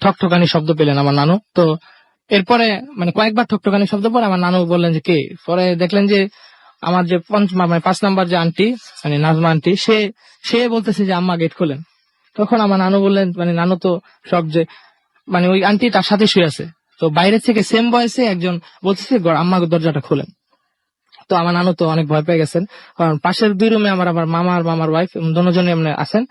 ঠকঠকানি শব্দ পেলেন আমার নানু। তো এরপরে মানে কয়েকবার ঠকঠকানি শব্দ পরে আমার নানু বললেন যে কে। পরে দেখলেন যে আমার যে 5 নাম্বার যে আন্টি মানে নাজমা আন্টি, সে বলতেছে যে আম্মা গেট খোলেন। তখন আমার নানু বললেন, মানে নানু তো সব যে মানে ওই আন্টি তার সাথে শুয়ে আছে, তো বাইরে থেকে সেম বয়সে একজন বলতেছে আম্মা দরজাটা খোলেন। তো আমার নানু তো অনেক ভয় পেয়ে গেছেন, কারণ পাশের 2 রুমে আমার মামা আর মামার ওয়াইফ দুজনে এমনি আছেন।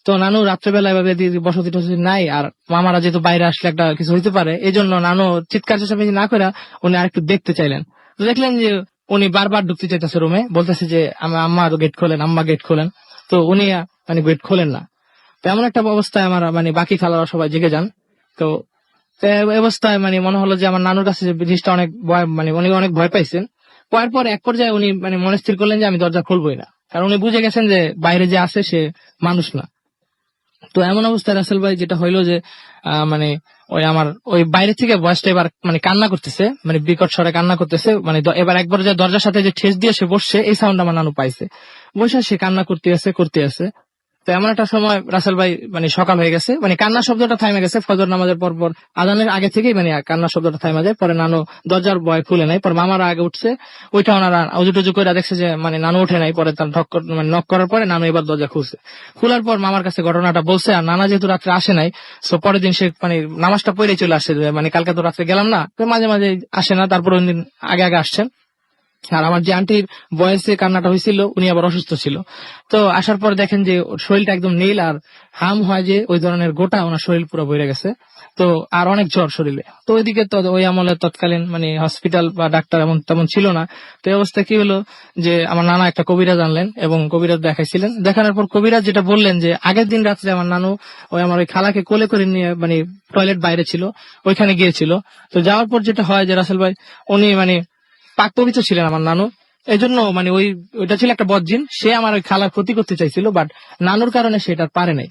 তো নানু রাত্রেবেলা এভাবে বসতি টসতি নাই, আর মামারা যেহেতু বাইরে আসলে একটা কিছু হইতে পারে, এই জন্য নানু চিৎকার চেঁচামেচি না করে উনি আরেকটু দেখতে চাইলেন। তো দেখলেন যে উনি বারবার ঢুকতে চাইতেছে রুমে, বলতেছে যে আম্মা গেট খোলেন, আম্মা গেট খোলেন। তো উনি মানে গেট খোলেন না। তো এমন একটা অবস্থায় আমার মানে বাকি খালারা সবাই জেগে যান। তো এই অবস্থায় মানে মনে হলো যে আমার নানুর কাছে যে জিনিসটা অনেক ভয়, মানে উনি অনেক ভয় পাইছেন। পর পর এক পর্যায়ে উনি মানে মনে স্থির করলেন যে আমি দরজা খুলবই না, কারণ উনি বুঝে গেছেন যে বাইরে যে আসে সে মানুষ না। তো এমন অবস্থায় রাসেল ভাই যেটা হইলো যে মানে ওই আমার ওই বাইরে থেকে ভয়েসটা এবার মানে কান্না করতেছে, মানে বিকট স্বরে কান্না করতেছে, মানে এবার একবার যে দরজার সাথে যে ঠেস দিয়ে সে বসছে, এই সাউন্ড আমার নানু পাইছে। বসে সে কান্না করতে আছে। তো এমন একটা সময় রাসেল ভাই মানে সকাল হয়ে গেছে, মানে কান্নার শব্দটা থামে গেছে ফজর নামাজের পর আজানের আগে থেকেই মানে কান্নার শব্দটা থামে যায়। পরে নানু দরজার ভয় খুলে নাই, পরে মামারা আগে উঠছে, ওইটা ওনারা উজু টুজু করে দেখছে যে মানে নানু উঠে নাই। পরে তার মানে নক করার পরে নানু এবার দরজা খুলছে। খোলার পর মামার কাছে ঘটনাটা বলছে, আর নানা যেহেতু রাত্রে আসে নাই, তো পরের দিন সে মানে নামাজটা পড়ে চলে আসছে, মানে কালকে তো রাত্রে গেলাম না, তো মাঝে মাঝে আসে না, তারপর দিন আগে আসছেন। আর আমার যে আন্টির বয়সে কান্নাটা হয়েছিল, উনি আবার অসুস্থ ছিল। তো আসার পর দেখেন যে শরীরটা একদম নীল, আর হাম হয় যে ওই ধরনের গোটা ওনার শরীর পুরো ভরে গেছে। তো আর অনেক জ্বর শরীরে। তো ওইদিকে তো ওই আমলে তৎকালীন মানে হসপিটাল বা ডাক্তার এমন তেমন ছিল না। তো এই অবস্থা কি হলো যে আমার নানা একটা কবিরাজ আনলেন এবং কবিরাজ দেখাইছিলেন। দেখানোর পর কবিরাজ যেটা বললেন যে আগের দিন রাত্রে আমার নানু ওই আমার ওই খালাকে কোলে করে নিয়ে মানে টয়লেট বাইরে ছিল, ওইখানে গিয়েছিল। তো যাওয়ার পর যেটা হয় যে রাসেল ভাই উনি মানে পাক পবিত্র ছিলেন আমার নানু, এই জন্য মানে ওইটা ছিল একটা বদজিন, সে আমার ওই খালার ক্ষতি করতে চাইছিল, বাট নানুর কারণে সেটা পারে নাই।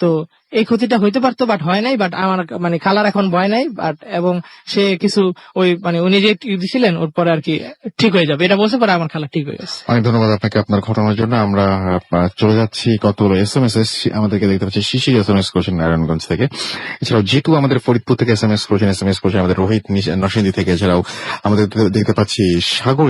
তো এই ক্ষতিটা হইতে পারতো বাট হয় নাই, বাট আমার মানে খালার এখন ভয় নাই, বাট এবং সে কিছু ওই মানে উনি যে দিছিলেন ওর পরে আর কি ঠিক হয়ে যাবে, এটা বলতে পারে আমার খালা ঠিক হয়ে গেছে। অনেক ধন্যবাদ আপনাকে আপনার ঘটনার জন্য। আমরা চলে যাচ্ছি কতগুলো SMS আমাদেরকে দেখতে পাচ্ছি। শিশির SMS করেছেন নারায়ণগঞ্জ থেকে, এছাড়াও জিতু আমাদের ফরিদপুর থেকে SMS করেছেন আমাদের রোহিত নরসিংদী থেকে, এছাড়াও আমাদের দেখতে পাচ্ছি সাগর